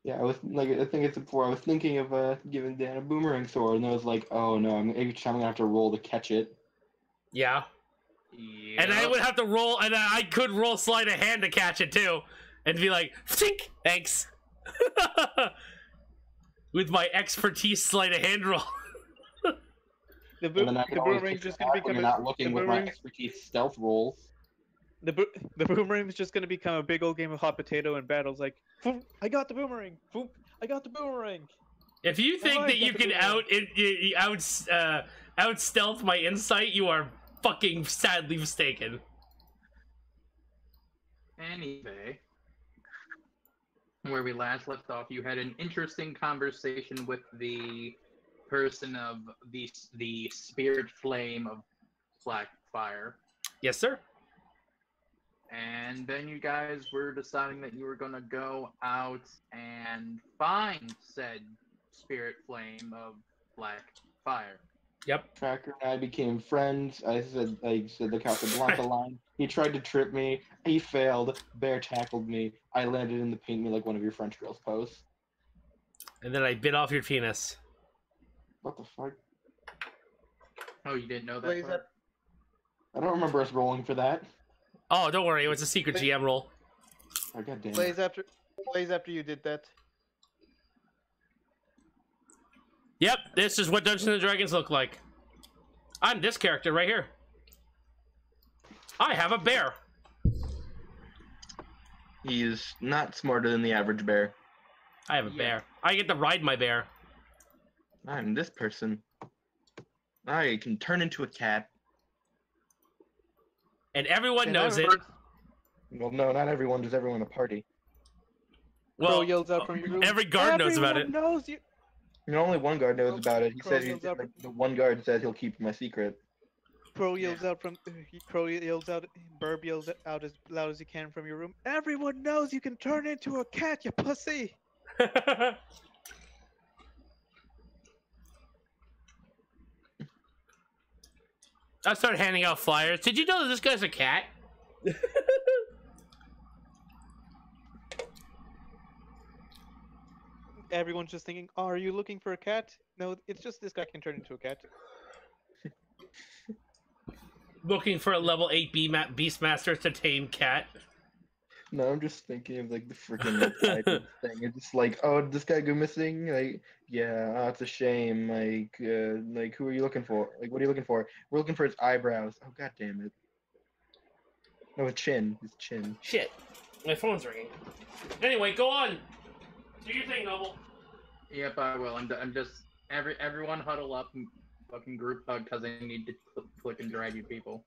Yeah, I was like, I think it's before. I was thinking of giving Dan a boomerang sword, and I was like, oh no, every time I'm gonna have to roll to catch it. Yeah. Yep. And I would have to roll, and I could roll sleight of hand to catch it too, and be like, "Tink, thanks," with my expertise sleight of hand roll. And then I can always boomerang's pick just it gonna back when become you're not looking with my expertise stealth rolls. the boomerang's just gonna become a big old game of hot potato and battles. Like, "Phoom, I got the boomerang. Phoom, I got the boomerang. If you think I that you got the can out stealth my insight, you are fucking sadly mistaken. Anyway, where we last left off, you had an interesting conversation with the person of the spirit flame of Blackfire. Yes, sir. And then you guys were deciding that you were gonna go out and find said spirit flame of Blackfire. Yep. Tracker and I became friends. I said the Casablanca line. He tried to trip me. He failed. Bear tackled me. I landed in the paint me like one of your French girls pose. And then I bit off your penis. What the fuck? Oh, you didn't know that Blaze part? I don't remember us rolling for that. Oh, don't worry, it was a secret GM roll. Oh god damn it. Blaze after you did that. Yep, this is what Dungeons and Dragons look like. I'm this character right here. I have a bear. He is not smarter than the average bear. I have a bear. I get to ride my bear. I'm this person. I can turn into a cat. And everyone And knows it. Well, no, not everyone. Does everyone in a party? Crow Well, yells out from your room. every guard knows about it. Everyone knows you. You know, only one guard knows about it. He Crow said yells out like, the one guard said he'll keep my secret. Crow yells out from. Crow yells out. Burb yells out as loud as he can from your room. Everyone knows you can turn into a cat, you pussy. I started handing out flyers. Did you know that this guy's a cat? Everyone's just thinking, "Oh, are you looking for a cat?" No, it's just this guy can turn into a cat. Looking for a level 8 Beastmaster to tame cat. No, I'm just thinking of like the freaking like, thing. It's just like, oh, did this guy go missing? Like, yeah, oh, it's a shame. Like, who are you looking for? Like, what are you looking for? We're looking for his eyebrows. Oh, god damn it. No, his chin. His chin. Shit. My phone's ringing. Anyway, go on. Do your thing, Noble. Yep, I will. I'm just everyone huddle up and fucking group hug because I need to click and drag you people.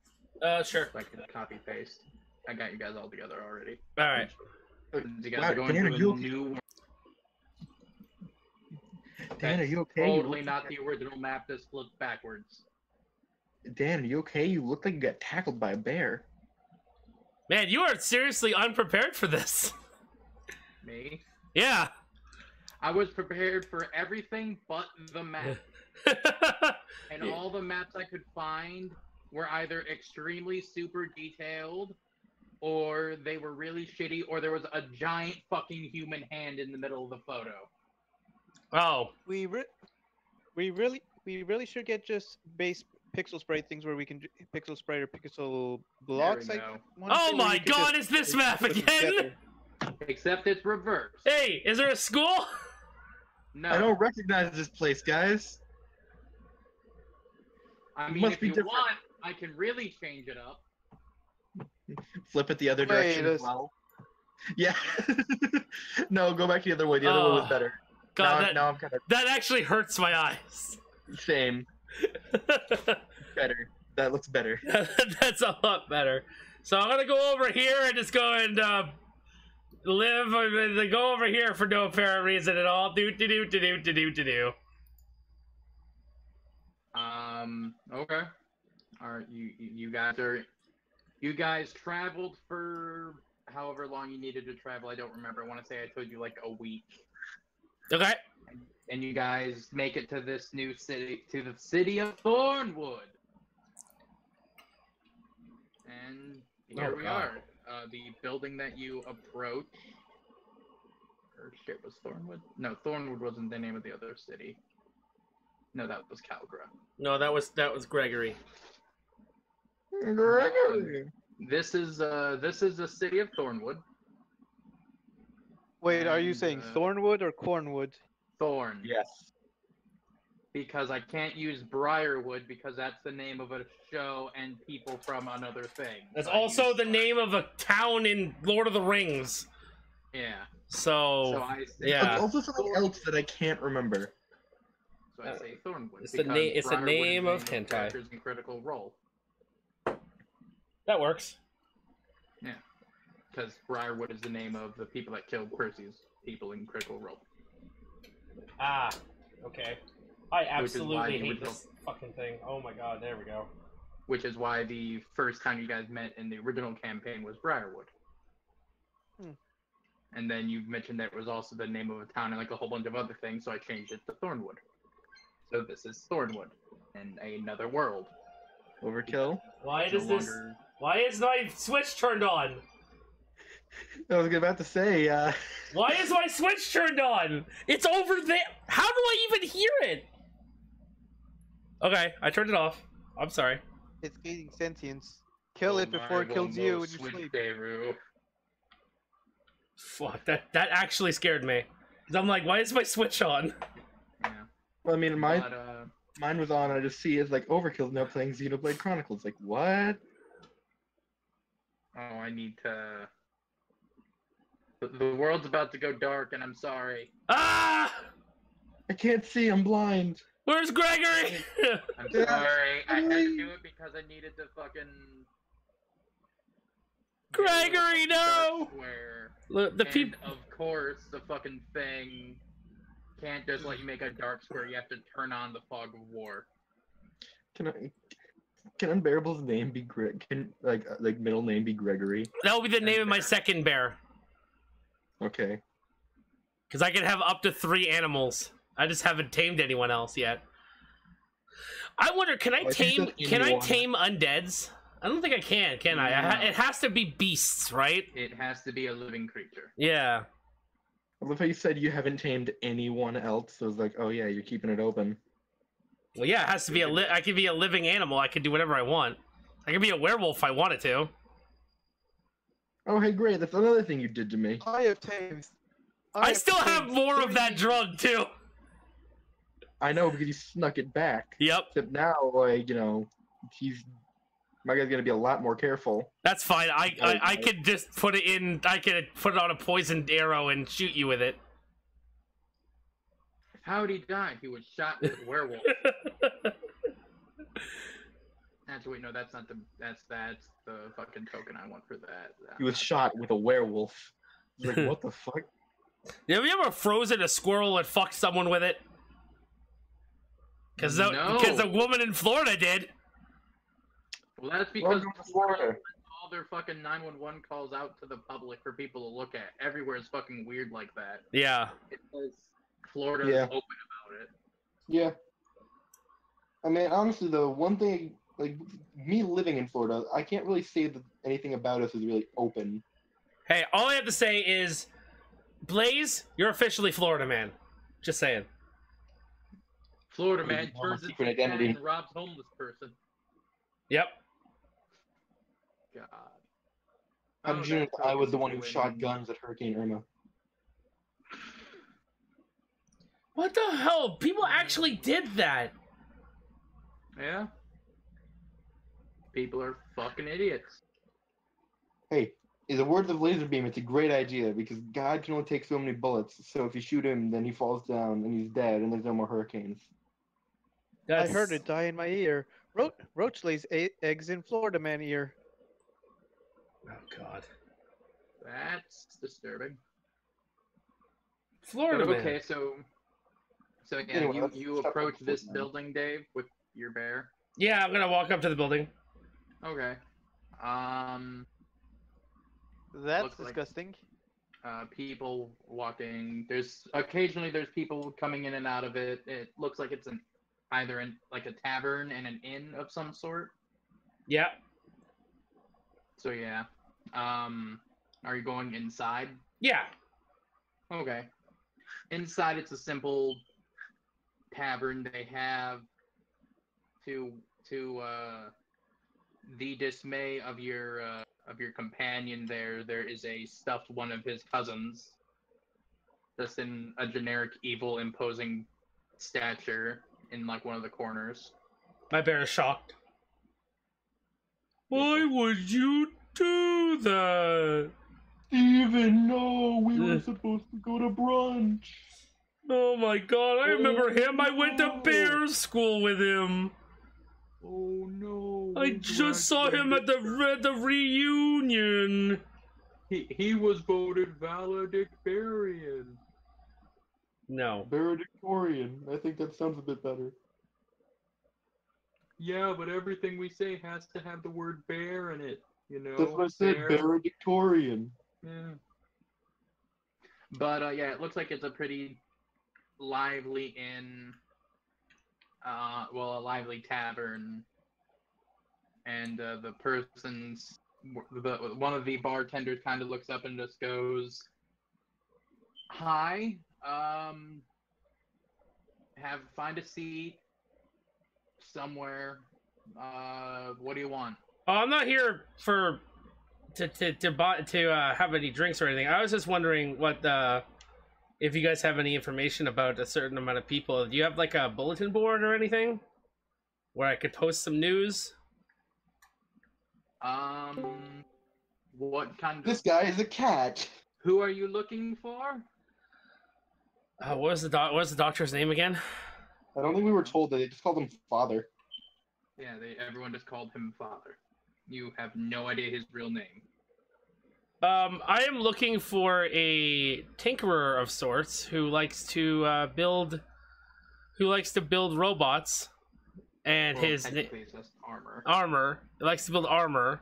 Sure. So I can copy paste. I got you guys all together already. All right. You guys Wow, are going Dan, to are a you new. Dan, are you okay? Totally not the original map. This flipped backwards. Dan, are you okay? You look like you got tackled by a bear. Man, you are seriously unprepared for this. Me? Yeah. I was prepared for everything but the map. And all the maps I could find were either extremely super detailed, or they were really shitty, or there was a giant fucking human hand in the middle of the photo. Oh. We really should get just base pixel spray things where we can pixel spray or pixel blocks. There we go. Oh my god, it's this map again? Except it's reversed. Hey, is there a school? No. I don't recognize this place, guys. I mean, must if be you different. want, I can really change it up. Flip it the other Wait, direction as this- well. Yeah. No, go back the other way. The other one was better. God, now I'm kind of that actually hurts my eyes. same. Better. That looks better. That's a lot better. So I'm gonna go over here and just go and go over here for no apparent reason at all. Do. Okay. Alright, you guys traveled for however long you needed to travel. I don't remember. I want to say I told you like a week. Okay. And you guys make it to this new city, to the city of Thornwood. And here we are. The building that you approach Or shit, was Thornwood? No, Thornwood wasn't the name of the other city. No, that was Calgra. No, that was Gregory. Gregory. This is the city of Thornwood. Wait, are you And, saying Thornwood or Cornwood? Thorn. Yes. Because I can't use Briarwood because that's the name of a show and people from another thing. That's I also use the name of a town in Lord of the Rings. Yeah. So, So I say yeah. It's also something else that I can't remember. So I say Thornwood. It's the because name. It's the Briarwood name is of the name hentai. characters in Critical Role. That works. Yeah. Because Briarwood is the name of the people that killed Percy's people in Critical Role. Ah, okay. I Which is why absolutely the hate original- this fucking thing. Oh my god, there we go. Which is why the first time you guys met in the original campaign was Briarwood. Hmm. And then you mentioned that it was also the name of a town and like a whole bunch of other things, so I changed it to Thornwood. So this is Thornwood in another world. Overkill. Why It's no does this? longer- Why is my switch turned on? I was about to say, Why is my switch turned on? It's over there. How do I even hear it? Okay, I turned it off. I'm sorry. It's gaining sentience. Kill it Oh before it my, kills one you more when you switch, sleep. Deru. Fuck, that actually scared me. 'Cause I'm like, why is my switch on? Yeah. well, I mean, mine But, mine was on. I just see it's like Overkill now playing Xenoblade Chronicles. Like what? oh, I need to... The world's about to go dark, and I'm sorry. Ah! I can't see. I'm blind. Where's Gregory? I'm Yeah, sorry. I had to really? do it because I needed to fucking... Gregory, no! Square. Look, the And people. of course, the fucking thing can't just let you make a dark square. You have to turn on the fog of war. Can Unbearable's name be Can like middle name be Gregory? That will be the name of my second bear. Okay. Because I can have up to 3 animals. I just haven't tamed anyone else yet. I wonder, can I Oh, I think tame? that's Can I anyone. tame undeads? I don't think I can I? No. It has to be beasts, right? It has to be a living creature. Yeah. I love how you said you haven't tamed anyone else. So I was like, oh yeah, you're keeping it open. Well, yeah, it has to be I could be a living animal. I could do whatever I want. I could be a werewolf if I wanted to. Oh hey, great. That's another thing you did to me. I have tamed. I still have more of that drug too. I know because you snuck it back. Yep, Except now, like my guy's gonna be a lot more careful. that's fine. I Okay. could just put it in. I could put it on a poisoned arrow and shoot you with it. How'd he die? He was shot with a werewolf. Actually, no, that's not the. That's the fucking token I want for that. He was shot with a werewolf. It's like, what the fuck? Have you ever frozen a squirrel and fucked someone with it? Because No. the woman in Florida did. Well, that's because Welcome to Florida. all their fucking 911 calls out to the public for people to look at. Everywhere is fucking weird like that. Yeah. Because Florida Yeah. is open about it. Yeah. I mean, honestly, though, one thing, like, me living in Florida, I can't really say that anything about us is really open. Hey, all I have to say is, Blaze, you're officially Florida man. Just saying. Florida Maybe man more of a turns into secret a cat identity. and robs homeless person. Yep. God. How Oh, did you know that that I was the token one who went shot in. guns at Hurricane Irma? What the hell? People actually did that. Yeah. People are fucking idiots. Hey, in the words of Laser Beam, it's a great idea because God can only take so many bullets. So if you shoot him, then he falls down and he's dead, and there's no more hurricanes. I heard it die in my ear. Roach lays eggs in Florida man ear. Oh god. That's disturbing. Florida But man. okay, so yeah, Anyway, let's you stop approach talking this about building, Dave, with your bear. Yeah, I'm gonna walk up to the building. Okay. That's Looks like- disgusting. People walking. Occasionally there's people coming in and out of it. It looks like it's either in like a tavern and an inn of some sort. Yeah. So yeah. Are you going inside? Yeah. Okay. Inside, it's a simple tavern. They have to the dismay of your companion. There is a stuffed one of his cousins, just in a generic evil, imposing stature in like one of the corners. My bear is shocked. Why would you do that? Steven, no, we were supposed to go to brunch. Oh my god, I remember him. I went to no. bear school with him. Oh no. I just saw him at the reunion. He was voted valedictorian. No. Valedictorian. I think that sounds a bit better. Yeah, but everything we say has to have the word bear in it. You know. That's what I said. Valedictorian. Yeah. But yeah, it looks like it's a pretty lively inn. Well, a lively tavern, and the one of the bartenders kind of looks up and just goes, "Hi, find a seat somewhere. What do you want?" Oh, I'm not here for to have any drinks or anything. I was just wondering what if you guys have any information about a certain amount of people. Do you have like a bulletin board or anything where I could post some news? What kind of... This guy is a cat. Who are you looking for? What was the doctor's name again? I don't think we were told that. They just called him Father. Yeah, everyone just called him Father. You have no idea his real name. I am looking for a tinkerer of sorts who likes to build robots, and Well, his technically it's just armor. armor. He likes to build armor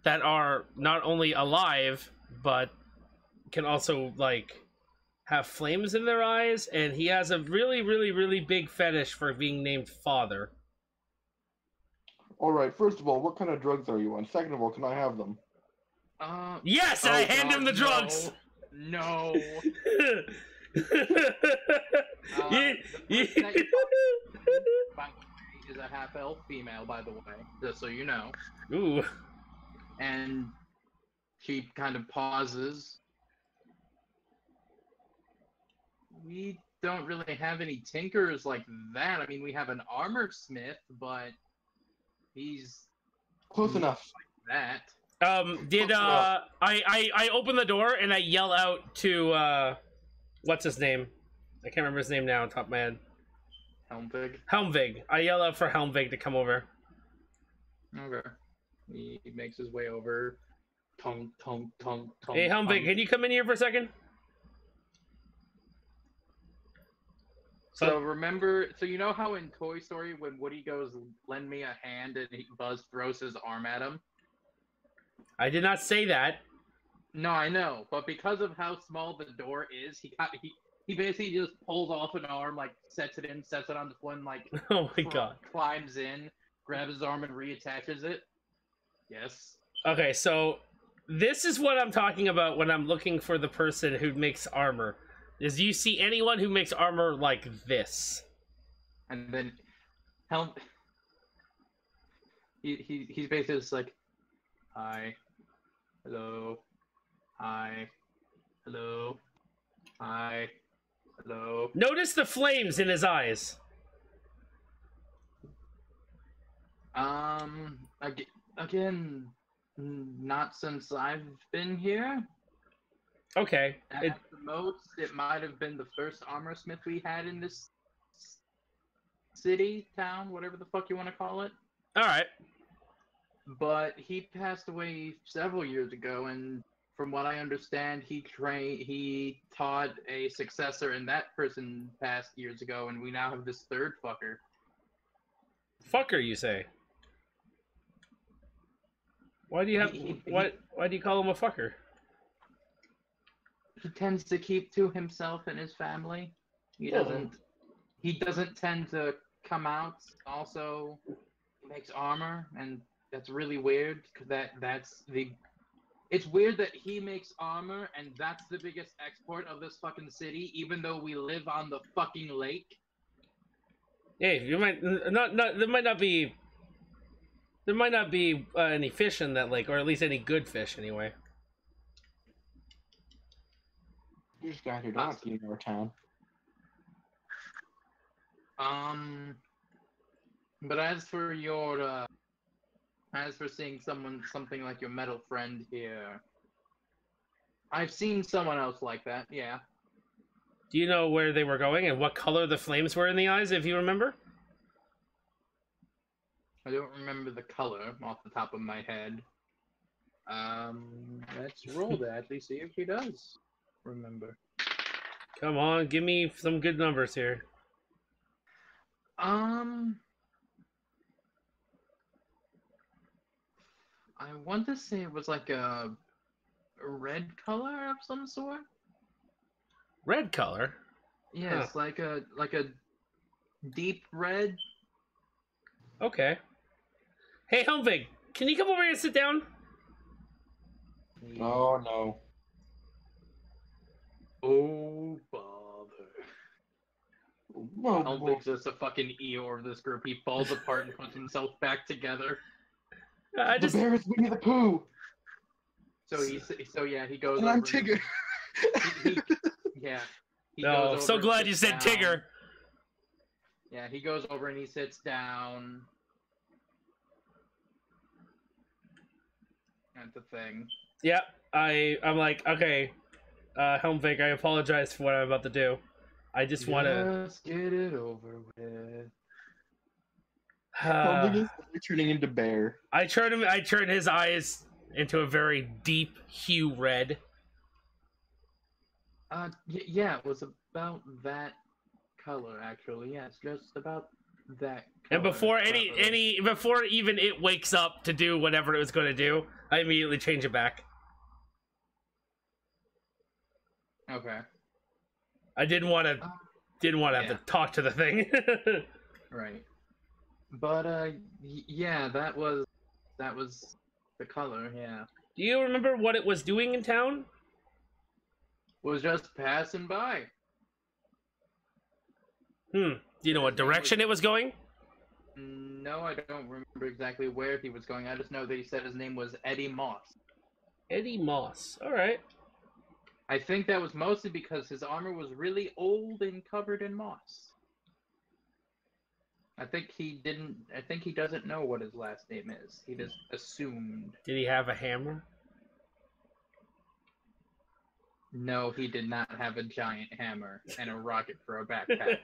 that are not only alive but can also like have flames in their eyes, and he has a really, really, really big fetish for being named Father. All right. First of all, what kind of drugs are you on? Second of all, can I have them? Yes, and I hand him the drugs. No. Yeah. By the way, is a half-elf female, by the way, just so you know. Ooh. And she kind of pauses. We don't really have any tinkers like that. I mean, we have an armor smith, but he's Close enough. like that. I open the door and I yell out to what's his name? I can't remember his name now on top of my head. Helmvig. I yell out for Helmvig to come over. Okay. He makes his way over. Tongue. Hey Helmvig, can you come in here for a second? So remember, so you know how in Toy Story when Woody goes, "Lend me a hand," and Buzz throws his arm at him? I did not say that. No, I know, but because of how small the door is, he basically just pulls off an arm, like sets it on the floor, and like Oh my god. climbs in, grabs his arm, and reattaches it. Yes. Okay, so this is what I'm talking about when I'm looking for the person who makes armor. Is do you see anyone who makes armor like this? And then he's basically just like, "Hi, hello, hi, hello, hi, hello." Notice the flames in his eyes. Again, not since I've been here. Okay. At the most, it might have been the first armor smith we had in this city, town, whatever the fuck you want to call it. Alright. But he passed away several years ago, and from what I understand, he taught a successor, and that person passed years ago, and we now have this third fucker. Fucker, you say? Why do you have why do you call him a fucker? He tends to keep to himself and his family. He doesn't tend to come out. Also, he makes armor, and that's really weird because that's the It's weird that he makes armor, and that's the biggest export of this fucking city, even though we live on the fucking lake. Hey, you might not there might not be any fish in that lake, or at least any good fish anyway. You just got here to in our town. But as for seeing something like your metal friend here, I've seen someone else like that, yeah. Do you know where they were going and what color the flames were in the eyes, if you remember? I don't remember the color off the top of my head. Let's roll that to see if he does remember. Come on, give me some good numbers here. I want to say it was like a red color of some sort. Red color? Yes, huh. like a deep red. Okay. Hey, Helmvig, can you come over here and sit down? Oh no. Oh bother. Helmvig's just a fucking Eeyore of this group. He falls apart and puts himself back together. The bear is Winnie the Pooh. So yeah, he goes. And over I'm Tigger. He no, goes over so glad you said down. Tigger. Yeah, he goes over and he sits down. At the thing. Yeah, I'm like, okay, Helmvig, I apologize for what I'm about to do. I just want to get it over with. Helmvig is turning into bear. I turn his eyes into a very deep hue red. Yeah, it was about that color actually. Yeah, it's just about that color. And before before even it wakes up to do whatever it was going to do, I immediately change it back. Okay. I didn't want to have to talk to the thing. Right. But yeah, that was the color, yeah. Do you remember what it was doing in town? Was just passing by. Do you know what direction it was going? No, I don't remember exactly where he was going. I just know that he said his name was Eddie Moss. Eddie Moss. All right. I think that was mostly because his armor was really old and covered in moss. I think he doesn't know what his last name is. He just assumed. Did he have a hammer? No, he did not have a giant hammer and a rocket for a backpack.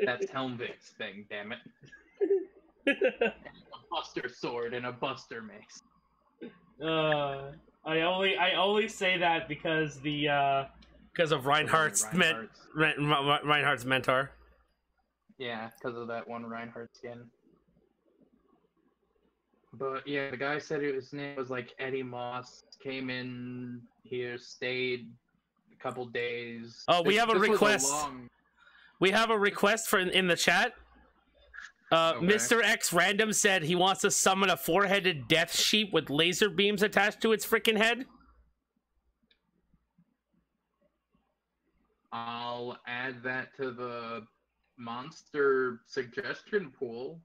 That's Helmvig's thing, damn it. And a buster sword and a buster mace. I only say that because of Reinhardt's mentor. Yeah, because of that one Reinhardt skin. But yeah, the guy said his name was like Eddie Moss. Came in here, stayed a couple days. Oh, we have a request. We have a request in the chat. Okay. Mr. X Random said he wants to summon a four-headed death sheep with laser beams attached to its freaking head. I'll add that to the monster suggestion pool.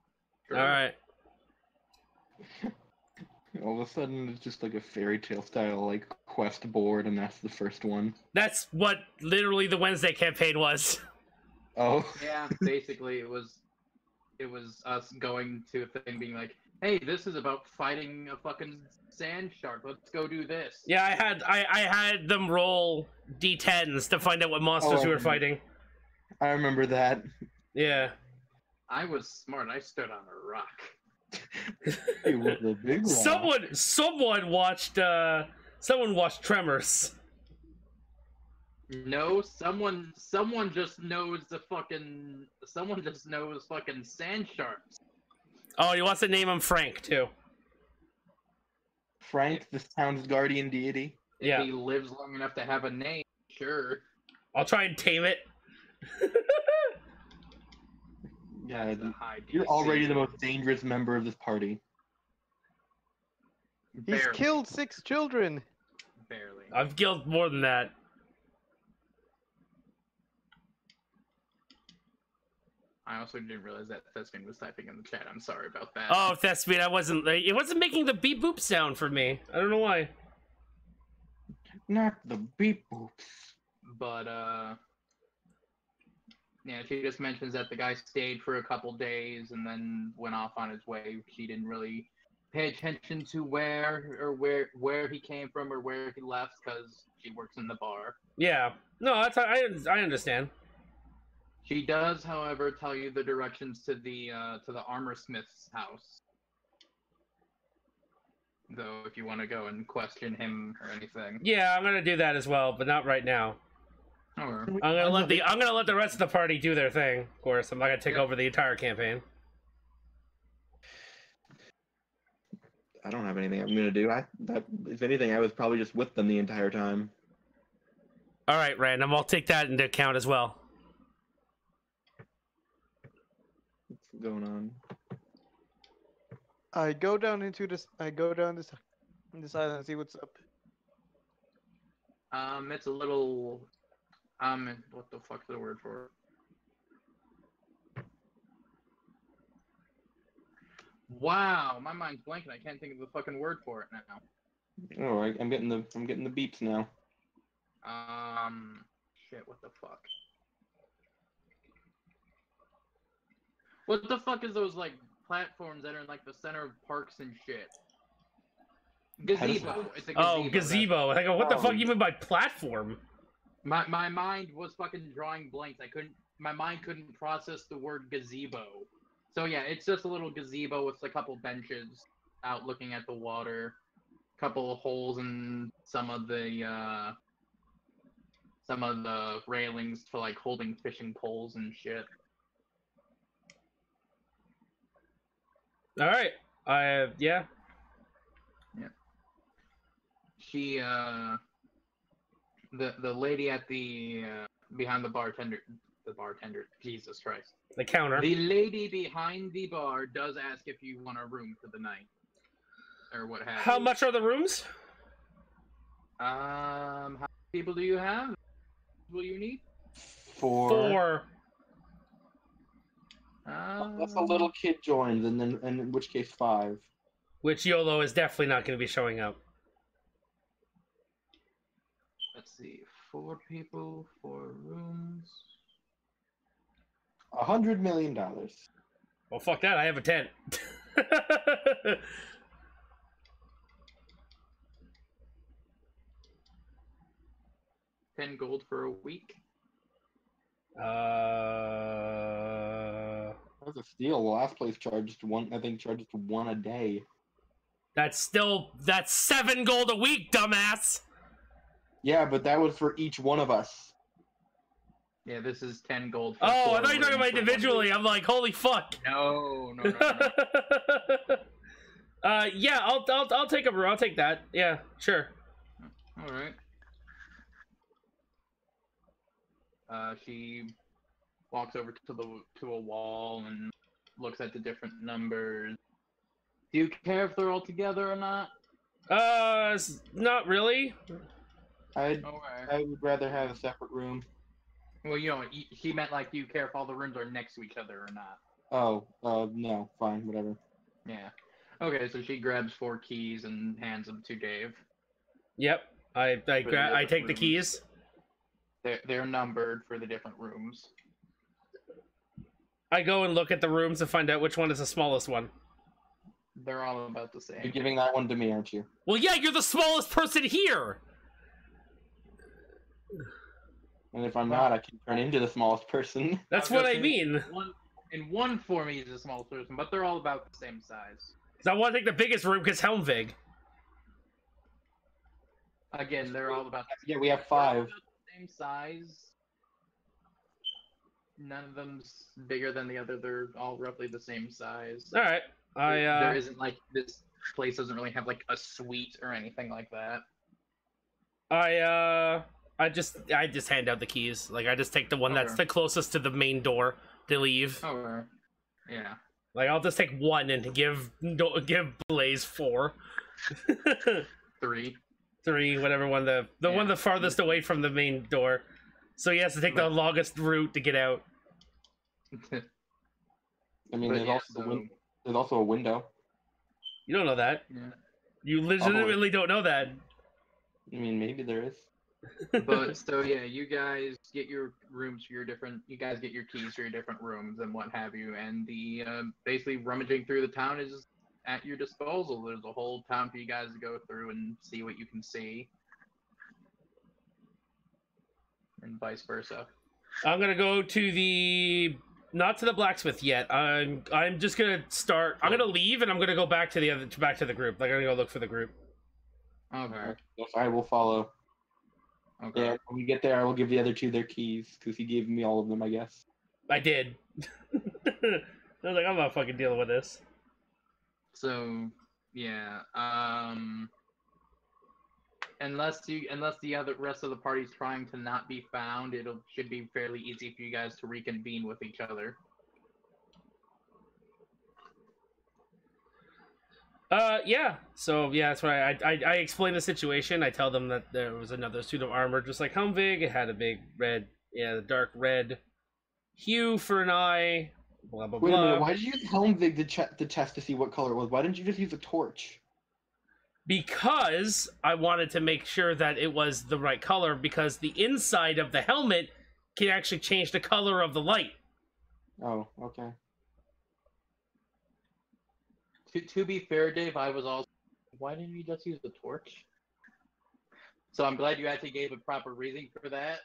Sure. All right. All of a sudden, it's just like a fairy tale style like quest board, and that's the first one. That's what literally the Wednesday campaign was. Oh. Yeah, basically it was us going to a thing being like, hey, this is about fighting a fucking sand shark. Let's go do this. Yeah, I had them roll D10s to find out what monsters we were fighting. I remember that. Yeah. I was smart. I stood on a rock. It was a big rock. Someone watched Tremors. No, someone just knows fucking sand sharks. Oh, he wants to name him Frank too. Frank, this town's guardian deity. If he lives long enough to have a name, sure. I'll try and tame it. Yeah, you're already the most dangerous member of this party. He's killed 6 children. barely. I've killed more than that. I also didn't realize that Thespian was typing in the chat. I'm sorry about that. Oh, Thespian, it wasn't making the beep boop sound for me. I don't know why. Not the beep boops. But, yeah, she just mentions that the guy stayed for a couple days and then went off on his way. She didn't really pay attention to where he came from or where he left because she works in the bar. Yeah. No, I understand. She does, however, tell you the directions to the armor smith's house. Though, if you want to go and question him or anything. Yeah, I'm gonna do that as well, but not right now. Or, I'm gonna let the rest of the party do their thing. Of course, I'm not gonna take over the entire campaign. I don't have anything I'm gonna do. If anything, I was probably just with them the entire time. All right, random. I'll take that into account as well. What's going on? I go down into this. I go down this island and see what's up. it's a little, what the fuck's the word for it? Wow, my mind's blanking. I can't think of the fucking word for it now. All right, I'm getting the beeps now. Shit, what the fuck? What the fuck is those, like, platforms that are in, like, the center of parks and shit? Gazebo. It's a gazebo. Oh, gazebo. I go, what the fuck you mean by platform? My mind was fucking drawing blanks. My mind couldn't process the word gazebo. So yeah, it's just a little gazebo with a couple benches out looking at the water, couple of holes in some of the railings for like holding fishing poles and shit. All right. Yeah. Yeah. She the lady at the behind the bartender, Jesus Christ. The counter. The lady behind the bar does ask if you want a room for the night. Or what have How you. much are the rooms? How many people do you have? Will you need? 4. Unless a little kid joins, and in which case 5. Which YOLO is definitely not going to be showing up. Let's see, 4 people, 4 rooms. $100 million. Well, fuck that. I have a tent. 10 gold for a week. That's a steal. The last place charged 1. I think charged 1 a day. That's 7 gold a week, dumbass. Yeah, but that was for each one of us. Yeah, this is 10 gold. For Oh, 4 I thought you were talking about rooms for 1 individually. week. I'm like, holy fuck. No. Yeah, I'll take a room. I'll take that. Yeah, sure. All right. She walks over to a wall and looks at the different numbers. Do you care if they're all together or not? Not really. Okay. I would rather have a separate room. Well, she meant like, do you care if all the rooms are next to each other or not? Oh, no, fine, whatever. Yeah. Okay, so she grabs 4 keys and hands them to Dave. Yep. I take the rooms. keys. They're numbered for the different rooms. I go and look at the rooms to find out which one is the smallest one. They're all about the same. You're giving that one to me, aren't you? Well, yeah, you're the smallest person here. And if I'm not, I can turn into the smallest person. That's I was what I gonna say, mean. In one form, he's the smallest person, but they're all about the same size. I want to take the biggest room because Helmvig. Again, they're all about Yeah, we have they're all 5. about the same size. None of them's bigger than the other. They're all roughly the same size. All right. There isn't like this place doesn't really have like a suite or anything like that. I just hand out the keys. Like, I just take the one that's Okay. the closest to the main door to leave. Oh, yeah. Like, I'll just take 1 and give Blaze 4. 3. 3, whatever one one the farthest away from the main door. So he has to take the longest route to get out. I mean, there's also a window. You don't know that. Yeah. You legitimately don't know that. I mean, maybe there is. But so yeah, you guys get your rooms for your different. You guys get your keys for your different rooms and what have you, and the basically rummaging through the town is at your disposal. There's a whole town for you guys to go through and see what you can see, and vice versa. I'm gonna go to the not to the blacksmith yet. I'm just gonna start. I'm gonna leave and I'm gonna go back to the group. Like, I'm gonna go look for the group. Okay. Yes, I will follow. Okay. Yeah, when we get there, I will give the other 2 their keys, because he gave me all of them, I guess. I did. I was like, I'm not fucking dealing with this. So yeah, unless the rest of the party's trying to not be found, should be fairly easy for you guys to reconvene with each other. Yeah. So yeah, that's why I explain the situation. I tell them that there was another suit of armor, just like Helmvig. It had a big red, the dark red hue for an eye. Blah blah Wait blah. a minute, why did you use Helmvig to test to see what color it was? Why didn't you just use a torch? Because I wanted to make sure that it was the right color, because the inside of the helmet can actually change the color of the light. Oh, okay. To be fair, Dave, I was also. Why didn't you just use the torch? So I'm glad you actually gave a proper reason for that.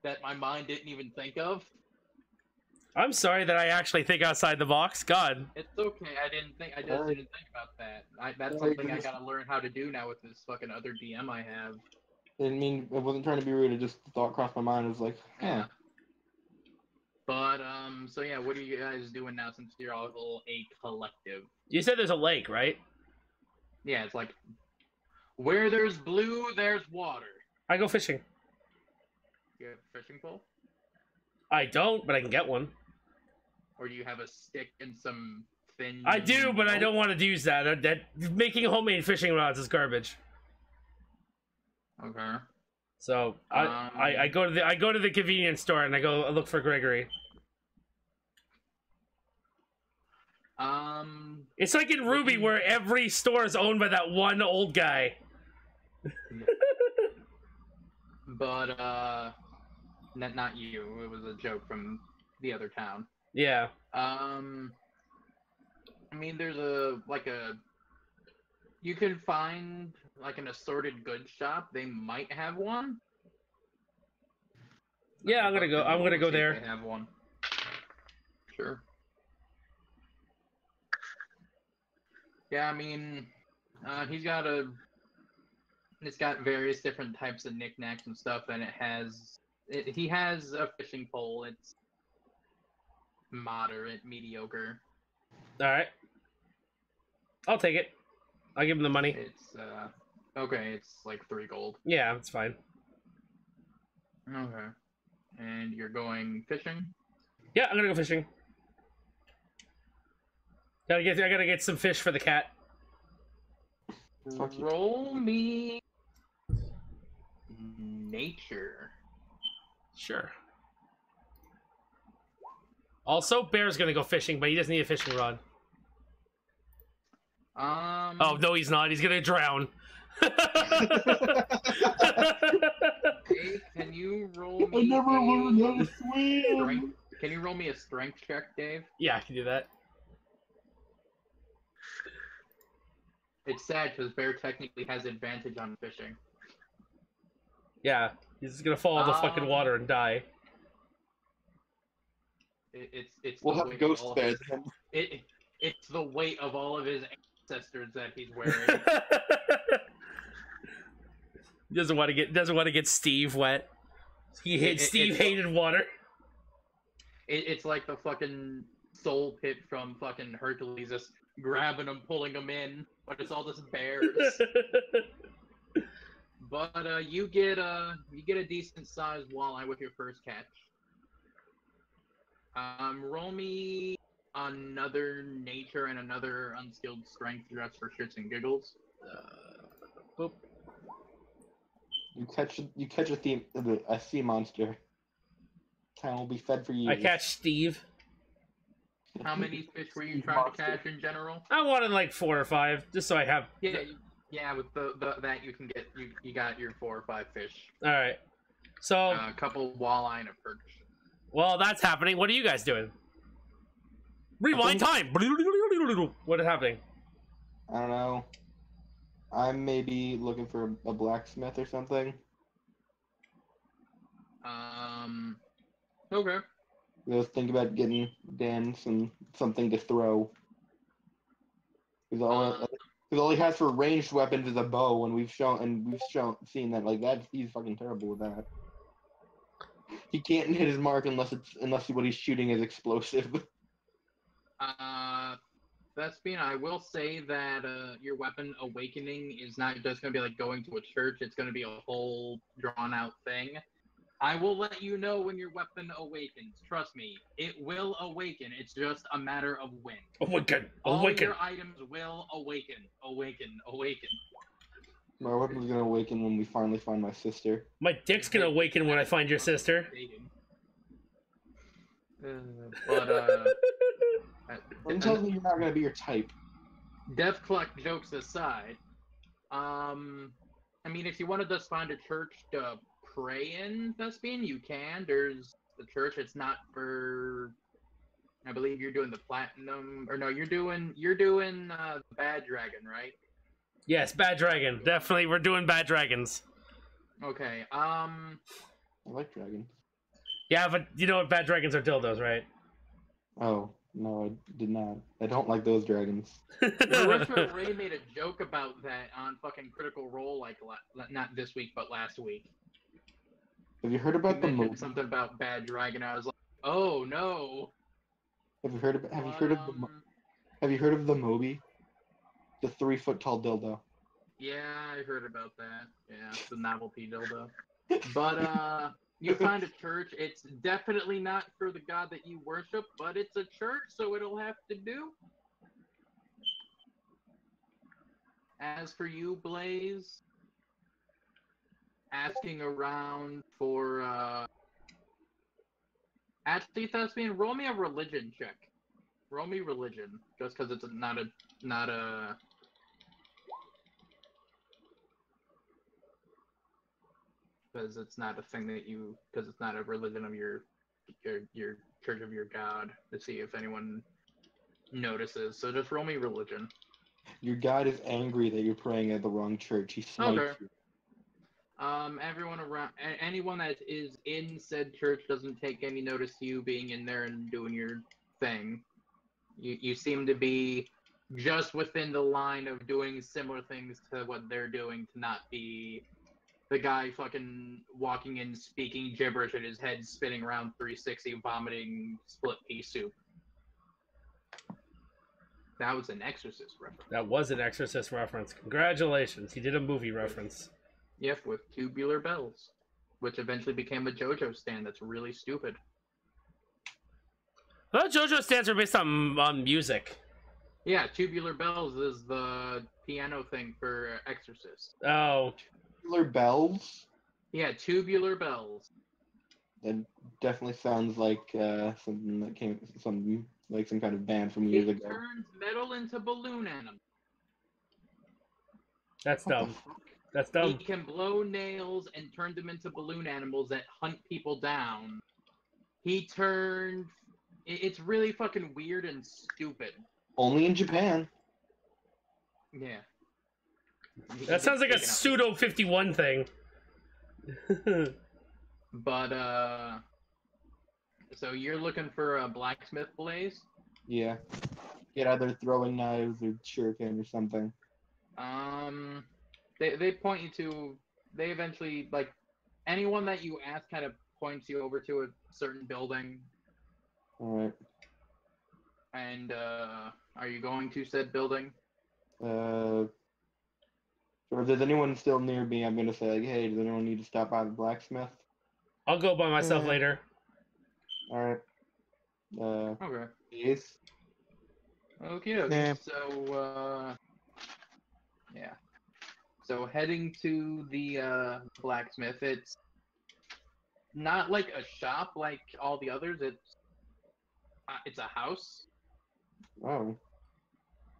That my mind didn't even think of. I'm sorry that I actually think outside the box. God. It's okay. I just didn't think about that. That's something I gotta learn how to do now with this fucking other DM I have. I mean, I wasn't trying to be rude. It just the thought crossed my mind. It was like, Yeah. But so yeah, what are you guys doing now since you're all a collective? You said there's a lake, right? Yeah, it's like where there's blue, there's water. I go fishing. You have a fishing pole? I don't, but I can get one. Or do you have a stick and some thin? I do, but I don't want to use that. Making homemade fishing rods is garbage. Okay. So I go to the convenience store and I look for Gregory. It's like in Ruby where every store is owned by that one old guy. But not you. It was a joke from the other town. Yeah. I mean, there's you can find like an assorted goods shop. They might have one. Yeah, I'm gonna go there. They have one. Sure. Yeah, I mean, it's got various different types of knickknacks and stuff, and he has a fishing pole. It's moderate, mediocre. All right. I'll take it. I'll give him the money. It's okay. It's like 3 gold. Yeah, it's fine. Okay. And you're going fishing? Yeah, I'm gonna go fishing. I gotta get some fish for the cat. Roll me nature. Sure. Also, Bear's gonna go fishing, but he doesn't need a fishing rod. Oh no, he's not. He's gonna drown. Hey, can you roll me? I never learned how to swim. Can you roll me a strength check, Dave? Yeah, I can do that. It's sad because Bear technically has advantage on fishing. Yeah, he's just gonna fall into the fucking water and die. It's We'll the have weight ghost of all bed. of it's the weight of all of his ancestors that he's wearing. doesn't want to get Steve wet. Steve hated water. It's like the fucking soul pit from fucking Hercules, just grabbing him, pulling him in, but it's all just bears. But you get a decent sized walleye with your first catch. Roll me another nature and another unskilled strength just for shits and giggles. Boop. You catch a sea monster. Town will be fed for I years. catch Steve. How many fish were you trying to catch in general? I wanted like 4 or 5, just so I have. Yeah. With that you can get you got your 4 or 5 fish. All right. So A couple walleye and a perch. while that's happening, what are you guys doing? Rewind time. What is happening? I don't know. I'm maybe looking for a blacksmith or something. Okay. I was thinking about getting Dan something to throw. Because all he has for ranged weapons is a bow, and we've seen that like that he's fucking terrible with that. He can't hit his mark unless what he's shooting is explosive. Thespian, I will say that your weapon awakening is not just going to be like going to a church. It's going to be a whole drawn-out thing. I will let you know when your weapon awakens. Trust me, it will awaken. It's just a matter of when. Awaken! All your items will awaken. Awaken. My weapon's gonna awaken when we finally find my sister. My dick's gonna awaken when I find your sister. Don't tell me you're not gonna be your type. Death Cluck jokes aside, I mean, if you want to just find a church to pray in, Thespian, you can. There's the church. It's not for. I believe you're doing the platinum, or no, you're doing Bad Dragon, right? Yes, Bad Dragon. Definitely, we're doing Bad Dragons. Okay. I like dragons. Yeah, but you know what? Bad Dragons are dildos, right? Oh no, I did not. I don't like those dragons. Marissa Ray made a joke about that on fucking Critical Role, like not this week, but last week. Have you heard about the movie? Something about Bad Dragon. I was like, oh no. Have you heard of the Moby? The 3-foot tall dildo. Yeah, I heard about that. Yeah, it's the novelty dildo. But you find a church. It's definitely not for the god that you worship, but it's a church, so it'll have to do. As for you, Blaze, asking around for actually, Thespian, roll me a religion check. Roll me religion, just because it's not a because it's not a thing that you, because it's not a religion of your church of your god, to see if anyone notices. So just roll me religion. Your god is angry that you're praying at the wrong church. He smites you. Everyone around, anyone that is in said church doesn't take any notice to you being in there and doing your thing. You seem to be just within the line of doing similar things to what they're doing, to not be the guy fucking walking in speaking gibberish and his head spinning around 360 vomiting split pea soup. That was an Exorcist reference. That was an Exorcist reference. Congratulations. He did a movie reference. Yep, with Tubular Bells, which eventually became a JoJo stand that's really stupid. Well, JoJo stands are based on music. Yeah, Tubular Bells is the piano thing for Exorcist. Oh. Tubular Bells? Yeah, Tubular Bells. That definitely sounds like something that came, some kind of band from years ago. It turns metal into balloon animals. That's dumb. That's dumb. He can blow nails and turn them into balloon animals that hunt people down. He turned... It's really fucking weird and stupid. Only in Japan. Yeah. That sounds like a pseudo 51 thing. But, so you're looking for a blacksmith, Blaze? Yeah. Get either throwing knives or shuriken or something. They point you to... They eventually, like, anyone that you ask kind of points you over to a certain building. Alright. And, are you going to said building? Or if there's anyone still near me, I'm gonna say, like, hey, does anyone need to stop by the blacksmith? I'll go by myself later. Alright. Okay. Yes. Okay. Yeah. So, yeah. So heading to the blacksmith, it's not like a shop like all the others. It's a house. Oh,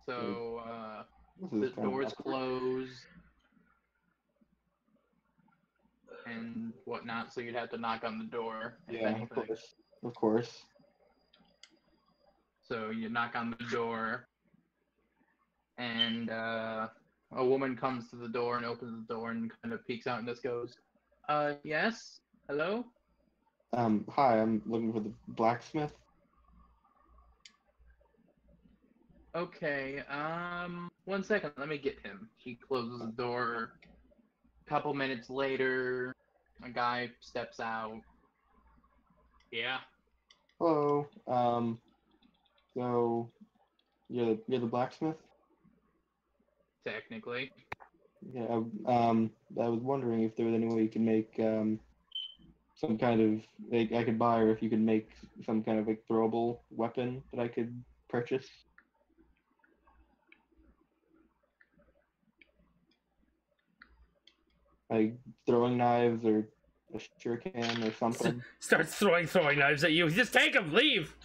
So this the is kind of doors awkward. close and whatnot. So you'd have to knock on the door if Yeah, anything. of course. Of course. So you knock on the door, and a woman comes to the door and opens the door and kind of peeks out and just goes, yes? Hello? Hi, I'm looking for the blacksmith. Okay, 1 second, let me get him. She closes the door. A couple minutes later, a guy steps out. Yeah? Hello. So you're the blacksmith? Technically. Yeah. I was wondering if there was any way you could make some kind of like I could buy, or if you could make some kind of like throwable weapon that I could purchase. Like throwing knives or a shuriken or something. Starts throwing knives at you. Just take them. Leave.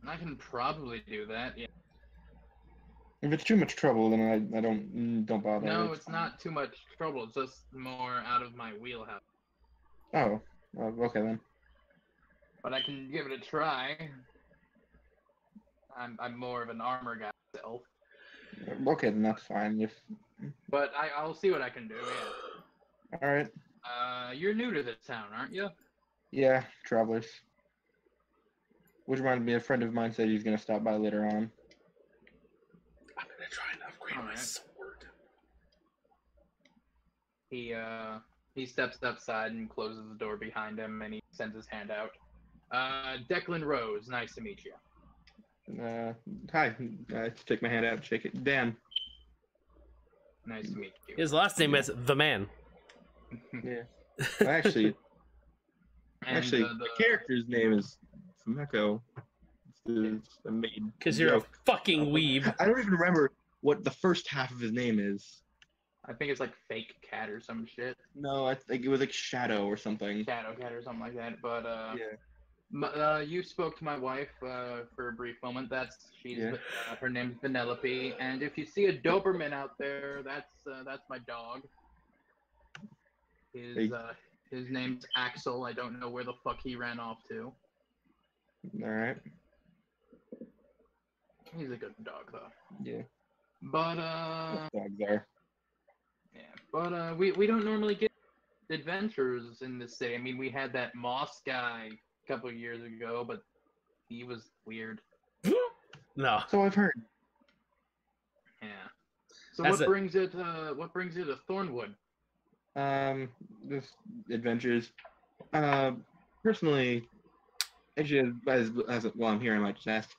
I can probably do that, yeah. If it's too much trouble, then I don't bother. No, it's not too much trouble. It's just more out of my wheelhouse. Oh, okay then. But I can give it a try. I'm more of an armor guy myself. Okay, then that's fine. If But I'll see what I can do, yeah. all right. You're new to this town, aren't you? Yeah, travelers. Which reminded me, a friend of mine said he's gonna stop by later on. I'm gonna try and upgrade my Alright. sword. He steps outside and closes the door behind him, and he sends his hand out. Declan Rose, nice to meet you. Hi. Take my hand out, shake it. Dan. Nice to meet you. His last name is The Man. Yeah. Actually, And, the character's name is Fumeko. It's a maid. Because you're a fucking weeb. I don't even remember what the first half of his name is. I think it's like Fake Cat or some shit. No, I think it was like Shadow or something. Shadow Cat or something like that. But Yeah. you spoke to my wife for a brief moment. Yeah. Her name's Penelope. And if you see a Doberman out there, that's my dog. His name's Axel. I don't know where the fuck he ran off to. All right. He's a good dog though. Yeah. But Dogs are. yeah. But we don't normally get adventures in this city. I mean, we had that Moss guy a couple of years ago, but he was weird. No. So I've heard. Yeah. So That's what brings you to Thornwood? Just adventures. Personally, actually, while I'm here, I might just ask: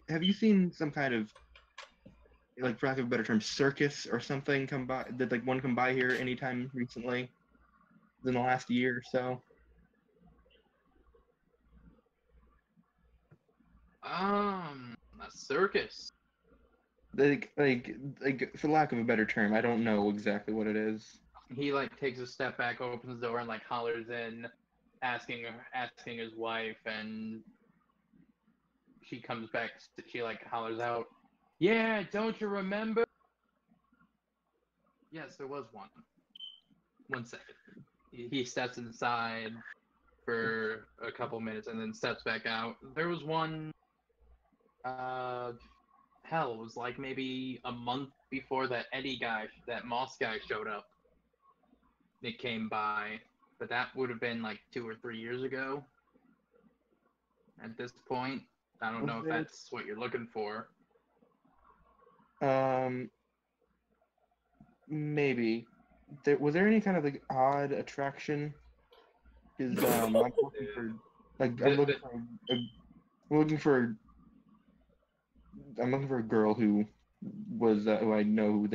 have you seen some kind of, like, for lack of a better term, circus or something come by? Did like one come by here anytime recently, in the last year or so? A circus. Like, for lack of a better term, I don't know exactly what it is. He like takes a step back, opens the door, and like hollers in, asking his wife, and she comes back. She like hollers out, "Yeah, don't you remember?" Yes, there was one. 1 second. He steps inside for a couple minutes and then steps back out. There was one. Hell, it was like maybe a month before that that Moss guy showed up. It came by, but that would have been like 2 or 3 years ago. At this point, I don't know if that's what you're looking for. Maybe. Was there any kind of like odd attraction? Because I'm looking for, like, I'm looking for a girl who was who I know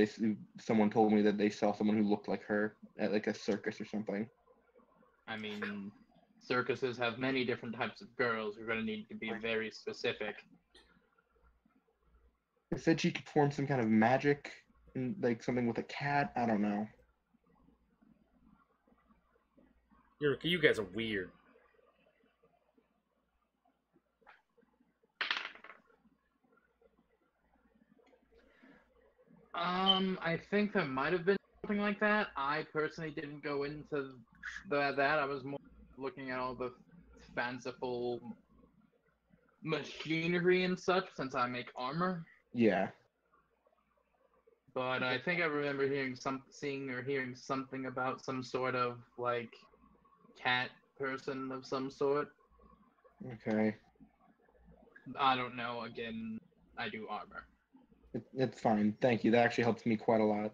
someone told me that they saw someone who looked like her at like a circus or something. I mean, circuses have many different types of girls. You're going to need to be very specific. It said she could form some kind of magic, and like something with a cat. I don't know. You guys are weird. I think there might have been something like that. I personally didn't go into that. I was more looking at all the fanciful machinery and such, since I make armor. Yeah. But I think I remember seeing or hearing something about some sort of like cat person of some sort. Okay. I don't know. Again, I do armor. It's fine. Thank you. That actually helps me quite a lot.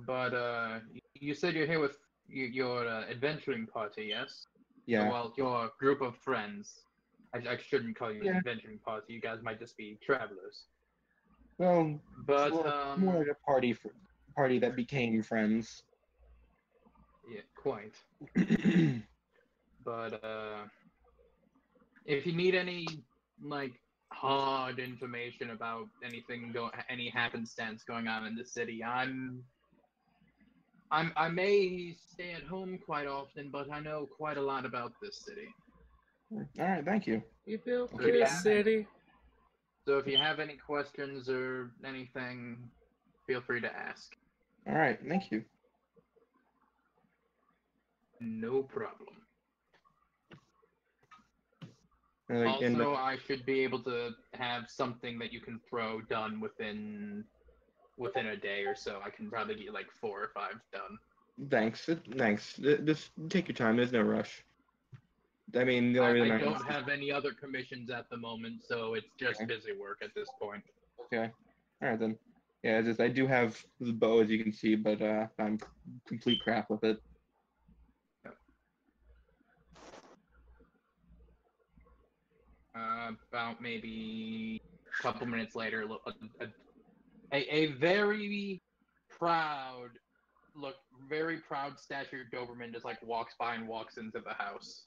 But you said you're here with your adventuring party, yes? Yeah. Well, your group of friends. I shouldn't call you an Yeah. adventuring party. You guys might just be travelers. Well, But more like a party that became friends. yeah, quite. But if you need any like hard information about any happenstance going on in the city, I may stay at home quite often, but I know quite a lot about this city. All right. Thank you. You built Okay, this yeah. city. So if you have any questions or anything, feel free to ask. All right. Thank you. No problem. And Also, I should be able to have something that you can throw done within a day or so. I can probably get like 4 or 5 done. thanks. Thanks. Just take your time. There's no rush. I mean, the only reason I don't have any other commissions at the moment, so it's just busy work at this point. Okay. All right then. Yeah, I do have the bow, as you can see, but I'm complete crap with it. About maybe a couple minutes later, a very proud statured Doberman just like walks by and walks into the house.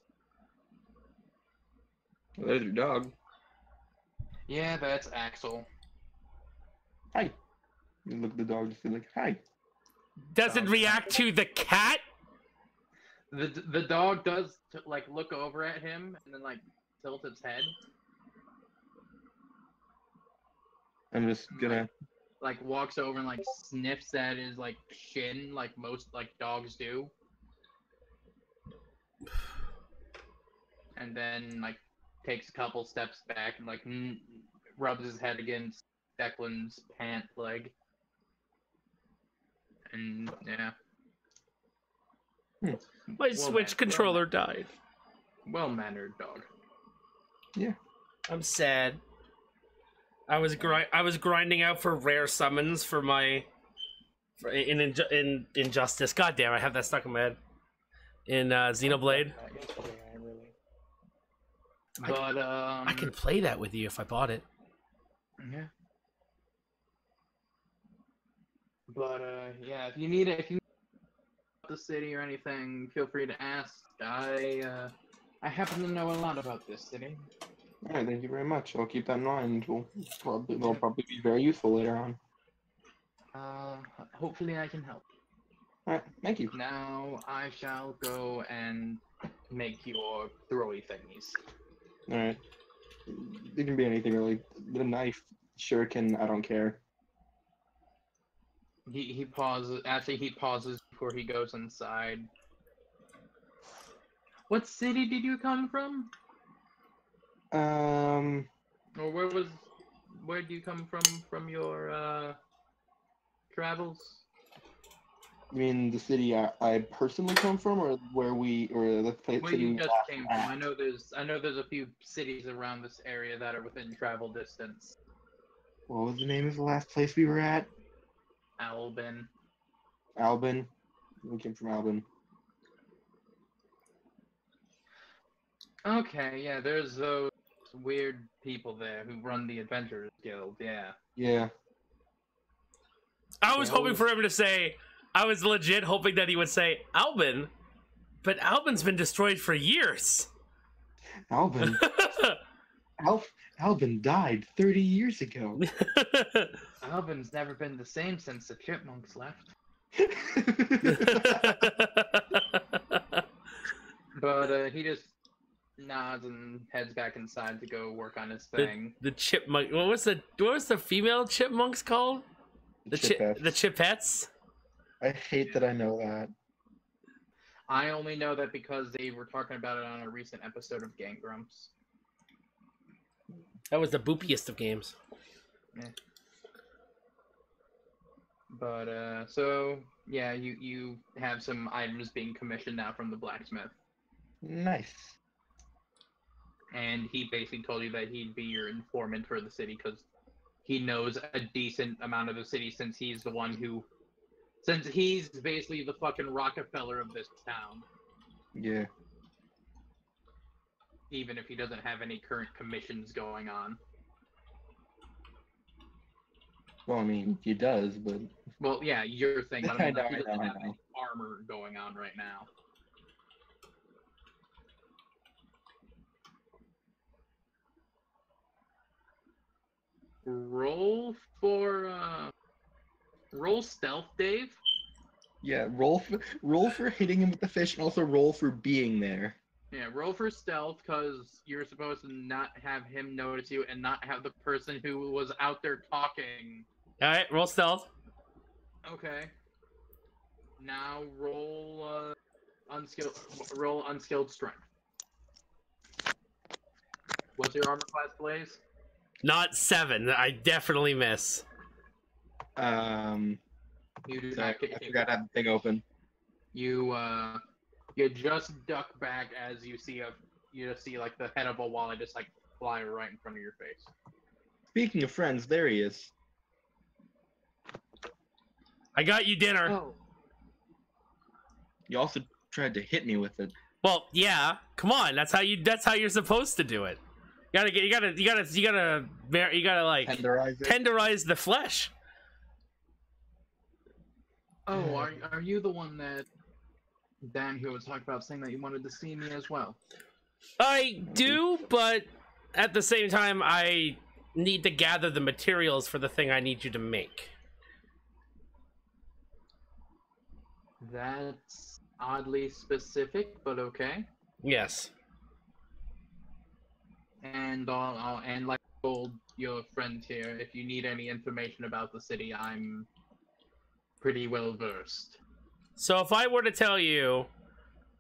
Well, there's your dog. Yeah, that's Axel. Hi. You look at the dog and say like, hi. Does it react to the cat? The dog does like look over at him and then like tilt its head. I'm just gonna. Like walks over and like sniffs at his like shin, like most like dogs do. And then like takes a couple steps back and like rubs his head against Declan's pant leg. And yeah. My Switch controller died. Well-mannered dog. Yeah. I'm sad. I was grinding out for rare summons for my in Injustice. God damn, I have that stuck in my head. In Xenoblade. But I could play that with you if I bought it. Yeah. But yeah, if you need the city or anything, feel free to ask. I happen to know a lot about this city. All right, thank you very much. I'll keep that in mind. They'll probably be very useful later on. Hopefully I can help. All right, thank you. Now I shall go and make your throwy thingies. All right. It can be anything really. The knife, shuriken, I don't care. He pauses. Actually, he pauses before he goes inside. What city did you come from? Or where do you come from your travels? You mean the city I personally come from, or the place? Where you just came from? I know there's a few cities around this area that are within travel distance. What was the name of the last place we were at? Albin. Albin. We came from Albin. Okay, yeah, there's those weird people there who run the Adventurers Guild, yeah. Yeah. I was hoping for him to say, I was legit hoping that he would say Albin, but Albin's been destroyed for years. Albin. Alvin died 30 years ago. Alvin's never been the same since the chipmunks left. But he just nods and heads back inside to go work on his thing. The chipmunk. What was the female chipmunks called? The chipettes. I hate that I know that. I only know that because they were talking about it on a recent episode of Gang Grumps. That was the boopiest of games. Yeah. But so yeah, you have some items being commissioned now from the blacksmith, Nice. and he basically told you that he'd be your informant for the city because he knows a decent amount of the city since he's basically the fucking Rockefeller of this town, Yeah. even if he doesn't have any current commissions going on. Well, I mean, he does, but Well, yeah, your thing, but I I mean, know, he I doesn't know, I have know. any armor going on right now. Roll stealth, Dave. yeah, roll for hitting him with the fish, and also roll for being there. Yeah, roll for stealth because you're supposed to not have him notice you and not have the person who was out there talking. All right, roll stealth. Okay. Now roll unskilled strength. What's your armor class, Blaze? Not 7. I definitely miss. You do Sorry, not get I forgot to have the thing open. You just duck back as you see like the head of a wall just like fly right in front of your face. Speaking of friends, there he is. I got you dinner. Oh. You also tried to hit me with it. Well, yeah. Come on. That's how you're supposed to do it. You gotta like Tenderize it. tenderize the flesh. Oh, are you the one that Dan here was talking about saying that you wanted to see me as well? I do, but at the same time, I need to gather the materials for the thing I need you to make. That's oddly specific, but okay. Yes. And like I told your friend here, if you need any information about the city, I'm pretty well versed. So if I were to tell you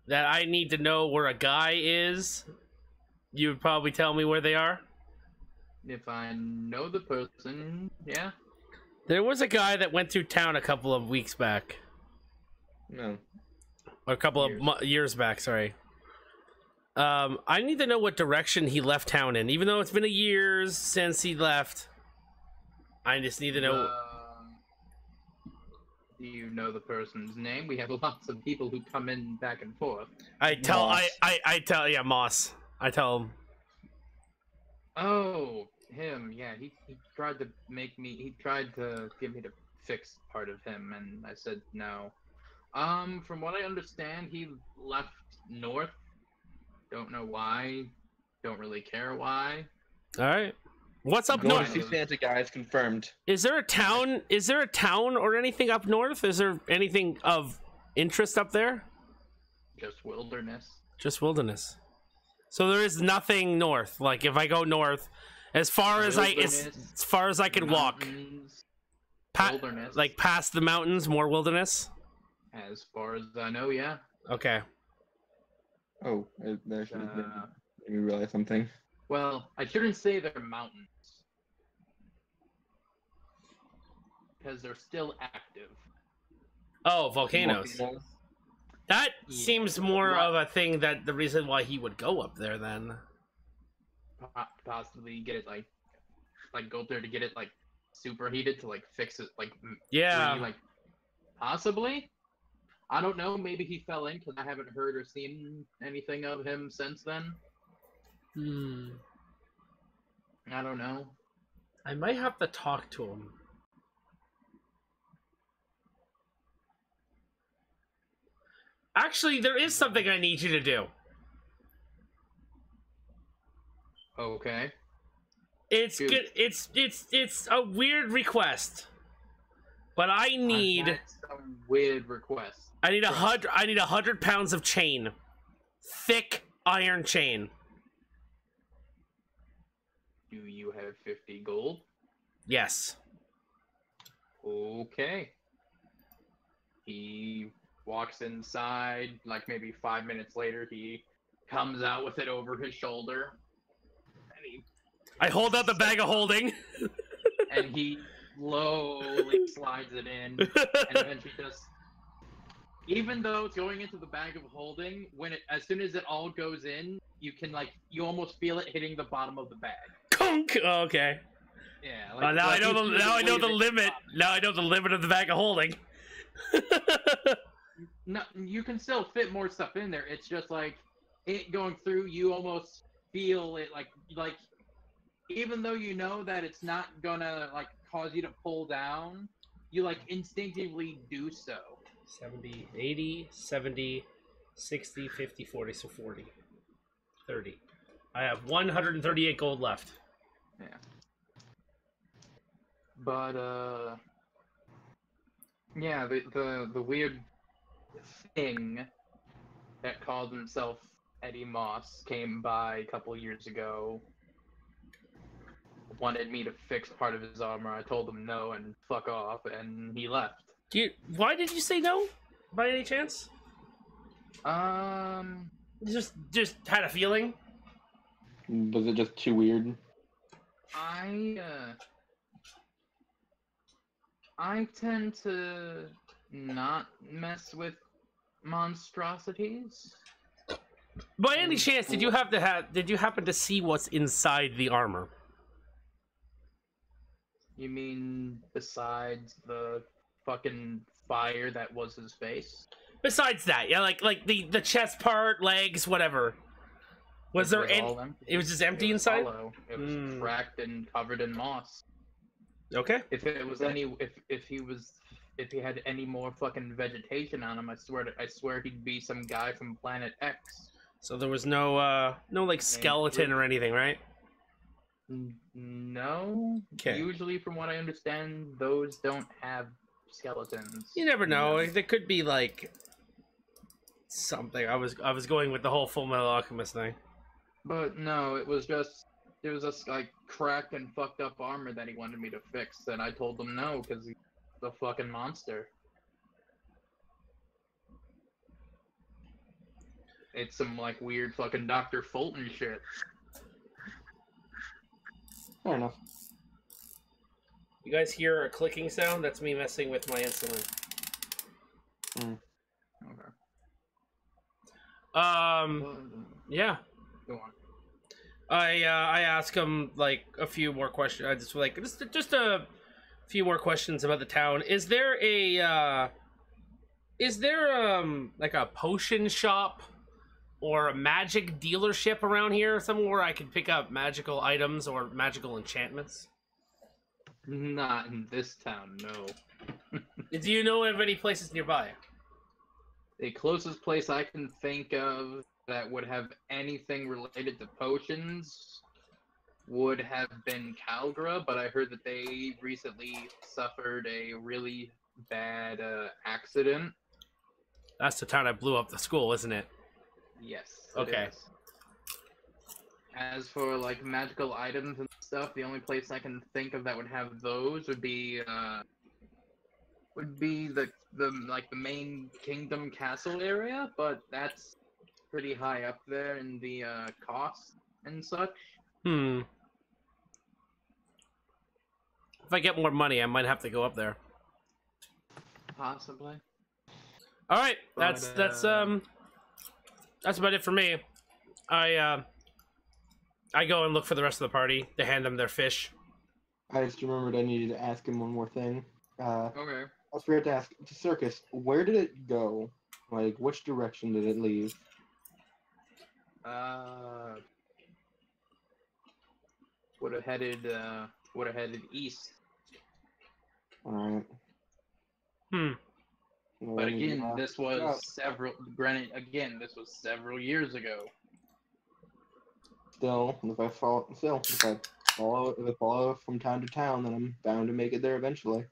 that I need to know where a guy is, you would probably tell me where they are? If I know the person, yeah. There was a guy that went through town a couple of weeks back. No. Or a couple of years back, sorry. I need to know what direction he left town in. Even though it's been a year since he left, I just need to know. Do you know the person's name? We have lots of people who come in back and forth. I tell Moss. I tell yeah, Moss. I tell him. Oh, him. Yeah, he tried to make me. He tried to get me to fix part of him, and I said no. From what I understand, he left north. Don't know why. Don't really care why. All right. What's up Going north? to see Santa, guys, confirmed. Is there a town? Is there a town or anything up north? Is there anything of interest up there? Just wilderness. Just wilderness. So there is nothing north. Like if I go north, as far as I can walk, Mountains, wilderness. Like past the mountains, more wilderness. As far as I know, yeah. Okay. Oh, there should have been. Made me realize something. Well, I shouldn't say they're mountains. Because they're still active. Oh, volcanoes. That Yeah. seems more of a thing that the reason why he would go up there then. Possibly get it like go up there to get it like superheated to like fix it like Yeah. like possibly. I don't know. Maybe he fell in because I haven't heard or seen anything of him since then. I don't know. I might have to talk to him. Actually, there is something I need you to do. Okay. It's Dude. good. It's a weird request, but I I've need had some weird requests. I need 100 pounds of chain, thick iron chain. Do you have 50 gold? Yes. Okay. He walks inside, like maybe 5 minutes later, he comes out with it over his shoulder. And I hold out the bag of holding. he slowly slides it in. And then she just, even though it's going into the bag of holding, as soon as it all goes in, you can you almost feel it hitting the bottom of the bag. Conk! Oh, okay. Yeah. Now I know the limit. Up. Now I know the limit of the bag of holding. No, you can still fit more stuff in there. It's just it going through. You almost feel it like even though you know that it's not gonna cause you to pull down, you instinctively do so. 70, 80, 70, 60, 50, 40, so 40. 30. I have 138 gold left. Yeah. But yeah, the weird thing that called himself Eddie Moss came by a couple years ago. Wanted me to fix part of his armor. I told him no and fuck off, and he left. Why did you say no? By any chance? Just had a feeling. Was it just too weird? I tend to not mess with monstrosities. By any chance, did you happen to see what's inside the armor? You mean besides the fucking fire that was his face? Besides that, yeah, like the chest part, legs, whatever. Was there any? It was just empty inside. Hollow. It was cracked and covered in moss. Okay. If it was if he had any more fucking vegetation on him, I swear he'd be some guy from Planet X. So there was no skeleton or anything, right? No. Okay. Usually, from what I understand, those don't have skeletons. You never know. There could be something. I was going with the whole Full Metal Alchemist thing. But no, it was just cracked and fucked up armor that he wanted me to fix, and I told him no because he's a fucking monster. It's some weird fucking Dr. Fulton shit. Fair enough. You guys hear a clicking sound? That's me messing with my insulin. Okay. Yeah. Go on. I ask him a few more questions. I just a few more questions about the town. Is there a potion shop or a magic dealership around here somewhere where I could pick up magical items or magical enchantments? Not in this town, no. Do you know of any places nearby? The closest place I can think of that would have anything related to potions would have been Calgra, but I heard that they recently suffered a really bad accident. That's the town I blew up the school, isn't it? Yes. Okay. It is. As for magical items and stuff, the only place I can think of that would have those would be the main Kingdom Castle area, but that's pretty high up there in the cost and such. If I get more money, I might have to go up there. Possibly. All right, that's about it for me. I go and look for the rest of the party. They hand them their fish. I just remembered I needed to ask him one more thing. Okay. I forgot to ask, Circus, where did it go? Which direction did it leave? Would have headed east. Alright. But again, this was several years ago. Still, if I fall, I follow from town to town, then I'm bound to make it there eventually.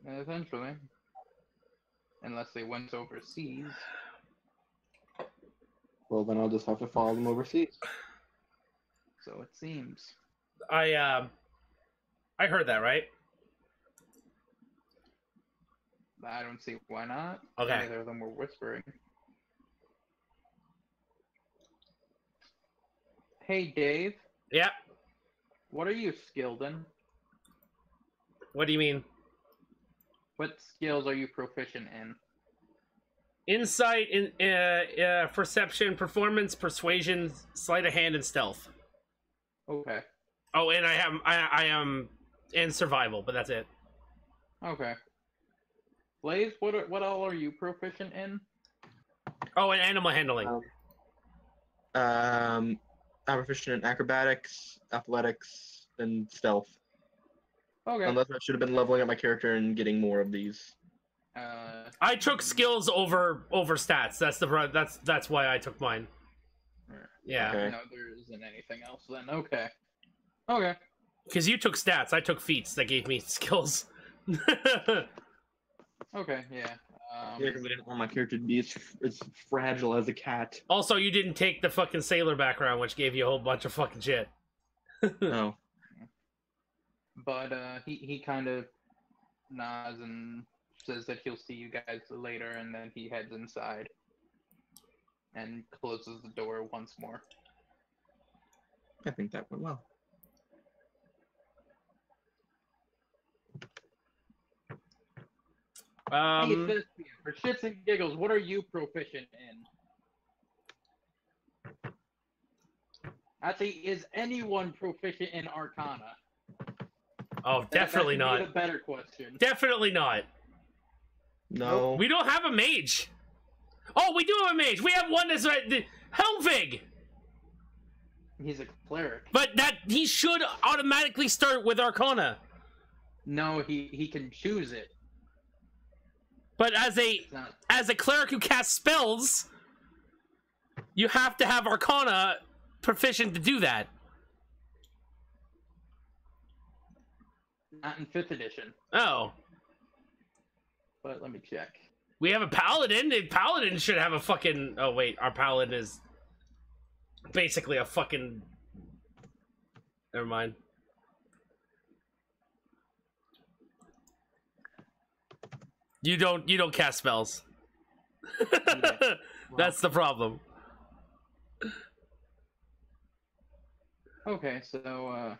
Eventually. Unless they went overseas. Well, then I'll just have to follow them overseas. So it seems. I heard that, right? I don't see why not. Okay. Neither of them were whispering. Hey, Dave. Yeah. What are you skilled in? What do you mean? What skills are you proficient in? Insight, perception, performance, persuasion, sleight of hand, and stealth. Okay. Oh, and I am in survival, but that's it. Okay. Blaze, what all are you proficient in? Oh, and animal handling. I'm proficient in acrobatics, athletics, and stealth. Okay. Unless I should have been leveling up my character and getting more of these. I took skills over stats. That's why I took mine. Yeah. Okay. No, there isn't anything else then. Okay. Okay. Because you took stats, I took feats that gave me skills. Okay, yeah. Yeah, because I didn't want my character to be as fragile as a cat. Also, you didn't take the fucking sailor background, which gave you a whole bunch of fucking shit. No. But he kind of nods and says that he'll see you guys later, and then he heads inside and closes the door once more. I think that went well. Hey, Thespian, for shits and giggles, what are you proficient in? Actually, is anyone proficient in Arcana? Oh, definitely That should not. be the better question. Definitely not. No. We don't have a mage. Oh, we do have a mage. We have one that's Helmvig. He's a cleric. But he should automatically start with Arcana. No, he can choose it. But as a cleric who casts spells, you have to have Arcana proficient to do that. Not in 5th edition. Oh. But let me check. We have a paladin. A paladin should have a fucking... Oh, wait. Our paladin is basically a fucking... Never mind. You don't cast spells. Yeah. That's the problem. Okay, so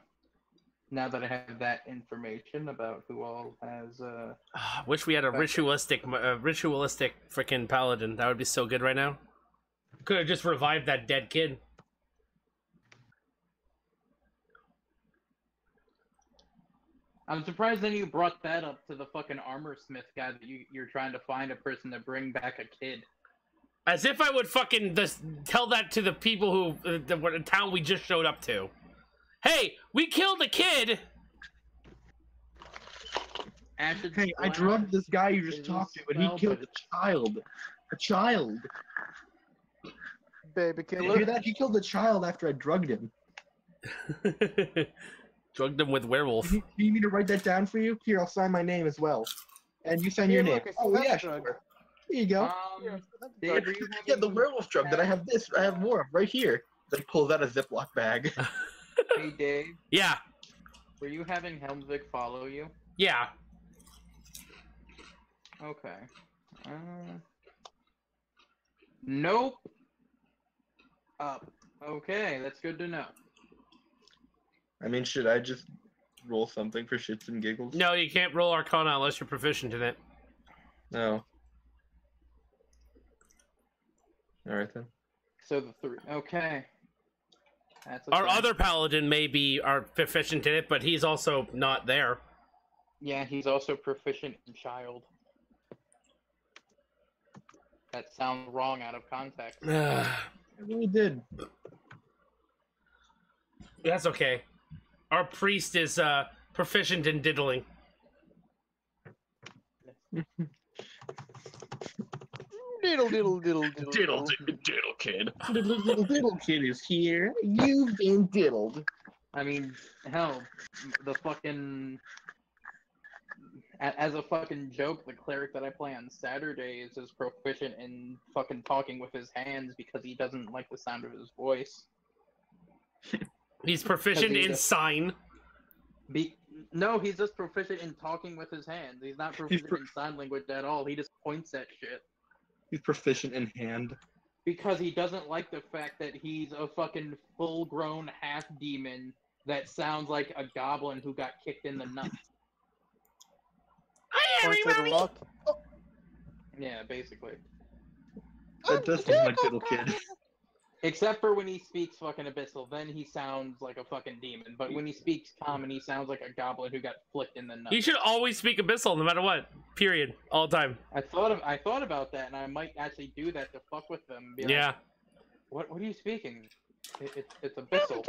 now that I have that information about who all has Wish we had a ritualistic freaking paladin. That would be so good right now. Could have just revived that dead kid. I'm surprised that you brought that up to the fucking armor smith guy that you're trying to find a person to bring back a kid. As if I would fucking just tell that to the people who the town we just showed up to. Hey, we killed a kid. Hey, I drugged this guy you just talked to, and he killed a child. A child. Baby Did you killer. hear that? He killed a child after I drugged him. Drugged him with werewolf. Do you need me to write that down for you? Here, I'll sign my name as well. And you sign your name. Look, I Oh, still yeah, have the drug. sure. Here you go. Dave, are you Yeah, the having- werewolf drug that I have this. I have more of right here. Then pulls out a Ziploc bag. Hey Dave, Yeah, were you having Helmvig follow you? yeah. Okay. Nope. Up. Okay, that's good to know. I mean, should I just roll something for shits and giggles? No, you can't roll Arcana unless you're proficient in it. No. Alright then. So the 3. Okay. That's Our okay. other paladin may be proficient in it, but he's also not there. Yeah, he's also proficient in child. That sounds wrong out of context. I really did. That's okay. Our priest is proficient in diddling. Diddle, diddle, diddle, diddle. Diddle kid. Diddle kid is here. You've been diddled. I mean, hell, the fucking as a fucking joke, the cleric that I play on Saturdays is proficient in fucking talking with his hands because he doesn't like the sound of his voice. He's proficient he in does- sign. No, he's just proficient in talking with his hands. He's not proficient in sign language at all. He just points at shit. He's proficient in hand. Because he doesn't like the fact that he's a fucking full-grown half-demon that sounds like a goblin who got kicked in the nuts. Points at a rock. Yeah, basically. That does sound like little kid. Except for when he speaks fucking abyssal, then he sounds like a fucking demon. But when he speaks common, he sounds like a goblin who got flicked in the nuts. You should always speak Abyssal, no matter what. Period. All the time. I thought about that, and I might actually do that to fuck with them. Be Yeah. Like, what are you speaking? It's abyssal.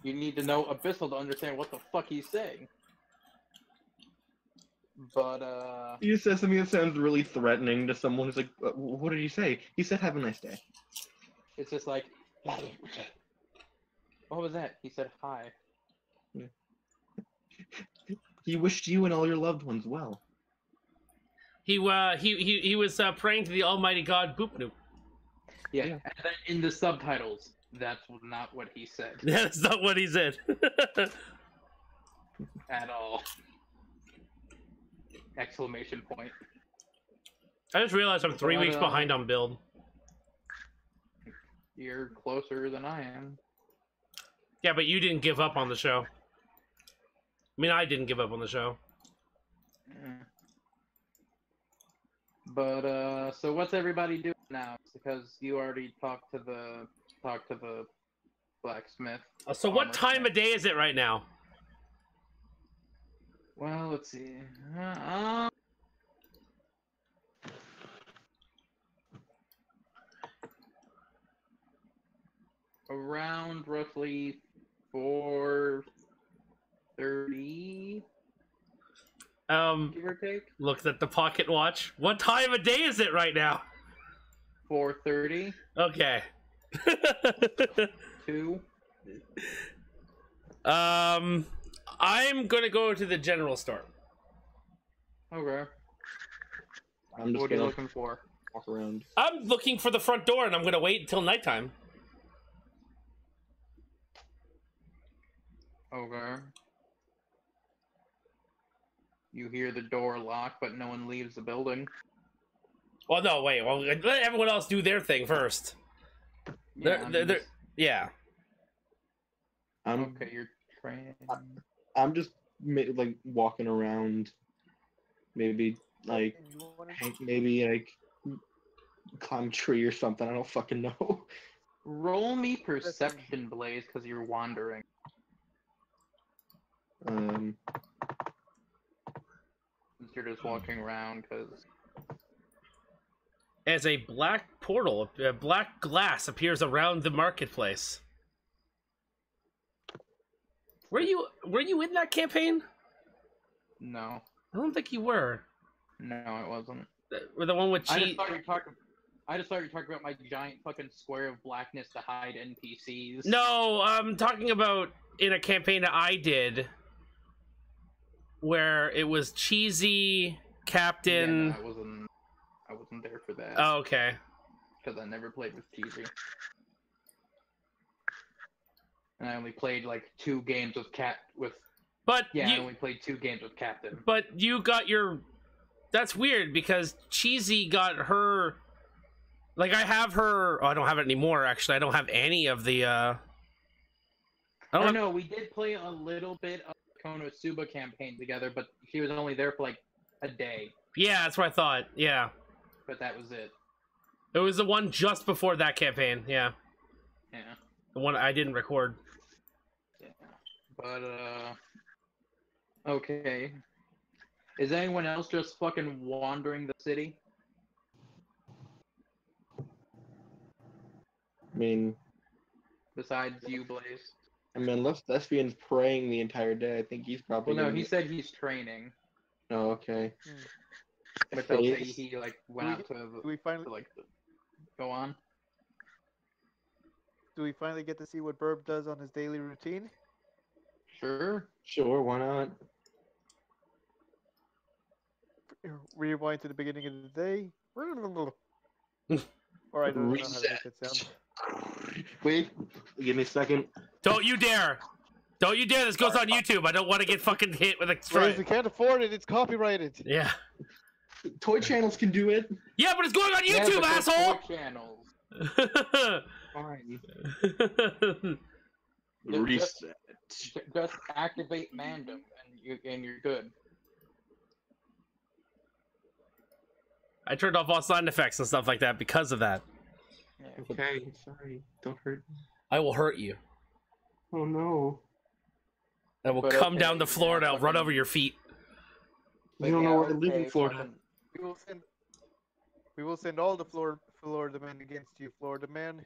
You need to know abyssal to understand what the fuck he's saying. But He says something that sounds really threatening to someone who's like, what did he say? He said, have a nice day. it's just like, what was that? He said hi. He wished you and all your loved ones well. He was praying to the Almighty God, Boop Noop. Yeah. Yeah. And then in the subtitles, that's not what he said That's not what he said. at all. Exclamation point. I just realized I'm 3 But, weeks behind on build. You're closer than I am. Yeah, but you didn't give up on the show. I mean, I didn't give up on the show. Yeah. But so what's everybody doing now? Because you already talked to the blacksmith. So what time of day is it right now? Well, let's see. Around roughly 4:30, give or take. Looked at the pocket watch. What time of day is it right now? 4:30. Okay. 2. I'm gonna go to the general store. Okay. I'm just What are you gonna looking for? walk around. I'm looking for the front door, and I'm gonna wait until nighttime. Okay. You hear the door lock, but no one leaves the building. Well, no, wait. Well, let everyone else do their thing first. Yeah. I'm Okay, you're training. I'm just like walking around. Maybe like climb a tree or something. I don't fucking know. Roll me perception, Blaze, because you're wandering. Since you're just walking around, because... As a black portal, a black glass appears around the marketplace. Were you in that campaign? No. I don't think you were. No, it wasn't. The one with I cheat. just thought you talking about my giant fucking square of blackness to hide NPCs. No, I'm talking about in a campaign that I did, where it was Cheesy, Captain. Yeah, no, I wasn't there for that. Oh, okay. Because I never played with Cheesy. And I only played like 2 games with But I only played 2 games with Captain. But you got your. That's weird because Cheesy got her. Like I have her. Oh, I don't have it anymore. Actually, I don't have any of the. I don't know. We did play a little bit of Konosuba campaign together, but she was only there for like a day. Yeah, that's what I thought. Yeah. But that was it. It was the one just before that campaign. Yeah. Yeah. The one I didn't record. Yeah. But okay. Is anyone else just fucking wandering the city? I mean, Besides you, Blaze. unless Thespian's praying the entire day, I think he's probably. Well, no, gonna he be- said he's training. Oh, okay. Which I'll say he like went out to Do we finally go on. get to see what Burb does on his daily routine? Sure. Sure, why not? Rewind to the beginning of the day. Or I don't know how to make that sound. Wait, give me a second. Don't you dare! Don't you dare! This goes on YouTube. I don't want to get fucking hit with a Guys, strike. we can't afford it. It's copyrighted. Yeah. Toy channels can do it. Yeah, but it's going on Yeah, YouTube, but they're asshole! toy channels. Fine. They're Reset. Just activate Mandem, and you're good. I turned off all sound effects and stuff like that because of that. Yeah. Okay, sorry. Don't hurt me. I will hurt you. Oh no. I will But come okay, down to Florida. I'll run fucking- over your feet. You don't know where I live in Florida. fucking- We will send all the Florida men against you, Florida man.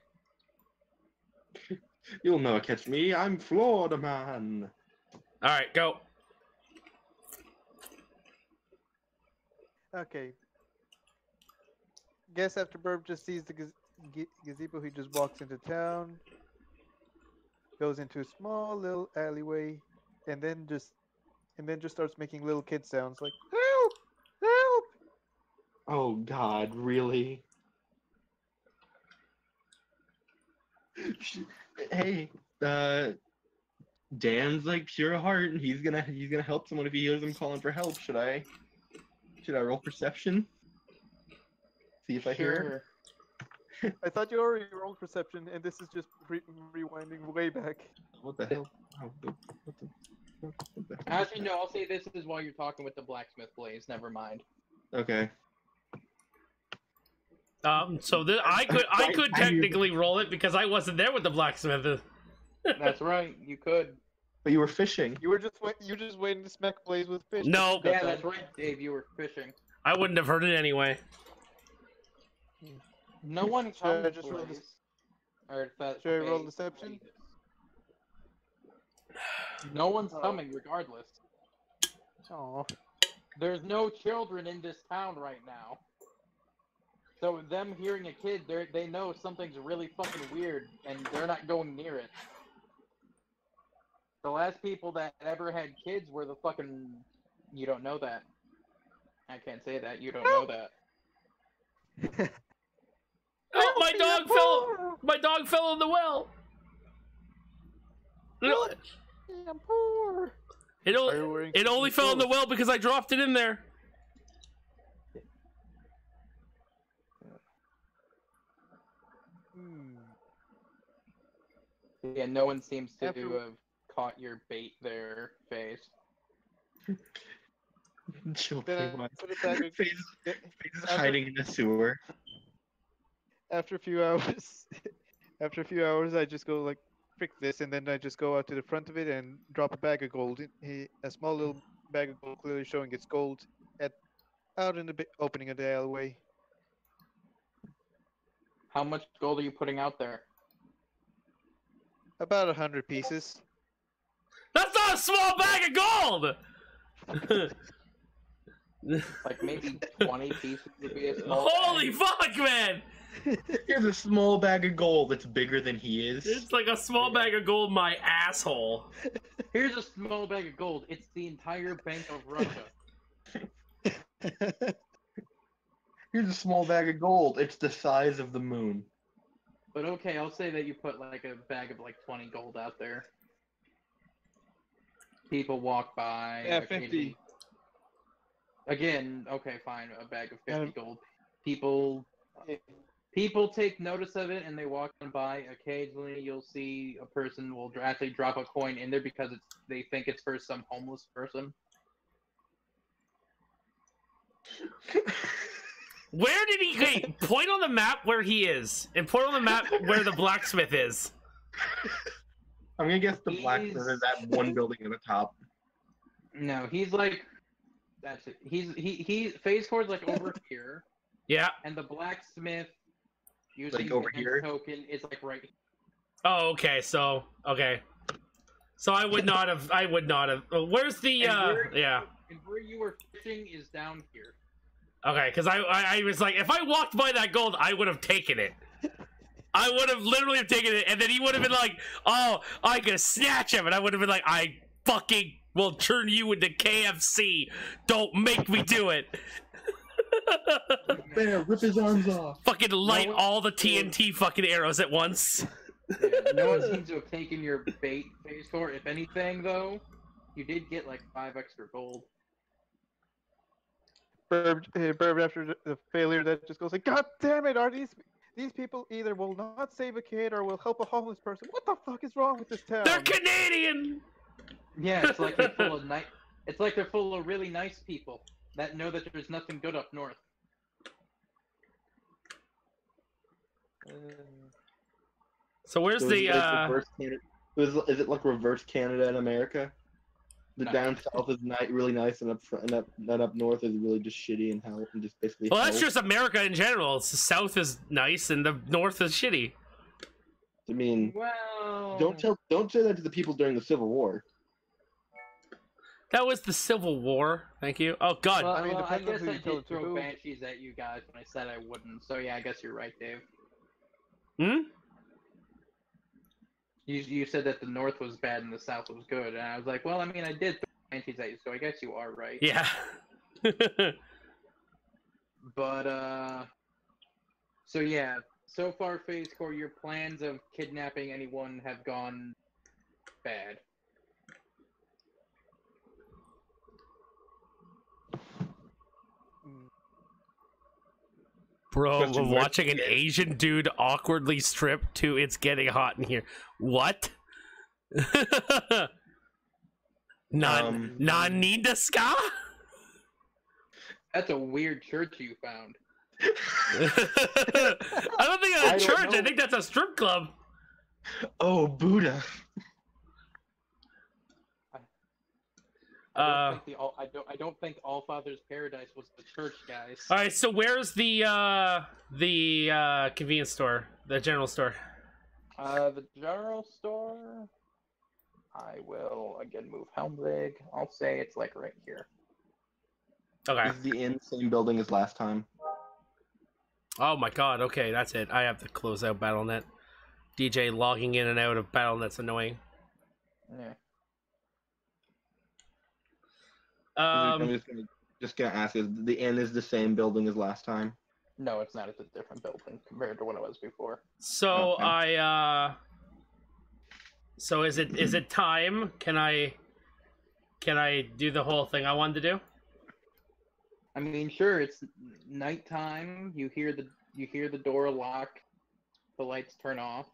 You'll never catch me. I'm Florida man. All right, go. Okay. Guess after Burb just sees the gazebo, he just walks into town, goes into a small little alleyway, and then just starts making little kid sounds like help, help. Oh God, really? Hey, Dan's like pure heart, and he's gonna help someone if he hears them calling for help. Should I roll perception? See if I hear it. I thought you already rolled perception, and this is just rewinding way back. What the hell? Oh, what the hell? Actually, no. I'll say this is while you're talking with the blacksmith blaze. Never mind. Okay. So I could technically roll it because I wasn't there with the blacksmith. That's right. You could. But you were fishing. You just waiting to smack Blaze with fish. No. Yeah, that's right, Dave. You were fishing. I wouldn't have heard it anyway. No one Should I comes. just roll Blaze. Or if that's Should I roll okay, deception? No one's coming, regardless. Oh. There's no children in this town right now. So them hearing a kid, they know something's really fucking weird, and they're not going near it. The last people that ever had kids were the fucking... You don't know that. I can't say that. You don't know that. Oh, my dog fell! My dog fell in the well. I'm poor. It only fell in the well because I dropped it in there. Yeah, no one seems to After- have caught your bait there, Phase. Chill, Then I what? put it back. Faze is hiding in a sewer. After a few hours, I just go like, frick this, and then I just go out to the front of it and drop a bag of gold. A small little bag of gold, clearly showing it's gold, out in the opening of the alleyway. How much gold are you putting out there? About 100 pieces. That's not a small bag of gold! Like maybe 20 pieces would be a small Holy bag. fuck, man! Here's a small bag of gold that's bigger than he is. It's like a small bag of gold, my asshole. Here's a small bag of gold. It's the entire Bank of Russia. Here's a small bag of gold. It's the size of the moon. But okay, I'll say that you put like a bag of like 20 gold out there. People walk by. Yeah, occasionally- 50. Again, okay, fine, a bag of 50 Um, gold. People take notice of it and they walk on by. Occasionally, you'll see a person will actually drop a coin in there because they think it's for some homeless person. Where did he wait, point on the map where he is, and point on the map where the blacksmith is. I'm gonna guess the blacksmith is that one building at the top. No, he's like, that's it. He Phase 4's like over here, Yeah. and the blacksmith using Like over the here? token is like right here. Oh, okay. So I would not have. Where's the? And where- Yeah. And where you were fishing is down here. Okay, because I was like, if I walked by that gold, I would have taken it. I would have literally have taken it, and then he would have been like, "Oh, I could snatch him," and I would have been like, fucking will turn you into KFC. Don't make me do it. Bear, rip his arms off. Fucking light all the TNT fucking arrows at once. Yeah, no one seems to have taken your bait, Phase 4. If anything, though, you did get like 5 extra gold. Burb after the failure that just goes like, God damn it! Are these people either will not save a kid or will help a homeless person? What the fuck is wrong with this town? They're Canadian. Yeah, it's like they're full of It's like they're full of really nice people that know that there's nothing good up north. So where's So the is it like reverse Canada? Is it like reverse Canada and America? The No. down south is really nice, and up north is really just shitty and hell, and just basically. Well, that's hell. just America in general. The south is nice and the north is shitty. I mean, Well, don't say that to the people during the Civil War. That was the Civil War. Thank you. Oh God. Well, I mean, I depends on guess who I you tell did it to. throw Who? banshees at you guys when I said I wouldn't. So yeah, I guess you're right, Dave. Hmm. You said that the north was bad and the south was good, and I was like, well, I mean, I did throw banshees at you, so I guess you are right. Yeah. But so yeah, so far, Phase 4, your plans of kidnapping anyone have gone bad. Bro, Question I'm mark. watching an Asian dude awkwardly strip to "It's Getting Hot in Here." What? Nani desu ka? That's a weird church you found. I don't think that's a I don't church. I know. think that's a strip club. Oh, Buddha. I don't think All Father's Paradise was the church, guys. All right, so where's the convenience store, the general store? The general store. I will again move Helmvig. I'll say it's like right here. Okay. Is the inn same building as last time? Oh my God. Okay, that's it. I have to close out BattleNet. DJ logging in and out of BattleNet's annoying. Yeah. I'm just gonna ask: is the inn is the same building as last time? No, it's not. It's a different building compared to what it was before. So Okay. So is it time? Can I do the whole thing I wanted to do? I mean, sure. It's nighttime. You hear the door lock. The lights turn off.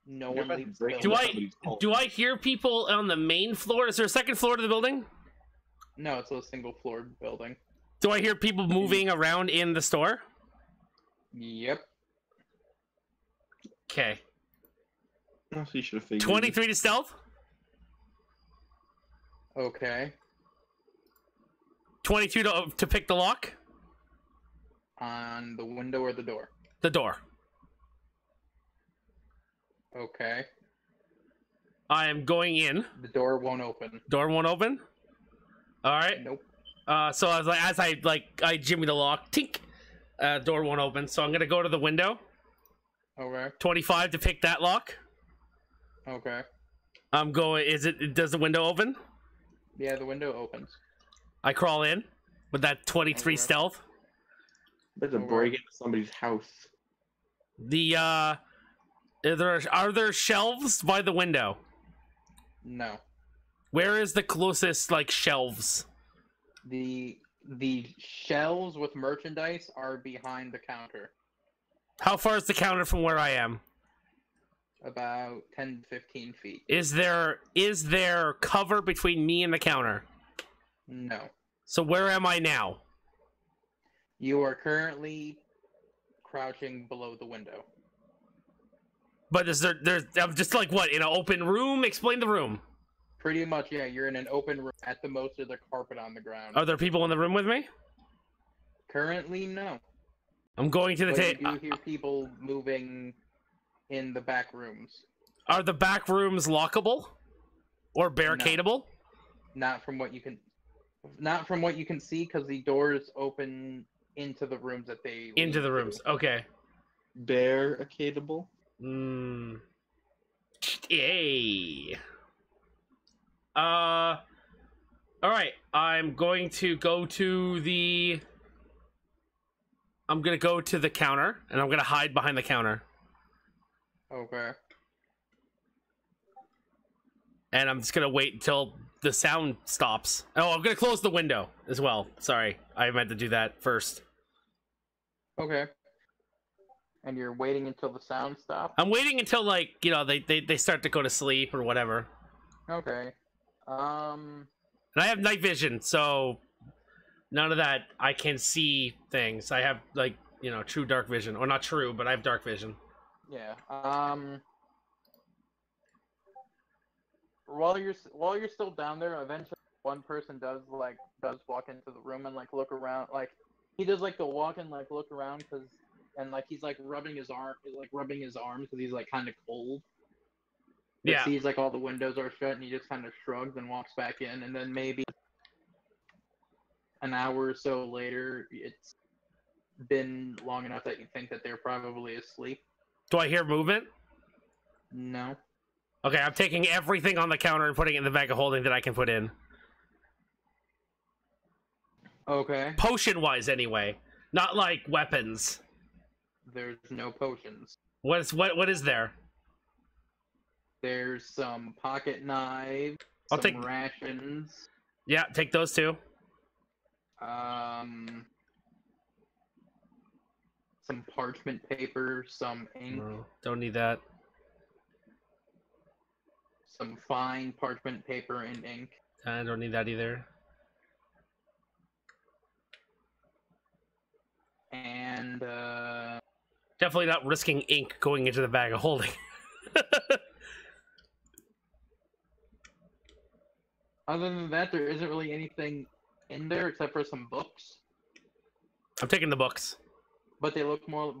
No You're one about to leaves. break the Do into building. somebody's home. Do I hear people on the main floor? Is there a second floor to the building? No, it's a single floor building. Do I hear people moving around in the store? Yep. Okay. Oh, so you should have figured. 23 to stealth. Okay. 22 to pick the lock. On the window or the door? The door. Okay. I am going in. The door won't open. Door won't open. All right. Nope. So I was like, as I jimmy the lock, tink. Door won't open. So I'm gonna go to the window. Okay. 25 to pick that lock. Okay. I'm going. Does the window open? Yeah, the window opens. I crawl in with that 23 Okay. stealth. There's a Alright. break into somebody's house. The are there shelves by the window? No. Where is the closest like shelves? The shelves with merchandise are behind the counter. How far is the counter from where I am? About 10 to 15 feet. Is there cover between me and the counter? No. So where am I now? You are currently crouching below the window. But there's I'm just like what, in an open room? Explain the room. Pretty much, yeah. You're in an open room. At the most, there's a carpet on the ground. Are there people in the room with me? Currently, no. I'm going to the But you table. do hear people moving in the back rooms. Are the back rooms lockable or barricadable? Not from what you can see, because the doors open into the rooms that they Into lead the to. rooms. Okay. Barricadable. Yay. All right. I'm going to go to the. I'm gonna go to the counter, and I'm gonna hide behind the counter. Okay. And I'm just gonna wait until the sound stops. Oh, I'm gonna close the window as well. Sorry, I meant to do that first. Okay. And you're waiting until the sound stops? I'm waiting until, like, you know, they start to go to sleep or whatever. Okay. And I have night vision, so none of that. I can see things. I have, like, you know, true dark vision. Or not true, but I have dark vision. Yeah. While you're still down there, eventually one person does walk into the room and like look around. Like he does like to walk and like look around and like he's like rubbing his arms because he's like kind of cold. But Yeah. sees like all the windows are shut and he just kind of shrugs and walks back in, and then maybe an hour or so later, it's been long enough that you think that they're probably asleep. Do I hear movement? No. Okay, I'm taking everything on the counter and putting it in the bag of holding that I can put in. Okay. Potion-wise, anyway. Not like weapons. There's no potions. What is there? There's some pocket knives, I'll some take- rations. Yeah, take those two. Some parchment paper, some ink, No, don't need that. some fine parchment paper and ink. I don't need that either. And Definitely not risking ink going into the bag of holding. other than that, there isn't really anything in there except for some books. I'm taking the books. But they look more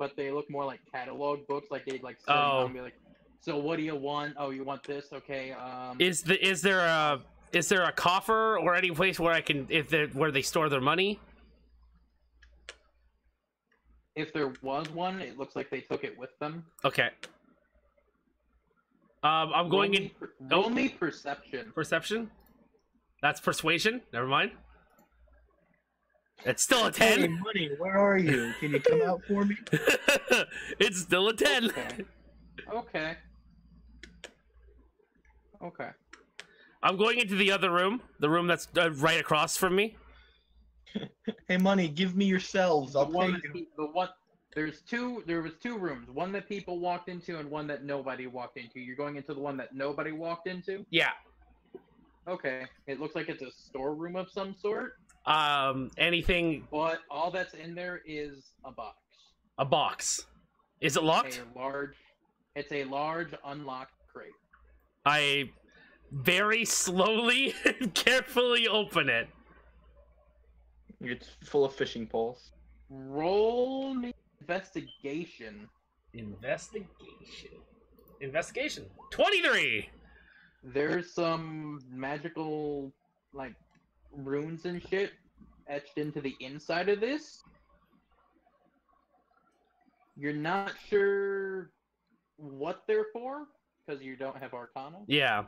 like catalog books, like they'd like sit down and be like, so what do you want? Oh, you want this? Okay. Is there a coffer or any place where I can where they store their money? If there was one, it looks like they took it with them. Okay. I'm going in. Roll me perception. Perception? That's persuasion? Never mind. It's still a 10. Hey, money, where are you? Can you come out for me? It's still a 10. Okay. Okay. I'm going into the other room. The room that's right across from me. Hey, money, give me yourselves. I'll pay you. There was two rooms. One that people walked into and one that nobody walked into. You're going into the one that nobody walked into? Yeah. Okay. It looks like it's a storeroom of some sort. Anything? But all that's in there is a box. A box. Is it locked? It's a large unlocked crate. I very slowly and carefully open it. It's full of fishing poles. Roll me investigation. Investigation. 23! There's some magical, like, runes and shit etched into the inside of this. You're not sure what they're for, because you don't have Arcana. Yeah.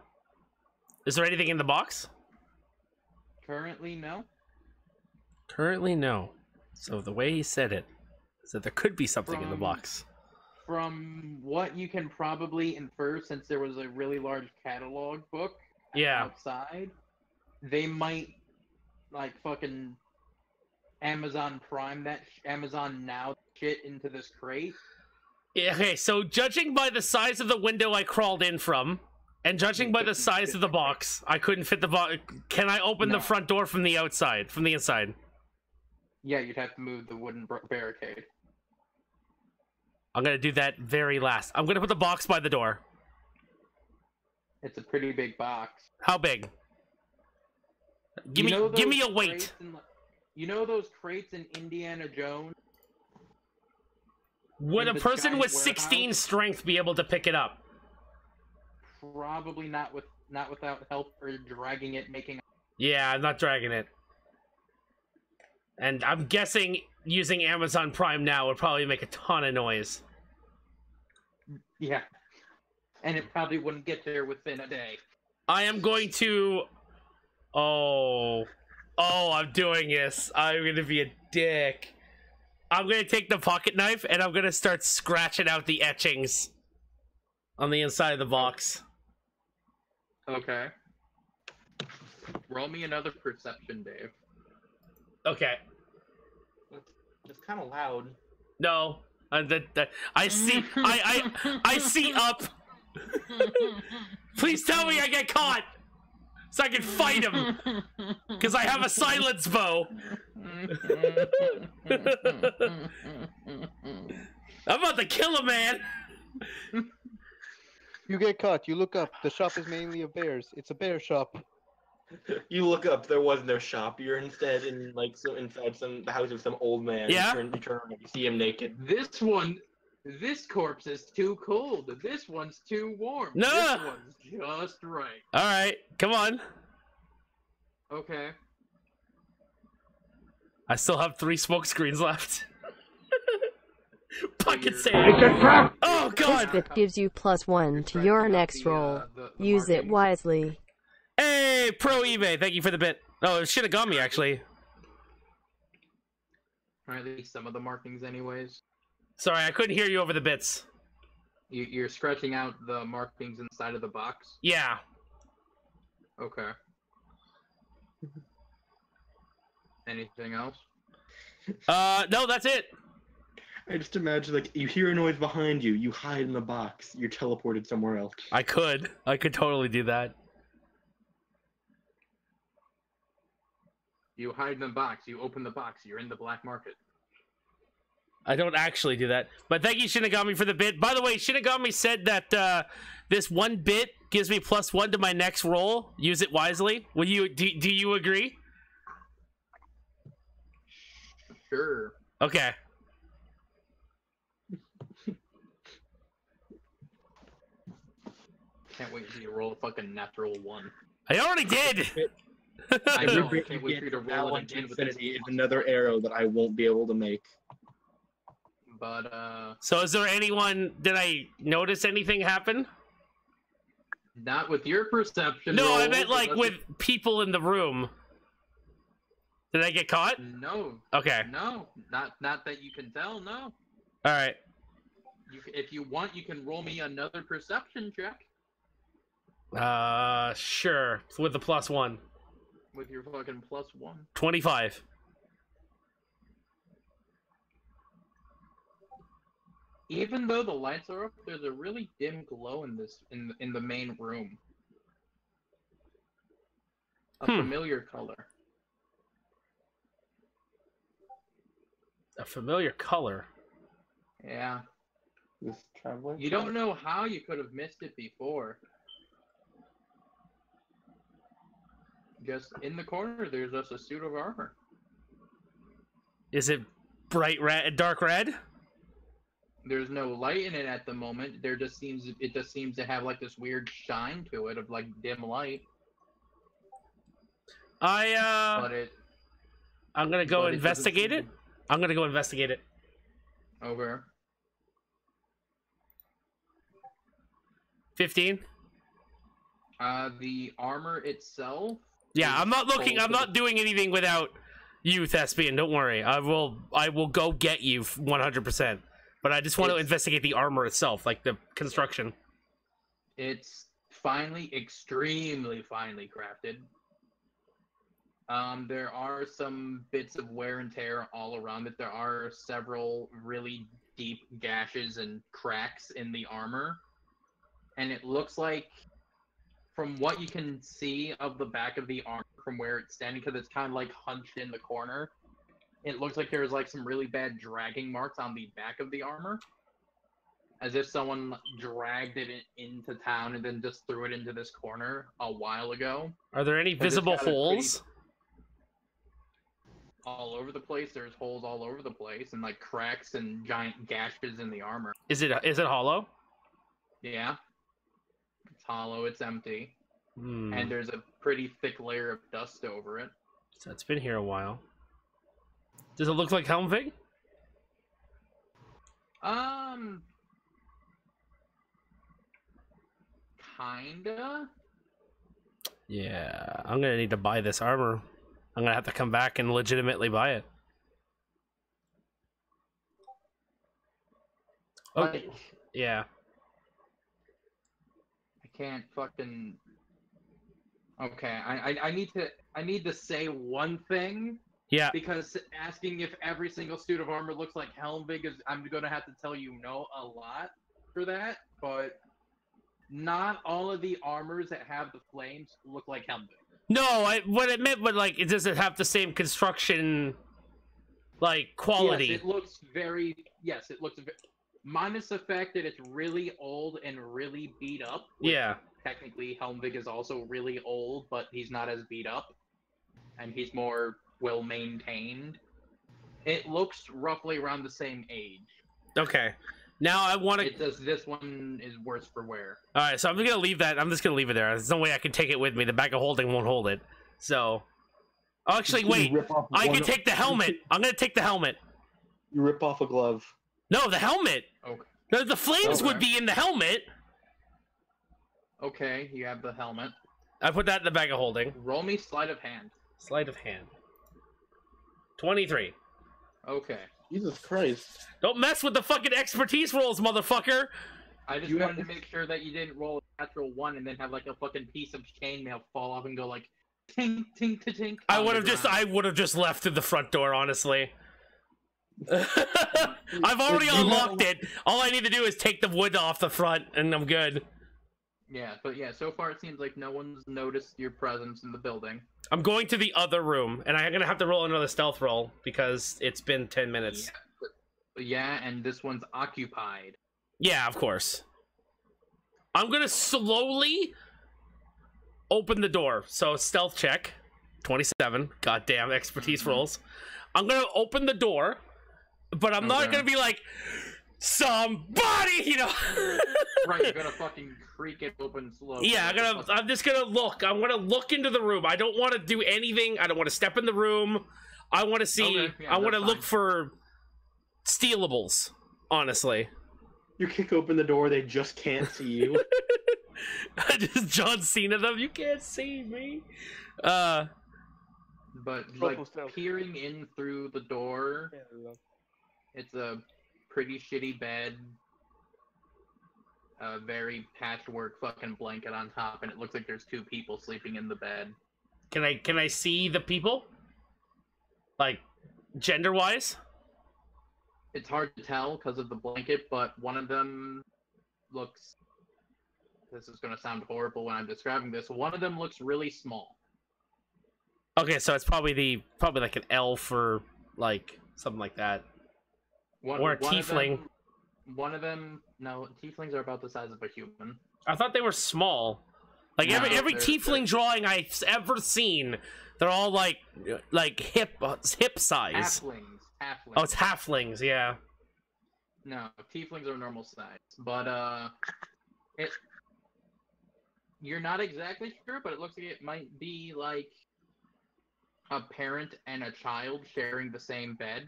Is there anything in the box? Currently, no. Currently, no. So the way he said it is that there could be something in the box. From what you can probably infer, since there was a really large catalog book outside, they might, like, fucking Amazon Prime that Amazon Now shit into this crate. Yeah, okay, so judging by the size of the window I crawled in from, and judging by the size of the box, I couldn't fit the box. Can I open the front door from the outside, from the inside? Yeah, you'd have to move the wooden barricade. I'm gonna do that very last. I'm gonna put the box by the door. It's a pretty big box. How big? Give me a weight. You know those crates in Indiana Jones? Would a person with 16 strength be able to pick it up? Probably not without help or dragging it, making. Yeah, I'm not dragging it. And I'm guessing using Amazon Prime Now would probably make a ton of noise. Yeah. And it probably wouldn't get there within a day. I am going to. Oh, I'm doing this. I'm gonna be a dick. I'm gonna take the pocket knife and I'm gonna start scratching out the etchings on the inside of the box. Okay. Roll me another perception, Dave. Okay. It's kind of loud. No, I see. I see up. Please tell me I get caught, so I can fight him. Because I have a silence bow. I'm about to kill a man. You get caught. You look up. The shop is mainly of bears. It's a bear shop. You look up. There was no shop. You're instead in like inside the house of some old man. Yeah. You turn around, you see him naked. This corpse is too cold. This one's too warm. No. This one's just right. All right, come on. Okay. I still have 3 smoke screens left. Pocket you're- save. Oh god. This bit gives you +1 to your next roll. Use it markings. wisely. Hey, pro eBay, thank you for the bit. Oh, it should have got me actually. Or at least some of the markings, anyways. Sorry, I couldn't hear you over the bits. You're scratching out the markings inside of the box. Yeah. Okay. Anything else? No, that's it. I just imagine like you hear a noise behind you, you hide in the box, you're teleported somewhere else. I could totally do that. You hide in the box. You open the box. You're in the black market. I don't actually do that. But thank you, Shinigami, for the bit. By the way, Shinigami said that this 1 bit gives me +1 to my next roll. Use it wisely. Will you? Do you agree? Sure. Okay. Can't wait till you roll a fucking natural 1. I already did. I know. I can't wait Get for you to that roll one it to again with infinity this is another arrow that I won't be able to make. But So, is there anyone? Did I notice anything happen? not with your perception. No, I rolls, meant like unless with people in the room. Did I get caught? No. Okay. No. Not that you can tell. No. All right. If you want, you can roll me another perception check Sure. With the +1. with your fucking +1. 25. Even though the lights are up, there's a really dim glow in in the main room. A familiar color. A familiar color. Yeah. This traveler. You don't know how you could have missed it before. Just in the corner, there's just a suit of armor. Is it bright red, dark red? There's no light in it at the moment. It just seems to have like this weird shine to it of like dim light. But I'm gonna go but it investigate doesn't it. I'm gonna go investigate it. Over. 15. The armor itself. Yeah, is I'm not looking. full I'm to not doing anything without you, Thespian. Don't worry. I will go get you 100%. But I just want to investigate the armor itself, like the construction. It's extremely finely crafted. There are some bits of wear and tear all around it. There are several really deep gashes and cracks in the armor. And it looks like, from what you can see of the back of the armor from where it's standing, because it's kind of like hunched in the corner, it looks like there's like some really bad dragging marks on the back of the armor. As if someone dragged it into town and then just threw it into this corner a while ago. Are there any visible holes? All over the place. There's holes all over the place, and like cracks and giant gashes in the armor. Is it hollow? Yeah. It's hollow, it's empty. Hmm. And there's a pretty thick layer of dust over it. So it's been here a while. Does it look like Helmvig? Kinda. Yeah, I'm gonna need to buy this armor. I'm gonna have to come back and legitimately buy it. Okay. Yeah. I can't fucking. Okay, I need to say one thing. Yeah. Because asking if every single suit of armor looks like Helmvig is, I'm gonna have to tell you no a lot for that. But not all of the armors that have the flames look like Helmvig. No, what it meant, but like, it doesn't have the same construction, like, quality. Yes, it looks very. Yes, it looks. Minus the fact that it's really old and really beat up. Yeah. Technically, Helmvig is also really old, but he's not as beat up, and he's more well maintained. It looks roughly around the same age. Okay. Now I want to. It does. This one is worse for wear. All right, so I'm just gonna leave that. I'm just gonna leave it there. There's no way I can take it with me. The bag of holding won't hold it. So, oh, actually, wait. I can take the helmet. I'm gonna take the helmet. You rip off a glove. No, the helmet. Okay. The flames would be in the helmet. Okay, you have the helmet. I put that in the bag of holding. Roll me sleight of hand. Sleight of hand. 23. Okay. Jesus Christ. Don't mess with the fucking expertise rolls, motherfucker. I just wanted to make sure that you didn't roll a natural 1 and then have like a fucking piece of chainmail fall off and go like tink tink to tink. I would have just left through the front door, honestly. I've already unlocked it. All I need to do is take the wood off the front and I'm good. Yeah, but yeah, so far it seems like no one's noticed your presence in the building. I'm going to the other room, and I'm gonna have to roll another stealth roll because it's been 10 minutes. Yeah, and this one's occupied. Yeah, of course. I'm gonna slowly open the door. So stealth check, 27. Goddamn expertise rolls. I'm gonna open the door, but I'm not gonna be like, somebody, you know. Right, you're gonna fucking creak it open slowly. Yeah, I'm just gonna look. I'm gonna look into the room. I don't want to do anything. I don't want to step in the room. I want to see. Okay, yeah, I want to look for stealables. Honestly. You kick open the door, they just can't see you. I just John Cena them. You can't see me. But like peering in through the door, it's a pretty shitty bed. A very patchwork fucking blanket on top, and it looks like there's 2 people sleeping in the bed. Can I see the people? Like, gender-wise? It's hard to tell because of the blanket, but one of them looks... This is going to sound horrible when I'm describing this. One of them looks really small. Okay, so it's probably like an elf or like something like that. Or a tiefling. One of them, no, tieflings are about the size of a human. I thought they were small. Like No, every tiefling drawing I've ever seen, they're all like hip size. Halflings. Oh, it's halflings, yeah. No, tieflings are normal size, but you're not exactly sure, but it looks like it might be like a parent and a child sharing the same bed.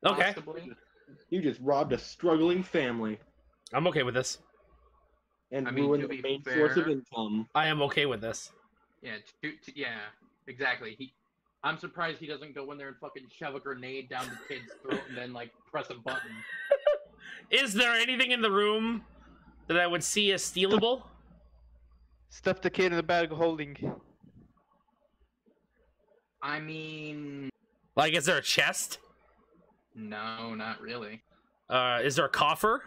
Okay. Possibly. You just robbed a struggling family. I'm okay with this. And I mean, ruined to the be main fair- source of income. I am okay with this. Yeah, yeah, exactly. I'm surprised he doesn't go in there and fucking shove a grenade down the kid's throat and then like press a button. Is there anything in the room that I would see as stealable? Stuff the kid in the bag of holding. I mean, Like, is there a chest? no, not really. Is there a coffer?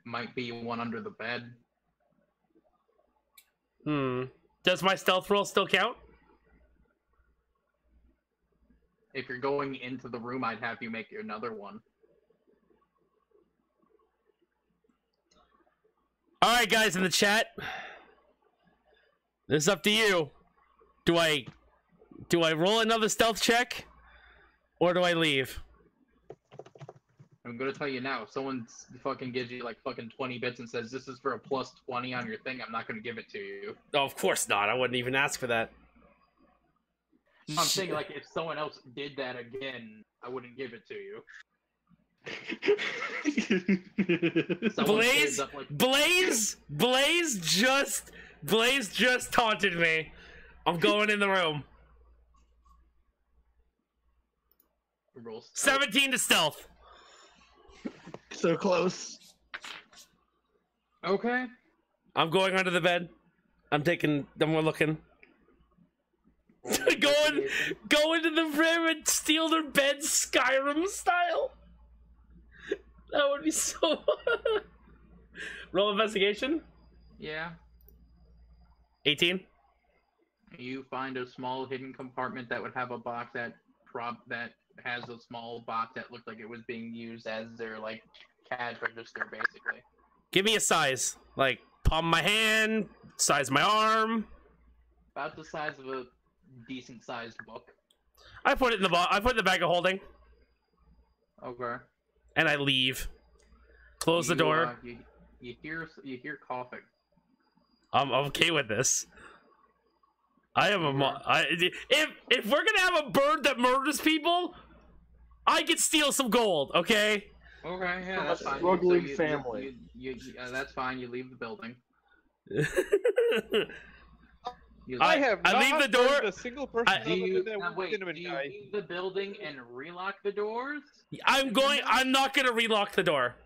Might be one under the bed. Does my stealth roll still count? If you're going into the room, I'd have you make another one. Alright, guys in the chat. This is up to you. Do I roll another stealth check? Or do I leave? I'm gonna tell you now, if someone fucking gives you like fucking 20 bits and says this is for a plus 20 on your thing, I'm not gonna give it to you. Oh, of course not. I wouldn't even ask for that. I'm saying like if someone else did that again, I wouldn't give it to you. Someone Blaze, saves up, like, Blaze just Blaze just taunted me. I'm going in the room. Roll 17 to stealth. So close. Okay. I'm going under the bed. I'm we're looking. go into the room and steal their bed Skyrim style. That would be so. Roll investigation. Yeah. 18. You find a small hidden compartment that would have a box that has a small box that looked like it was being used as their like cash register, basically. Give me a size, like palm of my hand, size of my arm. About the size of a decent sized book. I put it in the bag of holding, Okay. and I leave. Close the door. You hear coughing. I'm okay with this. I am if we're gonna have a bird that murders people, I can steal some gold. Okay. Okay, yeah, that's fine. Struggling family. That's fine. You leave the building. I leave the door. A single person Do you leave leave the building and relock the doors? I'm not gonna relock the door.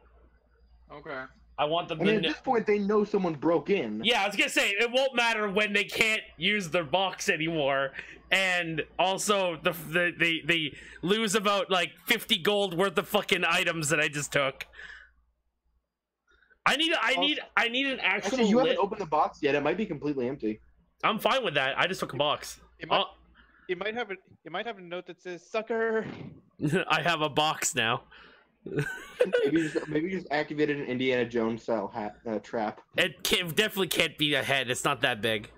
Okay. I want them I mean, at this point, they know someone broke in. Yeah, I was gonna say it won't matter when they can't use their box anymore, and also they lose about like 50 gold worth of fucking items that I just took. I need an actual. Actually, you haven't opened the box yet. It might be completely empty. I'm fine with that. I just took a box. It might have a note that says "sucker." I have a box now. maybe just activated an Indiana Jones style trap. It definitely can't be a head. It's not that big.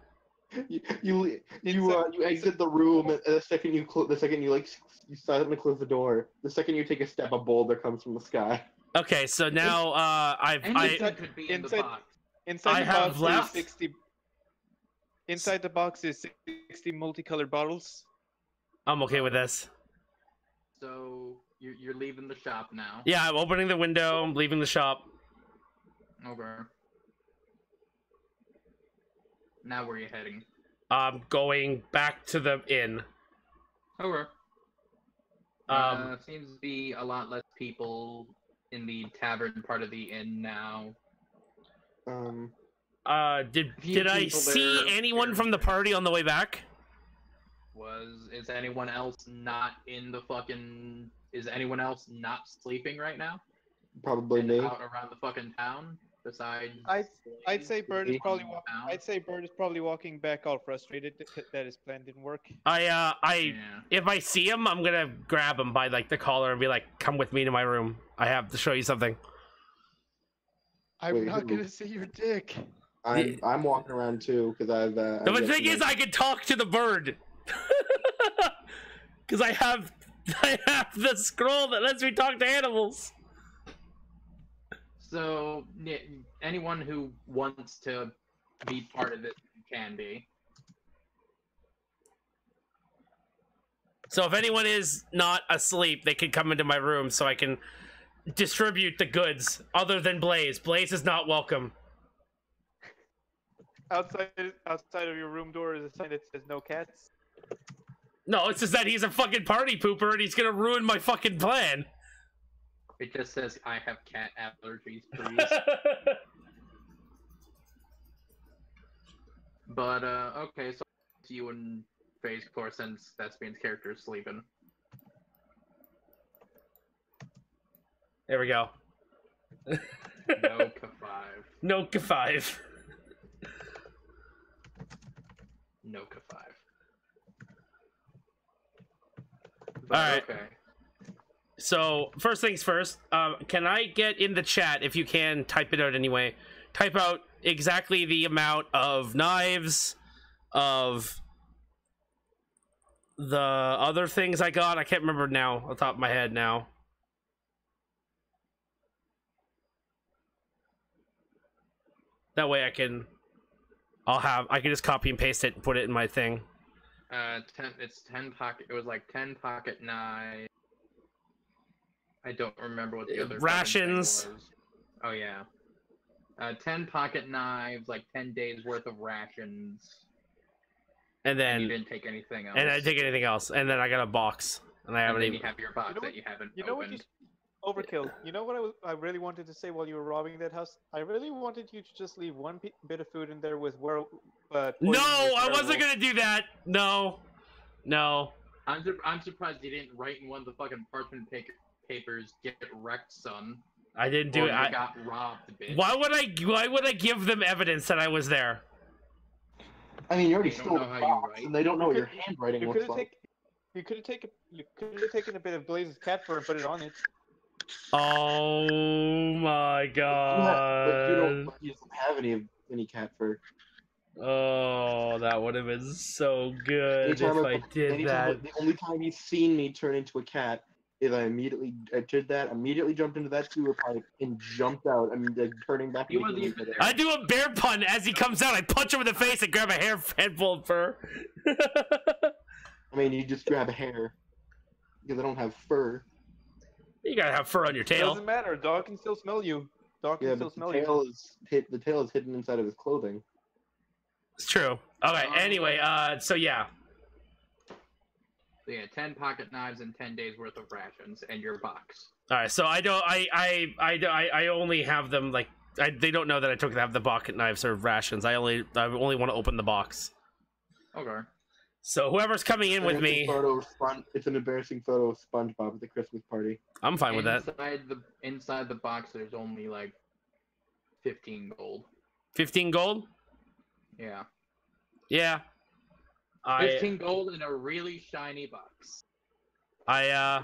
You exit the room, and the second you silently close the door. The second you take a step, a boulder comes from the sky. Okay, so now could be in the box. I have left 60. Inside the box is 60 multicolored bottles. I'm okay with this. So you're leaving the shop now. Yeah, I'm opening the window. I'm leaving the shop. Okay. Now where are you heading? I'm going back to the inn. Okay. Seems to be a lot less people in the tavern part of the inn now. Did I see anyone from the party on the way back? Is anyone else not in the fucking? Is anyone else not sleeping right now? Probably me. Out around the fucking town. Besides, I'd say Bird is probably walking back all frustrated that his plan didn't work. If I see him, I'm gonna grab him by like the collar and be like, "Come with me to my room. I have to show you something." I'm not gonna see your dick. I'm walking around too because I've. The thing is, I can talk to the bird because I have the scroll that lets me talk to animals. So anyone who wants to be part of it can be. So if anyone is not asleep, they can come into my room so I can distribute the goods. Other than Blaze, Blaze is not welcome. Outside of your room door is a sign that says "No cats." No, it's just that he's a fucking party pooper and he's gonna ruin my fucking plan. It just says, "I have cat allergies, please." But, okay, so you and Phase Core, since Thespian's character is sleeping. There we go. No K5. No K5. No K5. Alright. Okay. So, first things first, can I get in the chat, if you can, type it out anyway, type out exactly the amount of knives, of the other things I got? I can't remember now, off the top of my head now. That way I can just copy and paste it and put it in my thing. It's 10 pocket, it was like 10 pocket knives. I don't remember what the other rations. thing was. Oh yeah. 10 pocket knives, like 10 days worth of rations. And then you didn't take anything else. And I didn't take anything else. And then I got a box, and I haven't and then even. you have your box that you haven't You know what? opened. Overkill. You know what I really wanted to say while you were robbing that house? I really wanted you to just leave one bit of food in there with No, I wasn't gonna do that. No. I'm surprised you didn't write in one of the fucking parchment papers, "Get wrecked, son." I didn't do or it. I got robbed, bitch. Why would I give them evidence that I was there? I mean, you already They don't stole know the how you box, write. and they don't know what your handwriting looks like. You could have taken a bit of Blaze's cat fur and put it on it. Oh my god! But you don't have any cat fur. Oh, that would have been so good if I did that. The only time he's seen me turn into a cat is I did that, immediately jumped into that sewer pipe and jumped out. I mean, turning back. I do a bear pun as he comes out. I punch him in the face and grab a handful of fur. I mean, you just grab a hair because I don't have fur. You gotta have fur on your tail. Doesn't matter. Dog can still smell you. Dog can still smell you. The tail is hidden inside of his clothing. It's true. Okay. Anyway, so yeah. So yeah, 10 pocket knives and 10 days worth of rations and your box. All right. So I only have them like they don't know that I took the pocket knives or rations. I only want to open the box. Okay. So whoever's coming in with me, it's an embarrassing photo of SpongeBob at the Christmas party. I'm fine with that. Inside the box, there's only like 15 gold. 15 gold? Yeah. Yeah. 15 gold in a really shiny box.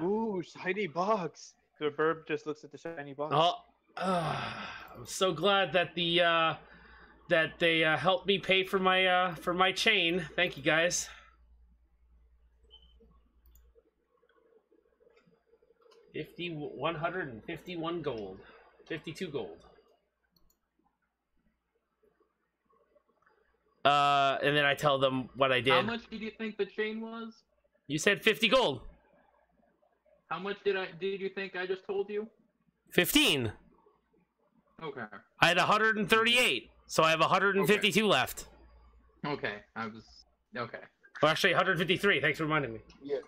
Ooh, shiny box. The burb just looks at the shiny box. I'm so glad that they helped me pay for my chain. Thank you guys. 151 gold. 52 gold. And then I tell them what I did. How much did you think the chain was? You said 50 gold. How much did you think I just told you? 15. Okay. I had 138, so I have 152 left. Okay, okay. Well, actually, 153. Thanks for reminding me. Yeah.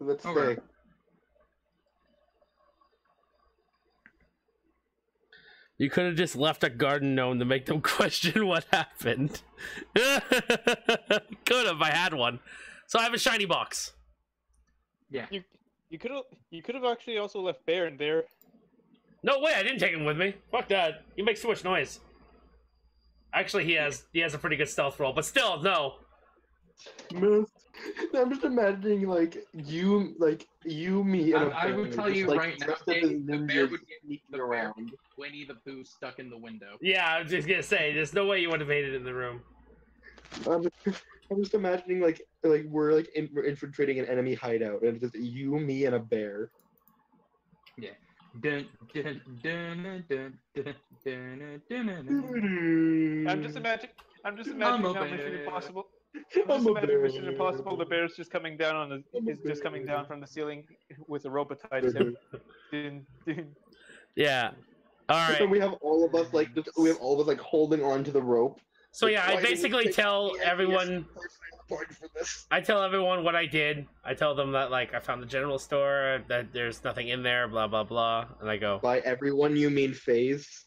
Let's Okay. stay. You could have just left a garden gnome to make them question what happened. Could have. I had one. So I have a shiny box. Yeah. You could have actually also left Bear in there. No way! I didn't take him with me. Fuck that. He makes too much noise. Actually, he has a pretty good stealth roll, but still, no. I'm just imagining you, me, and I would tell you right now, the bear would sneaking around. Winnie the Pooh stuck in the window. Yeah, I was just gonna say, there's no way you would have made it in the room. I'm just imagining we're infiltrating an enemy hideout, and it's just you, me, and a bear. Yeah. Dun, dun, dun, dun, dun, dun, dun, dun. I'm just imagining how Mission Impossible. Mission Impossible. The bear's just coming down from the ceiling with a rope tied to him. Dun, dun. Yeah. All right. So we have all of us holding on to the rope. So yeah, I basically tell everyone. I tell everyone what I did. I tell them that I found the general store, that there's nothing in there, blah blah blah, and I go. By everyone, you mean FaZe?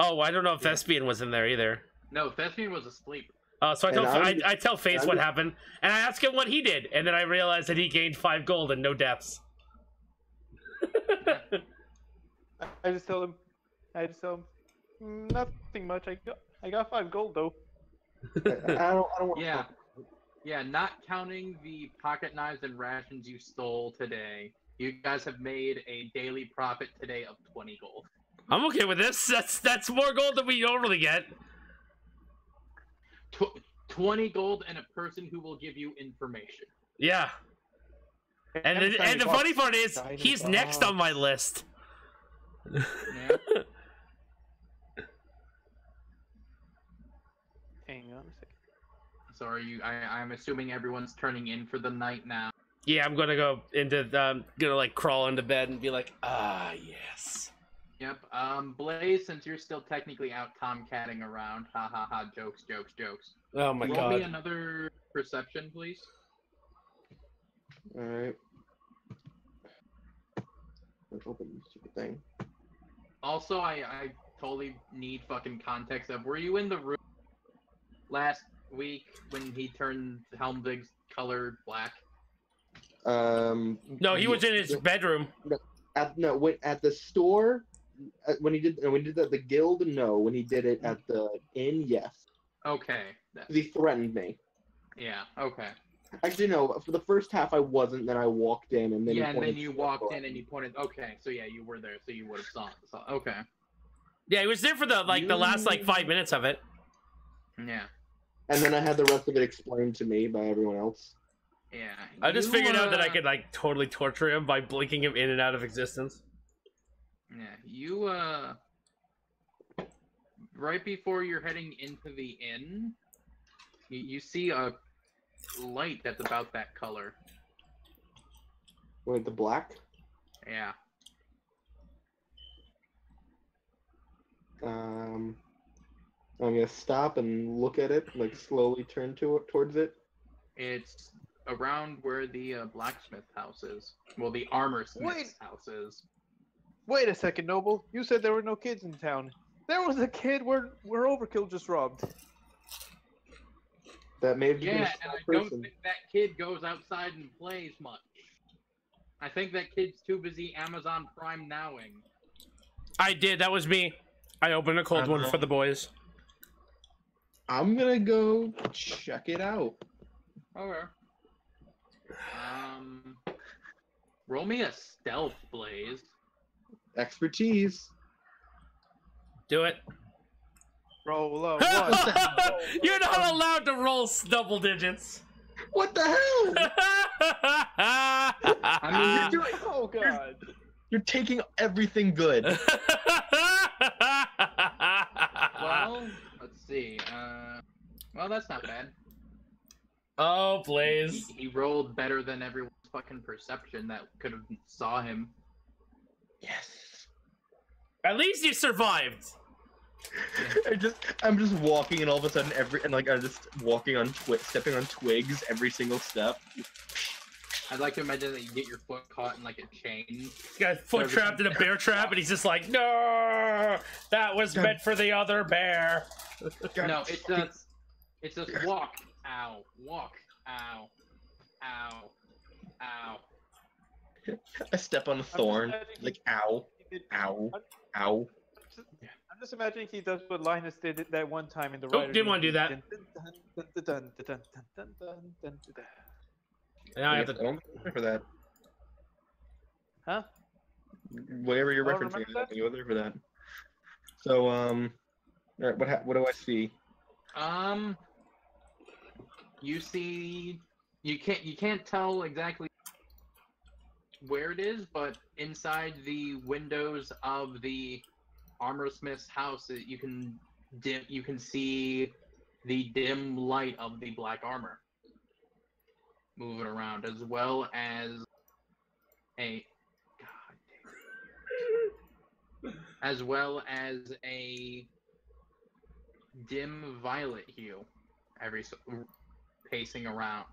Oh, I don't know if Thespian was in there either. No, Thespian was asleep. So I tell FaZe what happened, and I ask him what he did, and then I realize that he gained 5 gold and no deaths. I just tell him, nothing much. I got 5 gold though. I don't want. Yeah, not counting the pocket knives and rations you stole today, you guys have made a daily profit today of 20 gold. I'm okay with this. That's more gold than we normally get. 20 gold and a person who will give you information. Yeah. And the funny part is, he's next on my list. Yeah. Hang on a second. So are you? I'm assuming everyone's turning in for the night now. Yeah, I'm gonna go into crawl into bed and be like, ah, yes. Yep. Blaze, since you're still technically out tomcatting around, ha ha ha, jokes, jokes, jokes. Oh my Roll me god. another perception, please. Alright. Let's open this stupid thing. Also, I totally need fucking context of, were you in the room last week when he turned Helmvig's color black? No, he was in his bedroom. At the store, when he did that at the guild, no. When he did it at the inn, yes. Okay. He threatened me. Yeah, okay. Actually, no. For the first half, I wasn't. Then I walked in, and then Yeah, he and then pointed you to walked the in and you pointed. Okay, so yeah, you were there, so you would have saw. Okay. Yeah, he was there for the last 5 minutes of it. Yeah. And then I had the rest of it explained to me by everyone else. Yeah. I just figured out that I could totally torture him by blinking him in and out of existence. Yeah, you right before you're heading into the inn, you see a light that's about that color. Wait, the black? Yeah. I'm gonna stop and look at it, slowly turn towards it. It's around where the blacksmith house is. Well, the armor smith's house is. Wait a second, Noble. You said there were no kids in town. There was a kid where Overkill just robbed. That may have been Yeah, a and small I don't person. think that kid goes outside and plays much. I think that kid's too busy Amazon Prime Nowing. I did. That was me. I opened a cold one for the boys. I'm gonna go check it out. Okay. Roll me a stealth, Blaze. Expertise. Do it. Roll a one. You're not allowed to roll double digits. What the hell? I mean, you're doing. Oh god. You're taking everything good. Well, let's see. Well, that's not bad. Oh, Blaze. He rolled better than everyone's fucking perception that could have saw him. Yes. At least you survived. I'm just walking, and all of a sudden, I'm just walking on stepping on twigs every single step. I'd like to imagine that you get your foot caught in like a chain. He's got foot trapped in a bear trap, and he's just like, no, that was meant for the other bear. No, it's just walk, ow, walk, ow, ow, ow. I step on a thorn, like ow, ow, ow. I'm just imagining he does what Linus did that one time in the Oh, Rider didn't want to do that. Now I have I to. don't remember for that. Huh? Whatever you're I don't referencing, remember I don't think you were there for that. So, alright, what do I see? You see, you can't tell exactly where it is, but inside the windows of the armorsmith's house, you can see the dim light of the black armor moving around, as well as a dim violet hue pacing around.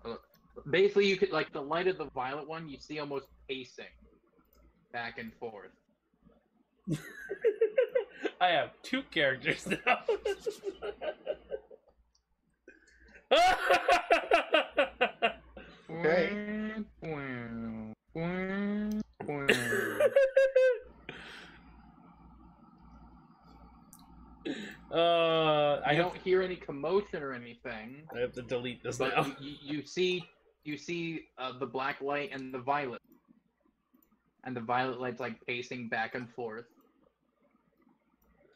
Basically, you could, like, the light of the violet one, you see almost pacing back and forth. I have two characters now. Okay. I don't hear any commotion or anything. I have to delete this But now. you see the black light and the violet light's like pacing back and forth.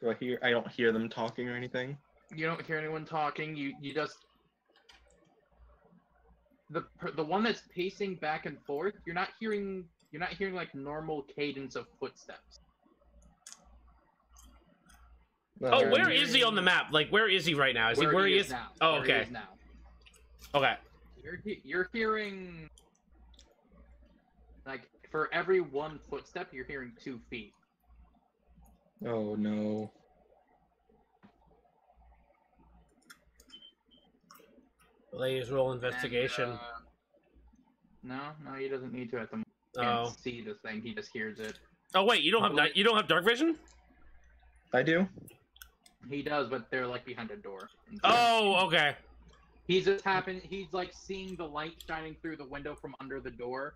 Do I don't hear them talking or anything. You don't hear anyone talking. You just the one that's pacing back and forth. You're not hearing like normal cadence of footsteps. Oh, where is he on the map? Like, where is he right now? Is he where he is now? Oh, Where he okay. is now. Okay. You're hearing, like, for every one footstep, you're hearing 2 feet. Oh no. Blaze roll investigation. No, he doesn't need to at the moment. He Oh. can't see the thing, he just hears it. Oh wait, you don't have you don't have dark vision? I do. He does, but they're like behind a door. Oh, okay. He's just he's like seeing the light shining through the window from under the door.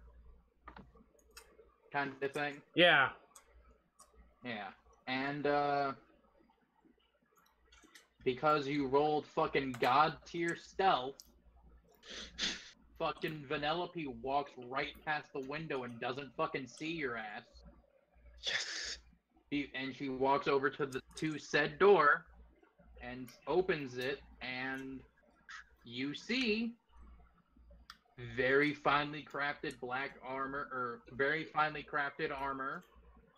Kind of thing. Yeah. Yeah. And because you rolled fucking god tier stealth, fucking Vanellope walks right past the window and doesn't fucking see your ass. Yes. And she walks over to said door and opens it, and you see very finely crafted black armor, or very finely crafted armor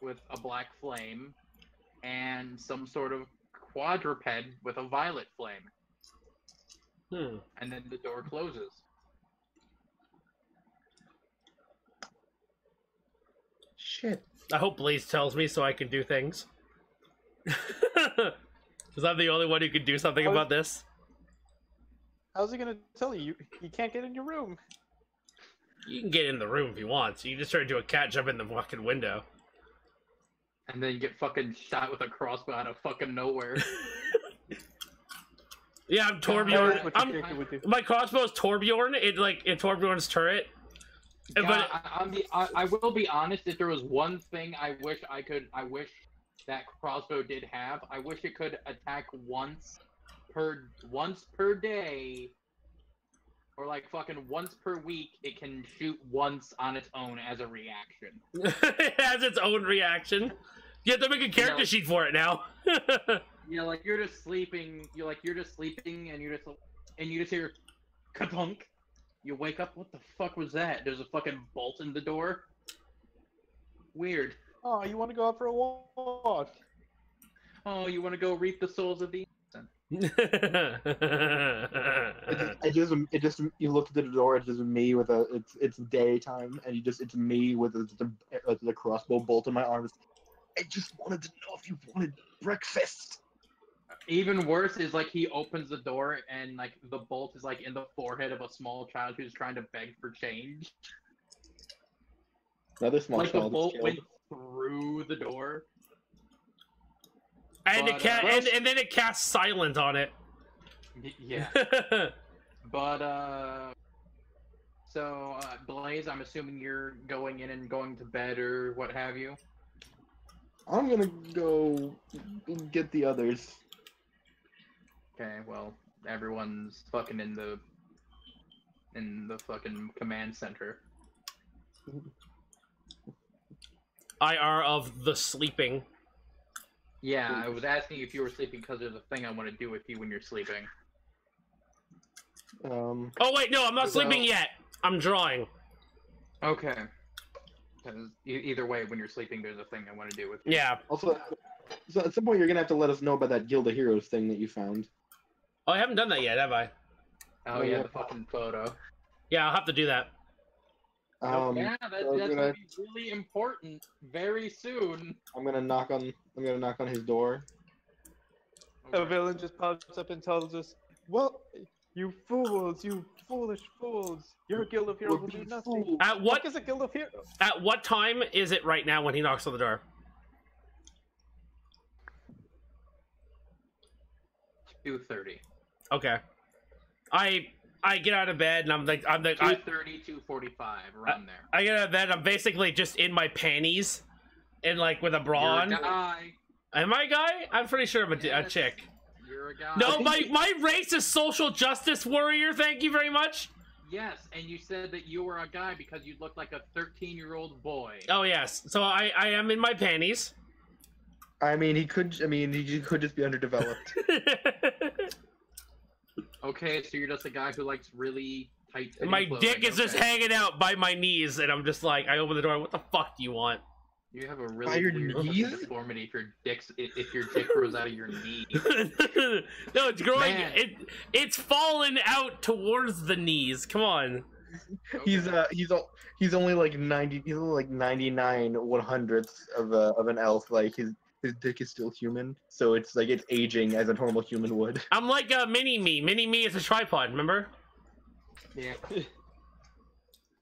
with a black flame, and some sort of quadruped with a violet flame. And then the door closes. Shit. I hope Blaze tells me so I can do things. Because I'm the only one who can do something about this. How's he gonna tell you? You can't get in your room. You can get in the room if you want. So you just try to do a cat jump in the fucking window. And then you get fucking shot with a crossbow out of fucking nowhere. Yeah, I'm Torbjorn. My crossbow is Torbjorn. In Torbjorn's turret. God, I will be honest. If there was one thing I wish that crossbow did have, I wish it could attack once per day, or like fucking once per week. It can shoot once on its own as a reaction. It has its own reaction. You have to make a character sheet for it now. Yeah, like you're just sleeping. You're just sleeping, and you just hear ka-thunk. You wake up. What the fuck was that? There's a fucking bolt in the door. Weird. Oh, you want to go out for a walk? Oh, you want to go reap the souls of the innocent? It just you look at the door. It's just me with it's daytime, and it's me with the crossbow bolt in my arm. I just wanted to know if you wanted breakfast. Even worse is like he opens the door and like the bolt is like in the forehead of a small child who's trying to beg for change. Another small like child. The bolt went through the door. And and then it casts silent on it. Yeah. But so Blaze, I'm assuming you're going in and going to bed or what have you. I'm gonna go get the others. Okay, well, everyone's fucking in the fucking command center. IR of the sleeping. Yeah, I was asking if you were sleeping because there's a thing I want to do with you when you're sleeping. Oh wait, no, I'm not sleeping yet. I'm drawing. Okay. Because either way, when you're sleeping, there's a thing I want to do with you. Yeah. Also, so at some point you're gonna have to let us know about that Guild of Heroes thing that you found. Oh, I haven't done that yet, have I? Oh yeah, the fucking photo. Yeah, I'll have to do that. Yeah, that's gonna be really important very soon. I'm gonna knock on his door. Okay. A villain just pops up and tells us, "Well, you fools, you foolish fools! Your Guild of Heroes will do nothing." At what is a Guild of Heroes? At what time is it right now when he knocks on the door? 2:30. Okay. I get out of bed and I'm like 2:30, 2:45, around there. I get out of bed. I'm basically just in my panties, and like with a bra on. You're a guy. Am I a guy? I'm pretty sure I'm a chick. You're a guy. No, my race is social justice warrior. Thank you very much. Yes, and you said that you were a guy because you looked like a 13-year-old boy. Oh yes. So I am in my panties. He could just be underdeveloped. Okay, so you're just a guy who likes really tight. My dick is just hanging out by my knees, and I'm just like, I open the door. What the fuck do you want? You have a really weird deformity if your dick grows out of your knee. No, it's growing. It's fallen out towards the knees. Come on. Okay. He's only like 90. He's only like 99 100ths of an elf. Like his his dick is still human, so it's like it's aging as a normal human would. I'm like Mini-Me. Mini-Me is a tripod, remember? Yeah.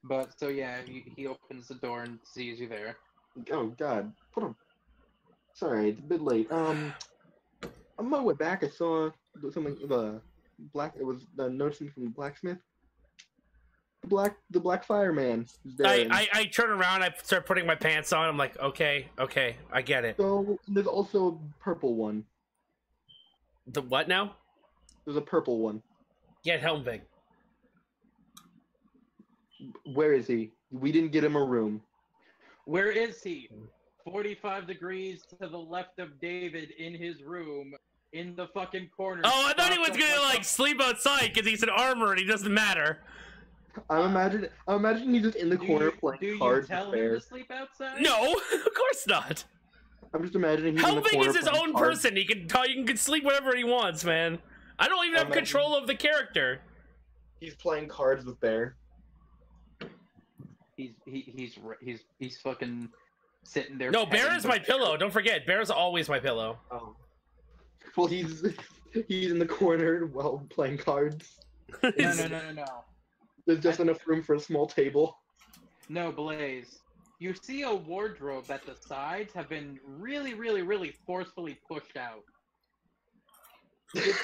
But so yeah, he opens the door and sees you there. Oh God, sorry, it's a bit late. On my way back, I saw something. It was noticing from the blacksmith. The black fireman was there. I turn around, I start putting my pants on. I'm like, okay, I get it. So there's also a purple one. The what now? There's a purple one. Get Helmvig. Where is he? We didn't get him a room. Where is he? 45 degrees to the left of David in his room, in the fucking corner. Oh, I thought he was gonna like sleep outside because he's an armor and he doesn't matter. I'm imagining he's just in the corner playing cards. Do you tell him to sleep outside? No, of course not. I'm just imagining he's in the Helmvig corner is his playing own cards. person. He can sleep whenever he wants, man. I don't even have control of the character. He's playing cards with Bear. He's fucking sitting there. No, Bear is my pillow. Don't forget, Bear is always my pillow. Oh. Well, he's in the corner while playing cards. No. There's just enough room for a small table. No, Blaze. You see a wardrobe that the sides have been really, really, really forcefully pushed out. He's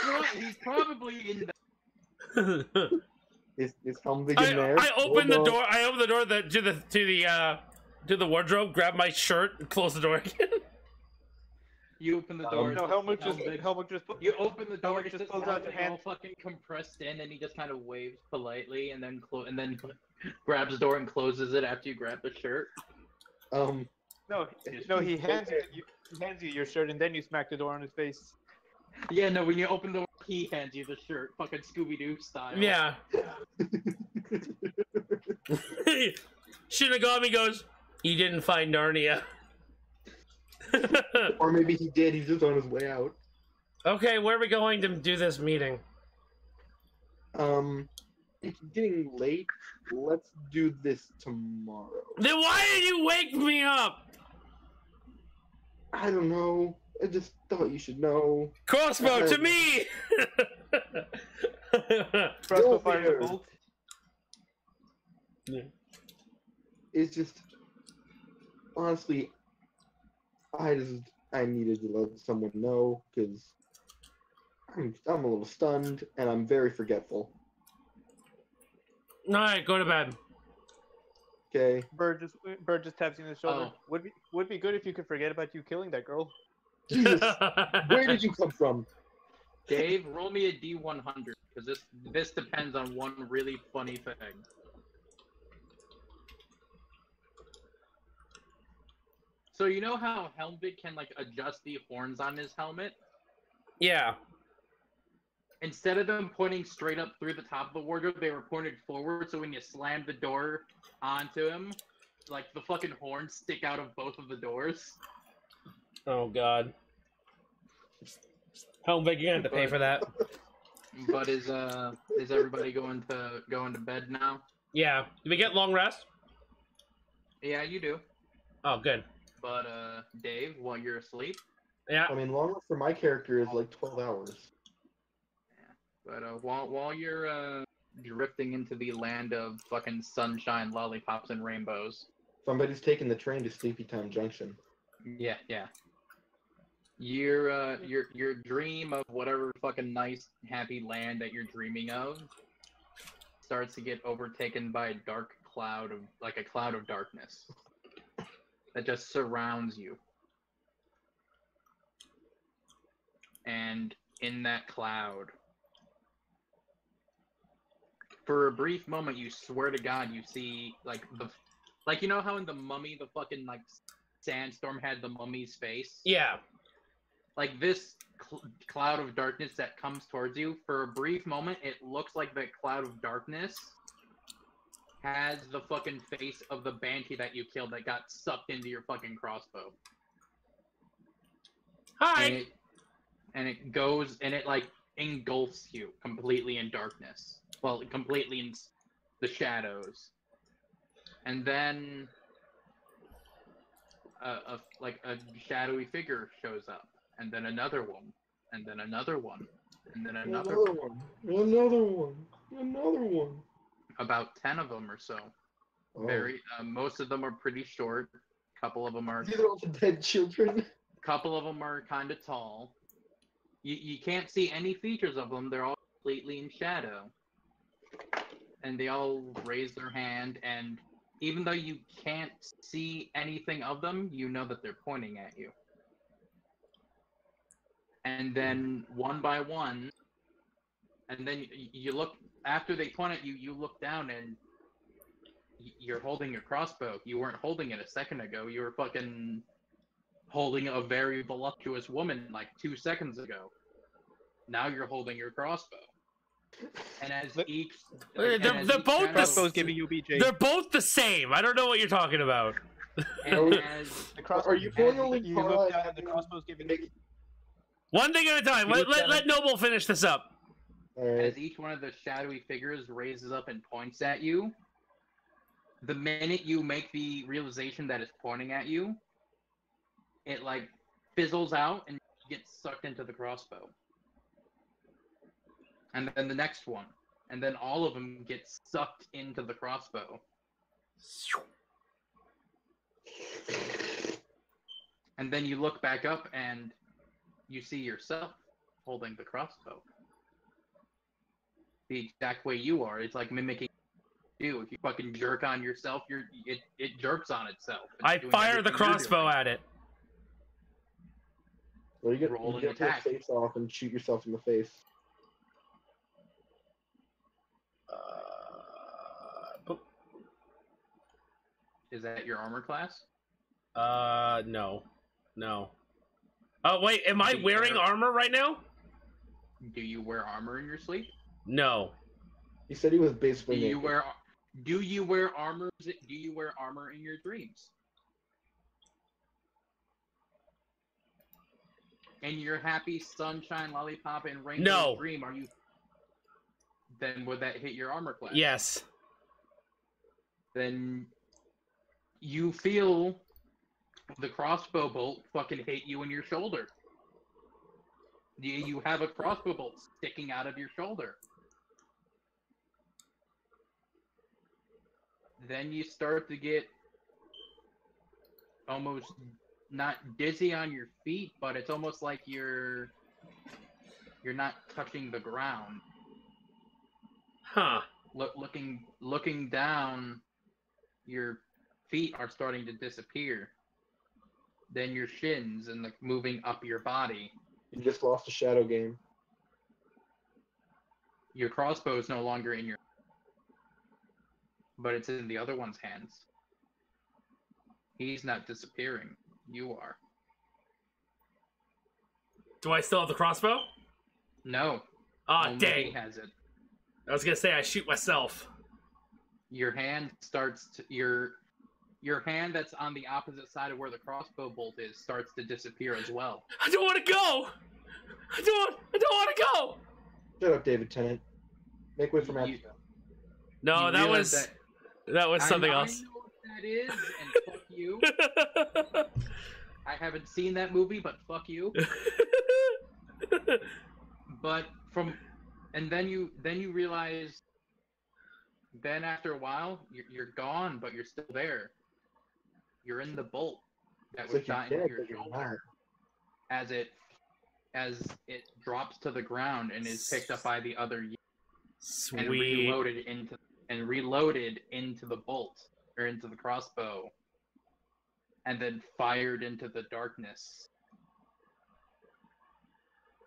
probably in the... Is Helmvig in there? I open the door. I open the door to the wardrobe, grab my shirt, and close the door again. You open the door. No, Helmut just You open the door. Helmut Just just pulls out your hand. all fucking compressed in, and he just kind of waves politely, and then grabs the door and closes it after you grab the shirt. No, he hands you your shirt, and then you smack the door on his face. Yeah, no, when you open the door, he hands you the shirt, fucking Scooby-Doo style. Yeah. Shinigami goes, "You didn't find Narnia." Or maybe he did. He's just on his way out. Okay, where are we going to do this meeting? It's getting late. Let's do this tomorrow. Then why did you wake me up? I don't know. I just thought you should know. Crossbow to me! Crossbow fire the bolt. Yeah. It's just honestly, I needed to let someone know because I'm a little stunned and I'm very forgetful. Alright, go to bed. Okay. Bird just taps you on the shoulder. Oh. Would be good if you could forget about you killing that girl. Jesus, where did you come from? Dave, roll me a D100 because this depends on one really funny thing. So you know how Helmvig can like adjust the horns on his helmet? Yeah. Instead of them pointing straight up through the top of the wardrobe, they were pointed forward. So when you slam the door onto him, like the fucking horns stick out of both of the doors. Oh god. Helmvig, you're gonna have to pay for that. But is everybody going to bed now? Yeah. Did we get long rest? Yeah, you do. Oh, good. But Dave, while you're asleep. Yeah. I mean, long for my character is like 12 hours. But while you're drifting into the land of fucking sunshine, lollipops, and rainbows. Somebody's taking the train to Sleepytime Junction. Yeah. Your dream of whatever fucking nice, happy land that you're dreaming of starts to get overtaken by a dark cloud of a cloud of darkness that just surrounds you. And in that cloud, for a brief moment, you swear to God you see you know how in the Mummy the fucking sandstorm had the mummy's face? Yeah. Like this cloud of darkness that comes towards you, for a brief moment, it looks like the cloud of darkness has the fucking face of the banshee that you killed that got sucked into your fucking crossbow. Hi! And it goes, and it engulfs you completely in darkness. Well, completely in the shadows. And then like a shadowy figure shows up, and then another one, and then another one, and then another one. Another one. Another one. About 10 of them or so. Oh. Very. Most of them are pretty short. A couple of them are. These are all the dead children. Couple of them are kind of tall. You can't see any features of them. They're all completely in shadow. And they all raise their hand, and even though you can't see anything of them, you know that they're pointing at you. And then one by one, and then you look, after they point at you, you look down and you're holding your crossbow. You weren't holding it a second ago. You were fucking holding a very voluptuous woman like 2 seconds ago. Now you're holding your crossbow. And as each... They're both Crossbow's giving you BJ. They're both the same. I don't know what you're talking about. And as, Are you pulling only you look down and the crossbow's giving you... One thing at a time. Let Noble finish this up. as each one of the shadowy figures raises up and points at you, the minute you make the realization that it's pointing at you, it like fizzles out and gets sucked into the crossbow. And then the next one. And then all of them get sucked into the crossbow. And then you look back up and you see yourself holding the crossbow. The exact way you are. It's like mimicking you. If you fucking jerk on yourself, it jerks on itself. It's I doing fire the everything you're crossbow doing. at it. Well, you Roll an get your attack. face off and shoot yourself in the face. Is that your armor class? No. No. Oh, wait, am I Do you wearing wear- armor right now? Do you wear armor in your sleep? No. He said he was Do basically you naked. wear Do you wear armor? Do you wear armor in your dreams? In your happy sunshine, lollipop, and rainbow No. dream, are you? Then would that hit your armor class? Yes. Then you feel the crossbow bolt fucking hit you in your shoulder. You have a crossbow bolt sticking out of your shoulder. Then you start to get almost not dizzy on your feet, but it's almost like you're not touching the ground. Huh. Looking down, your feet are starting to disappear. Then your shins and like moving up your body. You just lost a shadow game. Your crossbow is no longer in your, but it's in the other one's hands. He's not disappearing. You are. Do I still have the crossbow? No. Ah, only he dang. has it. I was gonna say I shoot myself. Your hand starts to your hand that's on the opposite side of where the crossbow bolt is starts to disappear as well. I don't want to go. I don't want to go. Shut up, David Tennant. Make way for You- Matthew. No, You that realize was that was something I else. know what that is, and fuck you. I haven't seen that movie, but fuck you. But then you realize. Then after a while, you're gone, but you're still there. You're in the bolt that It's was like you're shot into dead, your but you're shoulder as it drops to the ground and is picked up by the other unit and Sweet. reloaded into the bolt or into the crossbow, and then fired into the darkness.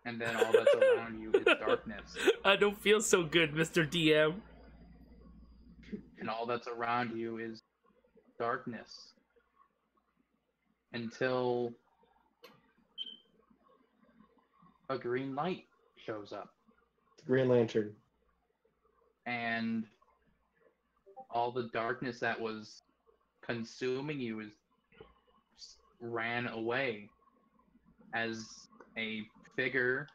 And then all that's around you is darkness. I don't feel so good, Mr. DM. And all that's around you is darkness. Until a green light shows up. The Green Lantern. And all the darkness that was consuming you ran away as a figure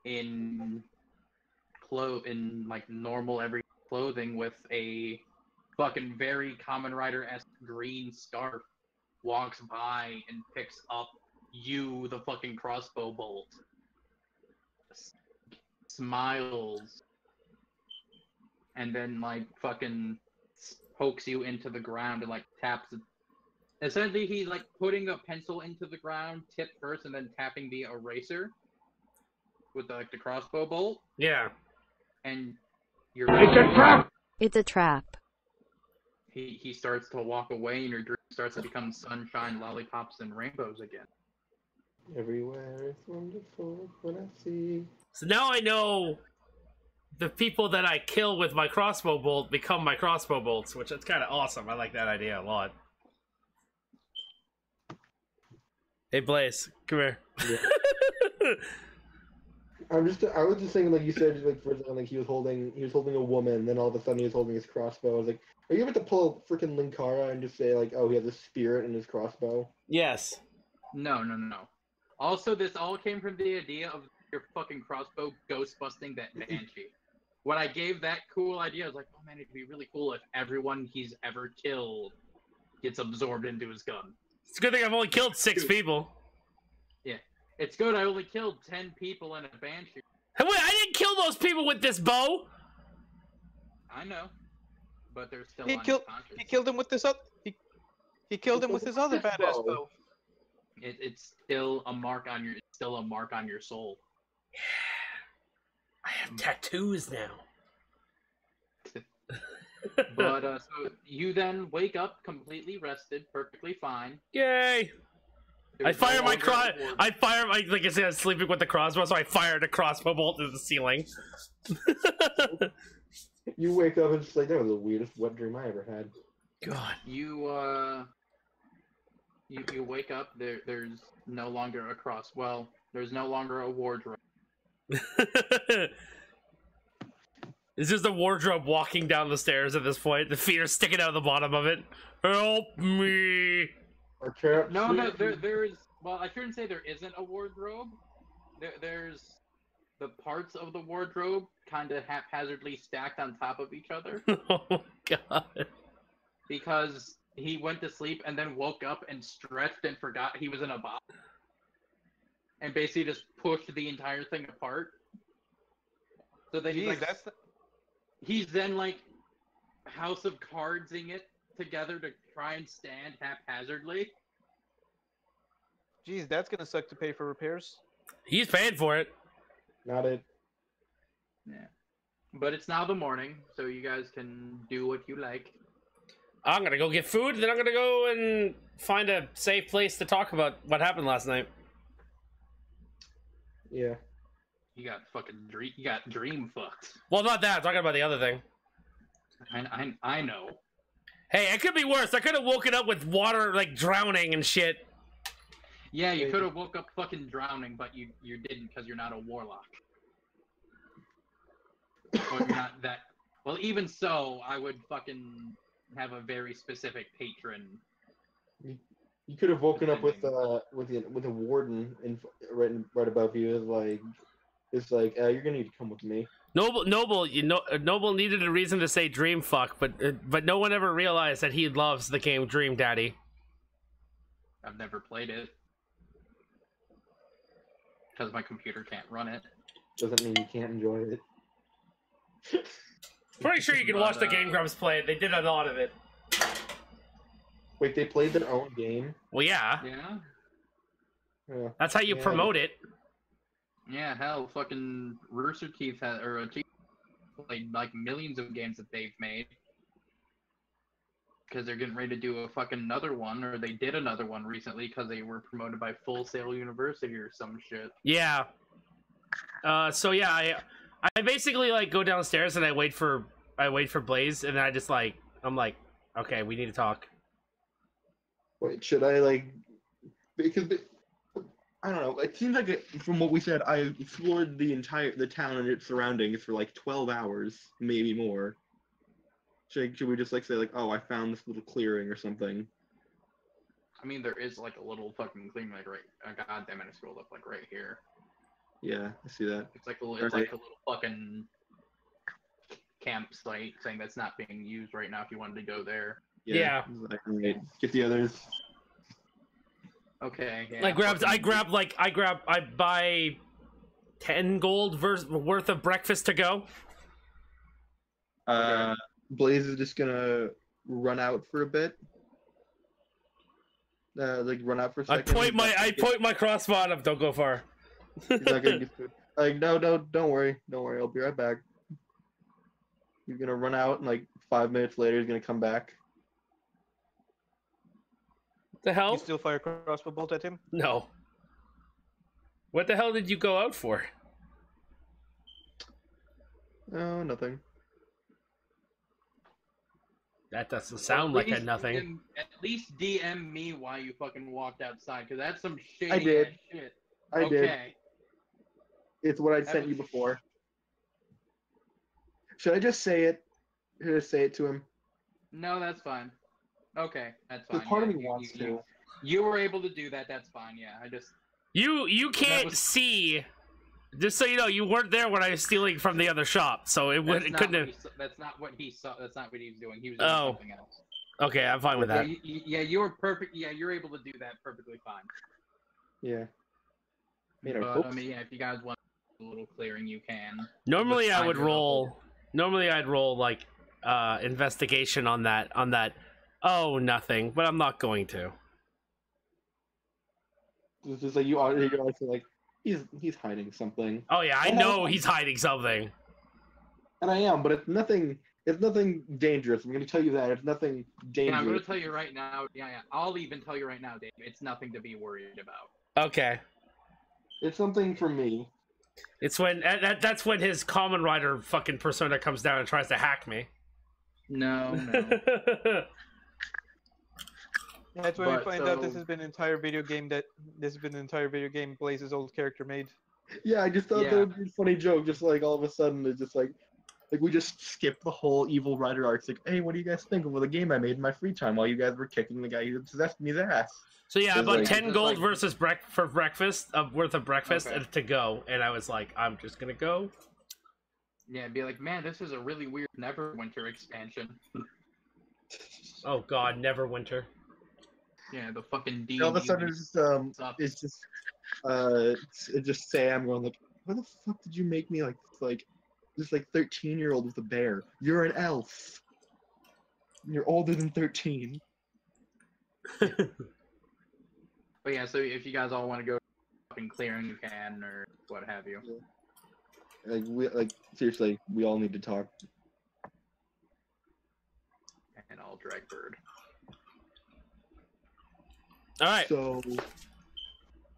in like normal every clothing with a fucking very Kamen Rider-esque green scarf walks by and picks up you, the fucking crossbow bolt, smiles, and then like fucking pokes you into the ground and like taps it. Essentially, he's like putting a pencil into the ground, tip first, and then tapping the eraser with the crossbow bolt. Yeah. And you're. It's a trap. It's a trap. He starts to walk away, and your dream starts to become sunshine, lollipops, and rainbows again. Everywhere is wonderful when I see. So now I know the people that I kill with my crossbow bolt become my crossbow bolts, which is kind of awesome. I like that idea a lot. Hey Blaze, come here. Yeah. I was just thinking, like you said, like for example, like he was holding a woman, and then all of a sudden he was holding his crossbow. I was like, are you able to pull a freaking Linkara and just say like, oh, he has a spirit in his crossbow? Yes. No. Also, this all came from the idea of your fucking crossbow ghost busting that banshee. When I gave that cool idea, I was like, oh man, it'd be really cool if everyone he's ever killed gets absorbed into his gun. It's a good thing I've only killed 6 people. Yeah. It's good I only killed 10 people in a banshee. Hey, wait, I didn't kill those people with this bow! I know. But they're still He unconscious. killed him with this other. He killed him with his other badass bow. It's still a mark on your soul. I have tattoos now. But so you then wake up completely rested, perfectly fine. Yay! I fire my like I said, I was sleeping with the crossbow, so I fired a crossbow bolt into the ceiling. You wake up and it's like, that was the weirdest wet dream I ever had. God. You wake up. There's no longer there's no longer a wardrobe. It's just a wardrobe walking down the stairs at this point. The feet are sticking out of the bottom of it. Help me! No, there's. Well, I shouldn't say there isn't a wardrobe. There's the parts of the wardrobe kind of haphazardly stacked on top of each other. Oh God! Because he went to sleep and then woke up and stretched and forgot he was in a box, and basically just pushed the entire thing apart. So then he's then like House of Cardsing it together to try and stand haphazardly. Jeez, that's gonna suck to pay for repairs. He's paying for it. Not it. Yeah. But it's now the morning, so you guys can do what you like. I'm gonna go get food, then I'm gonna go and find a safe place to talk about what happened last night. Yeah. You got dream fucked. Well, not that. I'm talking about the other thing. I know. Hey, it could be worse. I could have woken up with water, like, drowning and shit. Yeah, you could have woke up fucking drowning, but you didn't because you're not a warlock. Or you're not that... Well, even so, I would fucking have a very specific patron. You could have woken up with a warden right above you. It's like you're gonna need to come with me. Noble needed a reason to say dream fuck, but no one ever realized that he loves the game Dream Daddy. I've never played it because my computer can't run it. Doesn't mean you can't enjoy it. Pretty sure you can watch the Game Grumps play it. They did a lot of it. Wait, they played their own game? Well, yeah. Yeah. That's how you promote it. Yeah, hell, fucking Rooster Teeth played like millions of games that they've made. Because they're getting ready to do a fucking another one, or they did another one recently because they were promoted by Full Sail University or some shit. Yeah. So yeah, I basically like go downstairs and I wait for Blaze, and then I just I'm like, okay, we need to talk. Wait, should I because I don't know. It seems like from what we said, I explored the town and its surroundings for like 12 hours, maybe more. Should we just say oh, I found this little clearing or something? I mean, there is like a little fucking clearing God damn it, I scrolled up right here. Yeah, I see that. It's like a little fucking campsite saying that's not being used right now if you wanted to go there. Yeah. Get the others. Okay. Yeah, I buy 10 gold worth of breakfast to go. Blaze is just gonna run out for a bit. Like run out for a second. I point my crossbow at him. Don't go far. He's not gonna get food. Like no, don't worry, I'll be right back. He's gonna run out, and like 5 minutes later, he's gonna come back. What the hell? You still fire crossbow bolt at him? No. What the hell did you go out for? Oh, nothing. That doesn't sound like a nothing. At least DM me why you fucking walked outside, because that's some shady I did. ass shit. I did. Okay. It's what I sent you before. Should I just say it? Should I say it to him? No, that's fine. Okay, that's fine. Part of me wants to. You were able to do that. That's fine. Yeah, I just. You can't see. Just so you know, you weren't there when I was stealing from the other shop, so it couldn't have. That's not what he saw. That's not what he was doing. He was doing something else. Okay, I'm fine with that. Yeah, you were perfect. Yeah, you're able to do that perfectly fine. Yeah. But I mean, yeah, if you guys want a little clearing, you can. Normally, I would roll. Normally, I'd roll like investigation on that. Oh, nothing. But I'm not going to. It's just like you're also like he's hiding something. Oh yeah, I know he's hiding something. And I am, but it's nothing. It's nothing dangerous. I'm going to tell you that it's nothing dangerous. Yeah, I'm going to tell you right now. Yeah. I'll even tell you right now, Dave. It's nothing to be worried about. Okay. It's something for me. It's when that's when his common rider fucking persona comes down and tries to hack me. No. That's when we find out this has been an entire video game Blaze's old character made. Yeah, I just thought that would be a funny joke. Just like all of a sudden, it's just like we just skipped the whole evil rider arc. It's like, hey, what do you guys think of the game I made in my free time while you guys were kicking the guy who possessed me's ass? So yeah, about 10 gold versus for breakfast worth of breakfast to go, and I was like, I'm just gonna go. Yeah, be like, man, this is a really weird Neverwinter expansion. Oh God, Neverwinter. Yeah, the fucking D. All of a sudden, it's just Sam going like, "Why the fuck did you make me like this 13-year-old with a bear? You're an elf. You're older than 13." But yeah, so if you guys all want to go fucking clearing, you can, or what have you. Seriously, we all need to talk. And I'll drag bird. All right. So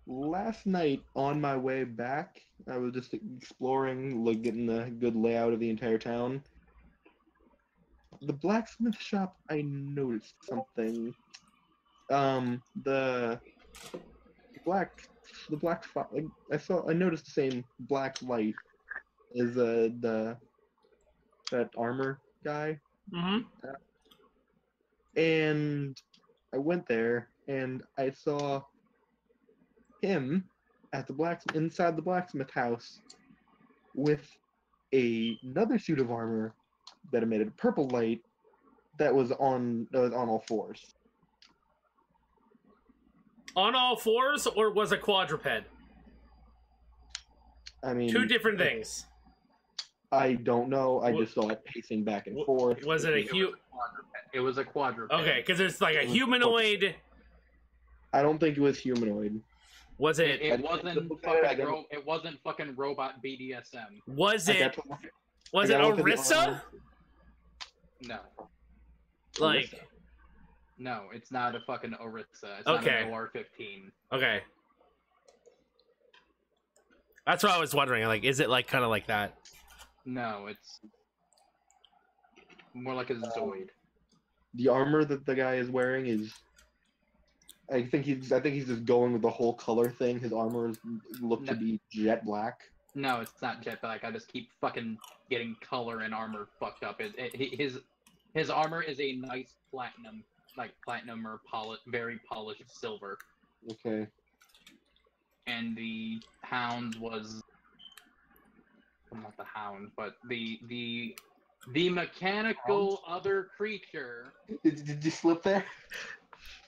last night on my way back, I was just exploring, getting a good layout of the entire town. The blacksmith shop, I noticed something. The black I noticed the same black light as that armor guy. Mm-hmm. And I went there and I saw him at inside the blacksmith house with another suit of armor that emitted a purple light that was on all fours. On all fours, or was it quadruped? I mean, two different things. I don't know. I just saw it pacing back and forth. Was it It was a quadruped. Okay, because it's like a humanoid. I don't think it was humanoid. Was it? It wasn't fucking robot BDSM. Was it? Was it Orisa? No. Like. No, it's not a fucking Orisa. It's okay. not an OR-15. Okay. That's what I was wondering. Like, is it like kind of like that? No, it's more like a Zoid. The armor that the guy is wearing is. I think he's just going with the whole color thing. His armor looked to be jet black. No, it's not jet black. I just keep fucking getting color and armor fucked up. His armor is a nice platinum. Like platinum or very polished silver. Okay. And the hound was not the hound, but the mechanical other creature. Did you slip there?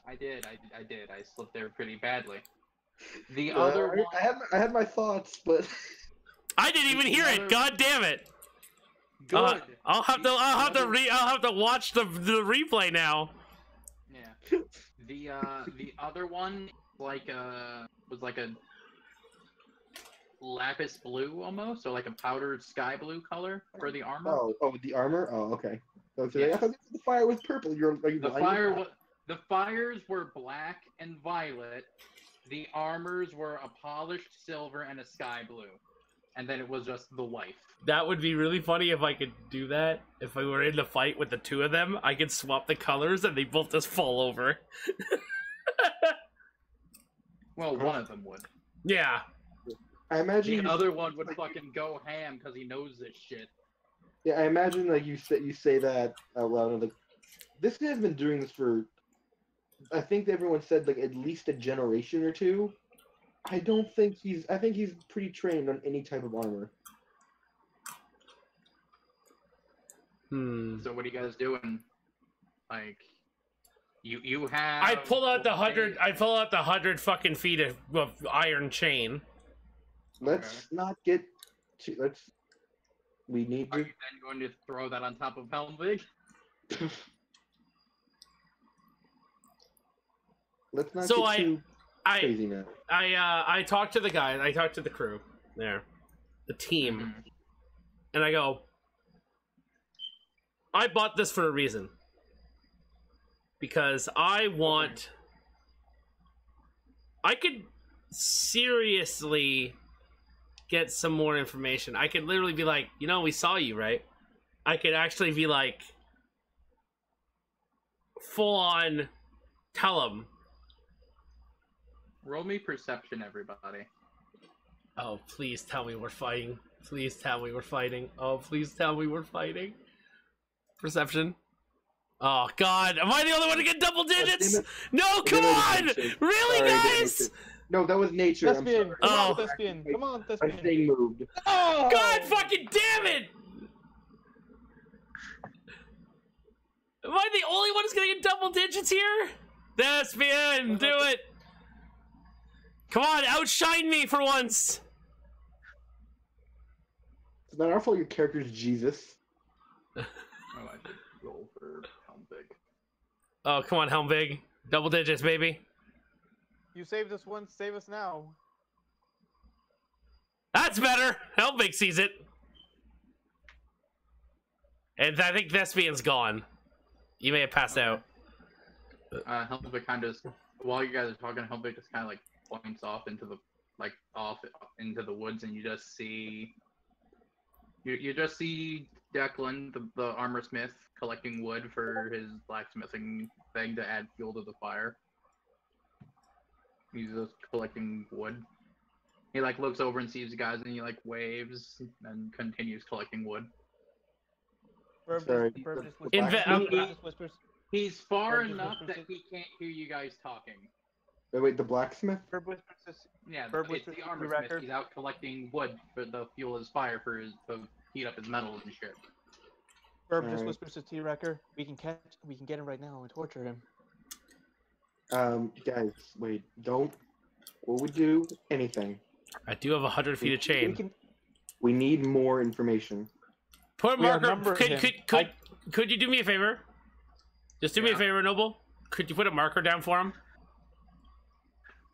I did. I slipped there pretty badly. The other one... I had my thoughts, but I didn't even hear it. God damn it! Good. I'll have to watch the replay now. Yeah. The other one was like a lapis blue almost, or like a powdered sky blue color for the armor. Oh, the armor. Oh, okay. So Yeah. I thought the fire was purple. The fires were black and violet. The armors were a polished silver and a sky blue, and then it was just the wife. That would be really funny if I could do that. If I were in the fight with the two of them, I could swap the colors and they both just fall over. Well, one of them would. Yeah. I imagine The other one would fucking go ham because he knows this shit. Yeah, I imagine like you say that out loud. And, like, this guy's been doing this for, I think everyone said like at least a generation or two. I think he's pretty trained on any type of armor. So what are you guys doing? Like, you have... I pull out the 100 fucking feet of iron chain. Let's not get too, we need Are to... you then going to throw that on top of Helmvig? Let's not So get too crazy now. I talked to the guys, I talked to the crew there, the team, and I go, I bought this for a reason. Because I could seriously get some more information. I could literally be like, you know, we saw you, right? I could actually be like, full on, tell them. Roll me perception, everybody. Oh, please tell me we're fighting. Please tell me we're fighting. Oh, please tell me we're fighting. Perception. Oh, God. Am I the only one to get double digits? No, come on! Really, guys? No, that was nature. I'm Thespian, sorry. come Oh. on, Thespian, come on, My Thespian. thing moved. Oh! God fucking damn it! Am I the only one who's gonna get double digits here? Thespian, do it! Come on, outshine me for once! It's not our fault your character's Jesus. Oh, I should roll for Helmvig. Oh, come on, Helmvig. Double digits, baby. You saved us once, save us now. That's better! Helmvig sees it. And I think Thespian's gone. You may have passed out. Helmvig kind of, while you guys are talking, Helmvig just kind of like points off into the woods, and you just see Declan, the armor smith, collecting wood for his blacksmithing thing to add fuel to the fire. He's just collecting wood. He like looks over and sees you guys, and he like waves and continues collecting wood. Sorry. Whispers. He's far Burb just enough whispers that he can't hear you guys talking. Wait, the blacksmith? Burb whispers. Yeah, Burb it's whispers the to armor record. smith. He's out collecting wood for the fuel his fire to heat up his metals and shit. Burb just Alright. whispers to T-Wrecker. We can get him right now and torture him. Guys, wait, don't. What would do anything? I do have 100 feet of chain. We need more information. Put a We marker. outnumber him. Could you do me a favor? Just do me a Yeah. favor, Noble. Could you put a marker down for him?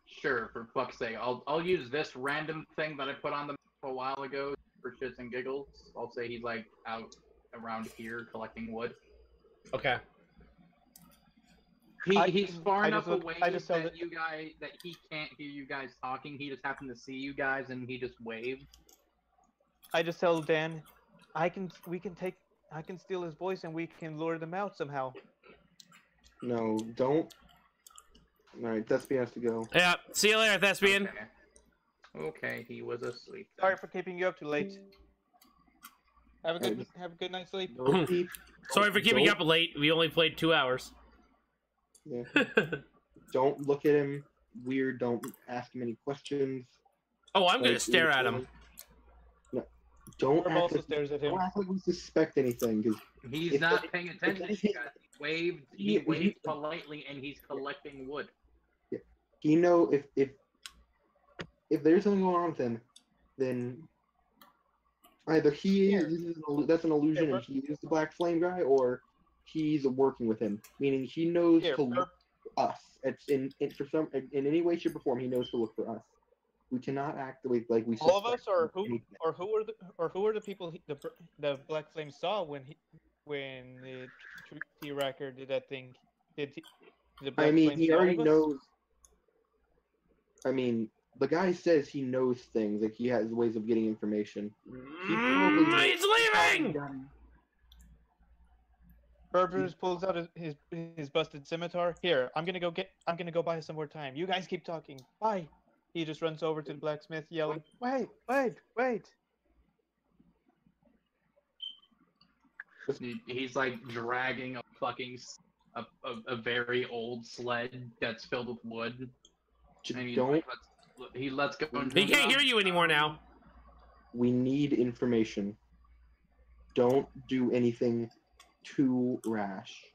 Sure, for fuck's sake. I'll use this random thing that I put on the map a while ago for shits and giggles. I'll say he's like out around here collecting wood. Okay. He's far enough away I just told that he can't hear you guys talking. He just happened to see you guys and he just waved. I just tell Dan, I can steal his voice and we can lure them out somehow. No, don't. Alright, Thespian has to go. Yeah. See you later, Thespian. Okay, he was asleep. then. Sorry for keeping you up too late. Have a good night's sleep. Don't keep- Sorry for keeping you don't- up late. We only played 2 hours. Yeah. Don't look at him weird. Don't ask him any questions. Oh, I'm gonna Like, stare at him. No, don't Burb act also like, stares at him. don't act like we suspect anything. Cause He's If not that- paying if attention that to you hit- guys. waved. He waved politely, and he's collecting wood. He know if there's something going on with him, then either that's an illusion and he is the Black Flame guy, or he's working with him, meaning he knows to look for us. It's in any way, shape, or form. He knows to look for us. We cannot act like we. All of us, or who are the people the Black Flame saw when the T-Racker did that thing? Did the Black Flame he see already all of us? knows. I mean, the guy says he knows things, like he has ways of getting information. He's leaving! Burbers pulls out his busted scimitar. Here, I'm gonna go buy some more time. You guys keep talking. Bye. He just runs over to the blacksmith, yelling, "Wait!" He's like dragging a fucking a very old sled that's filled with wood. And he lets go. He can't hear you anymore now. We need information. Don't do anything too rash.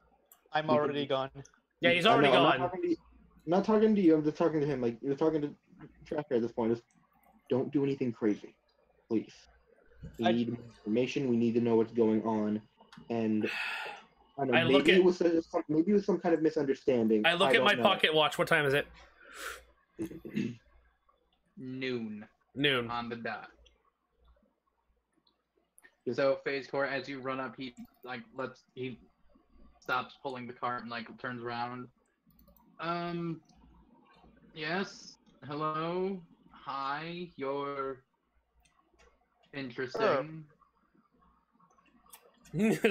I'm already gone. Yeah, he's already gone. I'm not talking to you. I'm just talking to him. Like you're talking to Tracker at this point. Just don't do anything crazy, please. We need information. We need to know what's going on. And I don't know, maybe it was some kind of misunderstanding. I look at my pocket watch. What time is it? Noon on the dot. So Phase Core, as you run up, he stops pulling the cart and like turns around. Yes. Hello. Hi. You're interesting.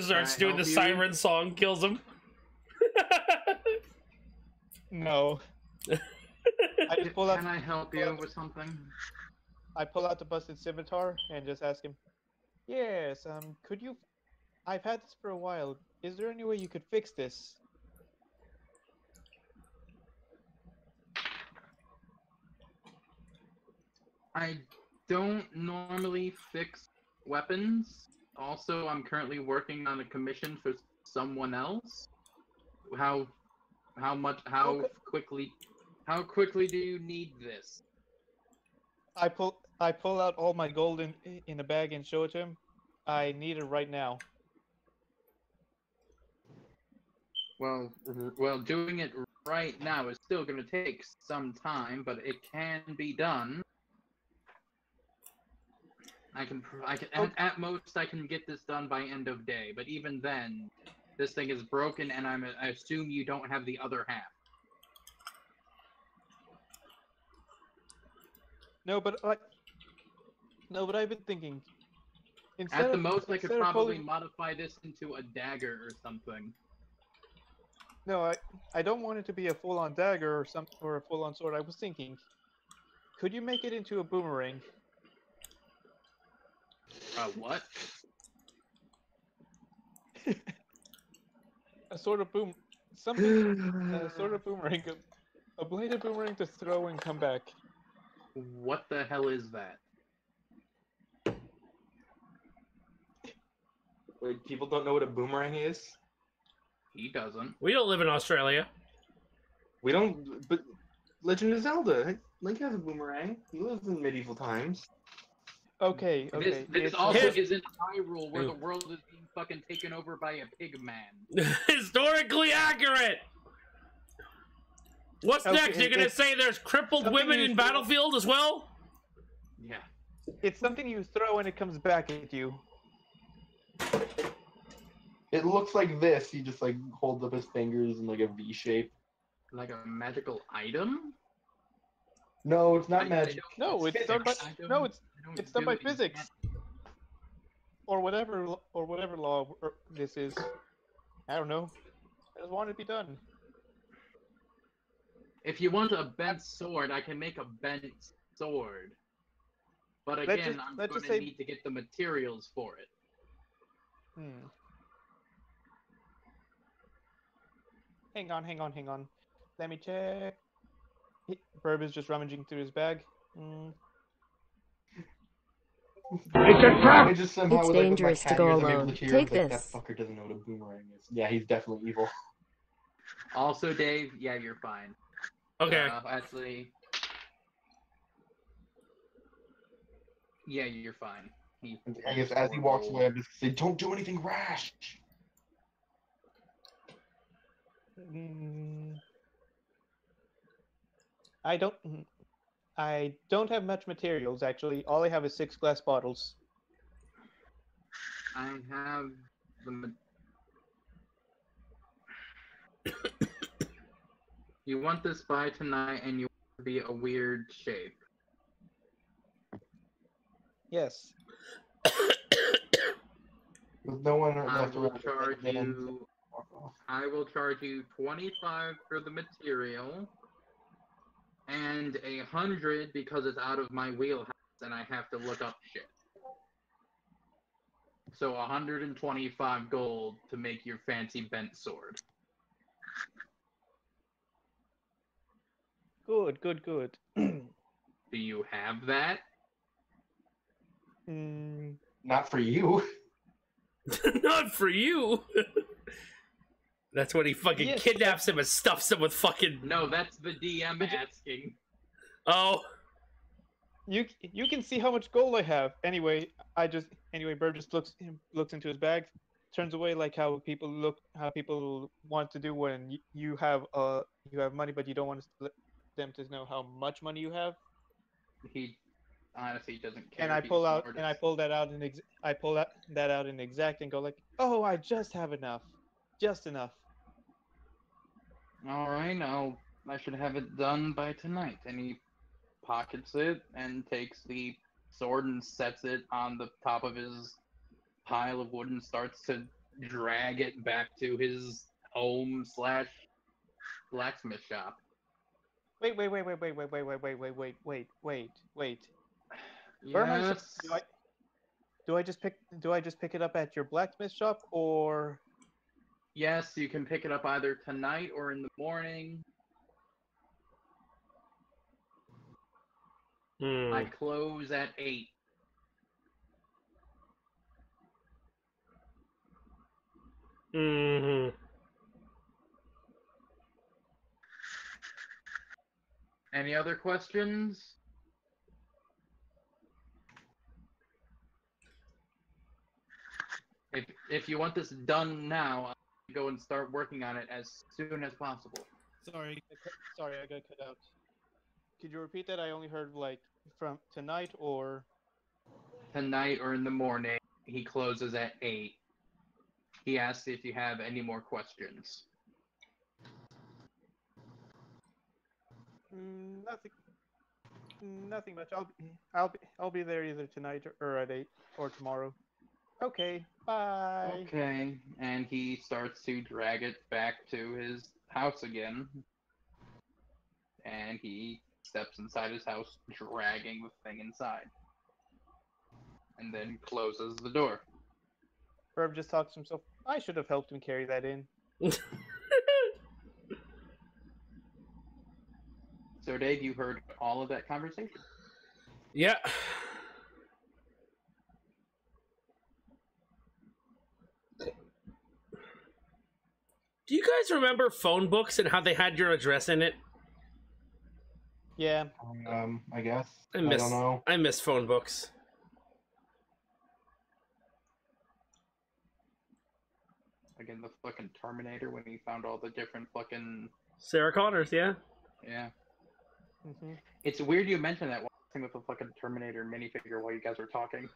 Starts doing the siren song, kills him. No. Can I help you with something? I pull out the busted scimitar and just ask him, "Yes, could you... I've had this for a while. Is there any way you could fix this?" I don't normally fix weapons. Also, I'm currently working on a commission for someone else. How quickly do you need this? I pull out all my gold in a bag and show it to him. I need it right now. Well, doing it right now is still going to take some time, but it can be done. At most I can get this done by end of day, but even then, this thing is broken, and I assume you don't have the other half. No, but I've been thinking. At the most, I could probably modify this into a dagger or something. No, I don't want it to be a full-on dagger or a full-on sword. I was thinking, could you make it into a boomerang? What? A sort of boomerang, a bladed boomerang to throw and come back. What the hell is that? Wait, people don't know what a boomerang is? He doesn't. We don't live in Australia. We don't, but Legend of Zelda, Link has a boomerang. He lives in medieval times. Okay. This also isn't Hyrule, where the world is being fucking taken over by a pig man. Historically accurate! What's next? You're gonna say there's crippled women in Battlefield as well? Yeah. It's something you throw and it comes back at you. It looks like this. He just like holds up his fingers in like a V shape. Like a magical item? No, it's not magic. No, it's done by it's done by physics. Or whatever law this is. I don't know. I just want it to be done. If you want a bent sword, I can make a bent sword. But again, I'm going to need to get the materials for it. Hang on. Let me check. Burb is just rummaging through his bag. It's a trap! It's dangerous to go alone. Take this. That fucker doesn't know what a boomerang is. Yeah, he's definitely evil. Also, Dave, yeah, you're fine. Okay. Actually, yeah, you're fine. I guess as he walks away, I'm just say, "Don't do anything rash." I don't have much materials actually. All I have is 6 glass bottles. I have the. You want this by tonight, and you want it to be a weird shape. Yes. With no one I left will around. charge then you. walk off. I will charge you 25 for the material, and 100 because it's out of my wheelhouse and I have to look up shit. So 125 gold to make your fancy bent sword. Good. Do you have that? Not for you. Not for you. That's when he fucking Yes. kidnaps him and stuffs him with fucking. No, that's the DM asking. Oh. You can see how much gold I have. Anyway, Bird just looks into his bag, turns away like how people want to do when you have money but you don't want them to know how much money you have. He honestly doesn't care. And I pull that out in exact and go like, "Oh, I just have enough. Just enough." All right, I should have it done by tonight. And he pockets it and takes the sword and sets it on the top of his pile of wood and starts to drag it back to his home / blacksmith shop. Wait. Where am I? Yes. Do I just pick it up at your blacksmith shop or? Yes, you can pick it up either tonight or in the morning. I close at 8. Mm-hmm. Any other questions? If you want this done now, I'll go and start working on it as soon as possible. Sorry, I got cut out. Could you repeat that? I only heard like from tonight or. Tonight or in the morning. He closes at 8. He asks if you have any more questions. Nothing much. I'll be there either tonight or at 8 or tomorrow. Okay, bye. Okay, and he starts to drag it back to his house again. And he steps inside his house, dragging the thing inside. And then closes the door. Herb just talks to himself. I should have helped him carry that in. So, Dave, you heard all of that conversation? Yeah. Do you guys remember phone books and how they had your address in it? Yeah. I guess. I don't know. I miss phone books. Again, the fucking Terminator when he found all the different fucking... Sarah Connors, yeah? Yeah. Mm-hmm. It's weird you mentioned that thing with the fucking Terminator minifigure while you guys were talking.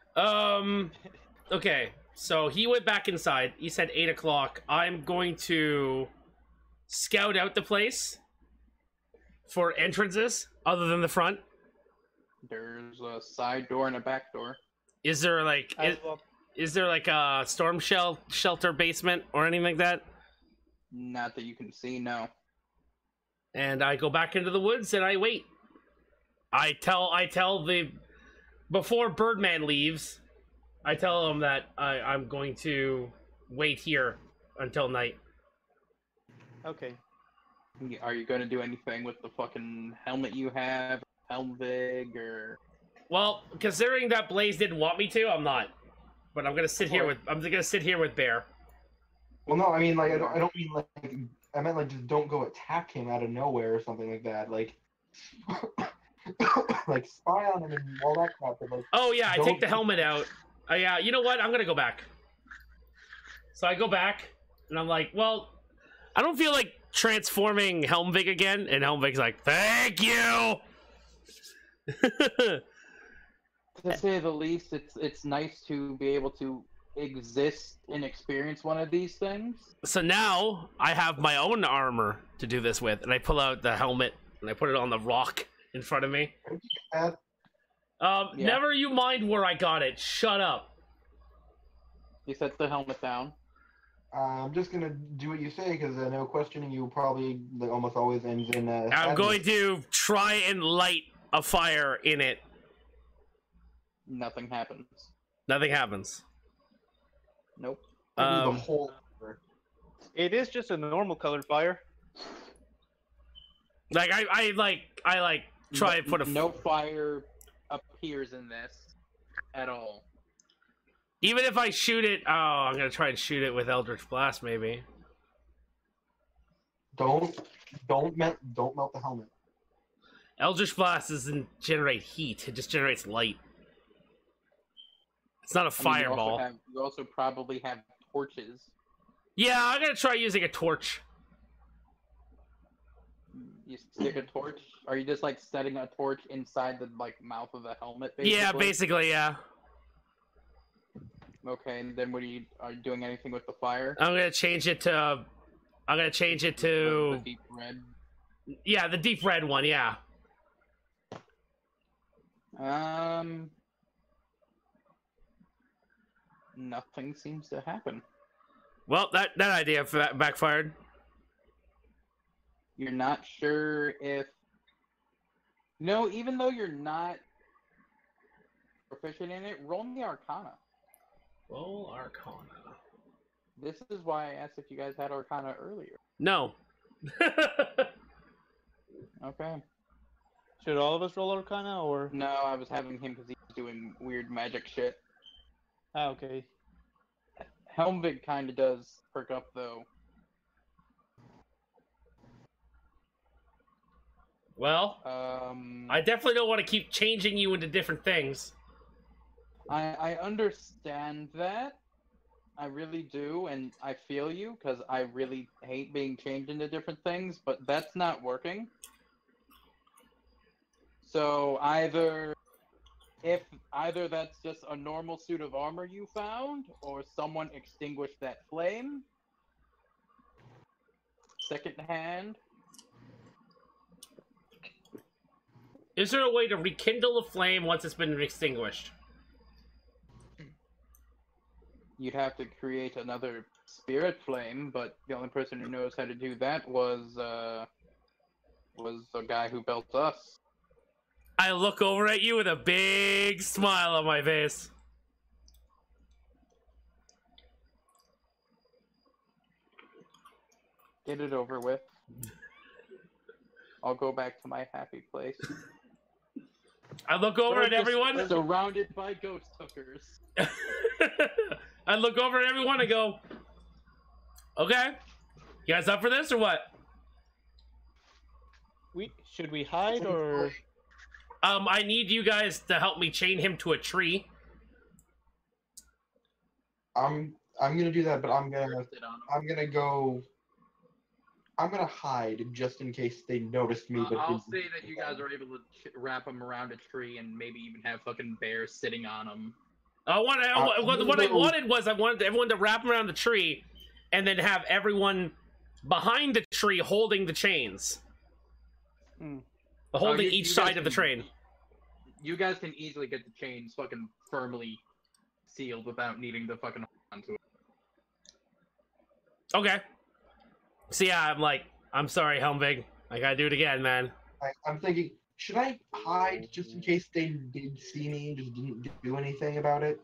Okay, so he went back inside. He said 8 o'clock. I'm going to scout out the place for entrances other than the front. There's a side door and a back door. Is there like is there like a storm shelter basement or anything like that? Not that you can see, no. And I go back into the woods and I wait. I tell the before Birdman leaves, I tell him that I'm going to wait here until night. Okay. Are you going to do anything with the fucking helmet you have, Helmvig, or? Well, considering that Blaze didn't want me to, I'm not. But I'm gonna sit here with Bear. Well, no, I mean like I don't mean like I meant like just don't go attack him out of nowhere or something like that. Like, like spy on him and all that crap. But like, Oh yeah, I take don't- the helmet out. Yeah, you know what? I'm gonna go back. So I go back, and I'm like, well, I don't feel like transforming Helmvig again. And Helmvig's like, thank you. To say the least, it's nice to be able to exist and experience one of these things. So now I have my own armor to do this with, and I pull out the helmet and I put it on the rock in front of me. Yeah. Never you mind where I got it. Shut up. You set the helmet down. I'm just gonna do what you say because I know questioning you probably like, almost always ends in. I'm sadness. going to try and light a fire in it. Nothing happens. Nothing happens. Nope. The whole. It is just a normal colored fire. Like I try and put a no fire appears in this at all. even if I shoot it. Oh, I'm gonna try and shoot it with Eldritch Blast, maybe. Don't melt the helmet. Eldritch Blast doesn't generate heat; it just generates light. It's not a fireball. You also probably have torches. Yeah, I'm gonna try using a torch. You stick a torch? Are you just like setting a torch inside the like mouth of the helmet? Basically? Yeah, basically, yeah. Okay, and then are you doing anything with the fire? I'm gonna change it to. The deep red. Yeah, the deep red one. Yeah. Nothing seems to happen. Well, that idea backfired. You're not sure if... No, even though you're not proficient in it, roll me Arcana. Roll Arcana. This is why I asked if you guys had Arcana earlier. No. Okay. Should all of us roll Arcana, or? No, I was having him because he's doing weird magic shit. Ah, okay. Helmvig kind of does perk up, though. Well, I definitely don't want to keep changing you into different things. I understand that. I really do, and I feel you, because I really hate being changed into different things, but that's not working. So either that's just a normal suit of armor you found, or someone extinguished that flame. Second hand. Is there a way to rekindle a flame once it's been extinguished? You'd have to create another spirit flame, but the only person who knows how to do that was the guy who built us. I look over at you with a big smile on my face. Get it over with. I'll go back to my happy place. I look over at everyone. Surrounded by ghost hookers. I look over at everyone and go, okay, you guys up for this or what? Should we hide, or? I need you guys to help me chain him to a tree. I'm gonna do that, but I'm gonna hide just in case they notice me. But I'll say that you guys are able to wrap him around a tree and maybe even have fucking bears sitting on him. What I wanted was I wanted everyone to wrap around the tree, and then have everyone behind the tree holding the chains, holding each side of the train. You guys can easily get the chains fucking firmly sealed without needing to fucking hold onto it. Okay. So yeah, I'm sorry, Helmvig. I gotta do it again, man. I'm thinking, should I hide just in case they did see me and just didn't do anything about it?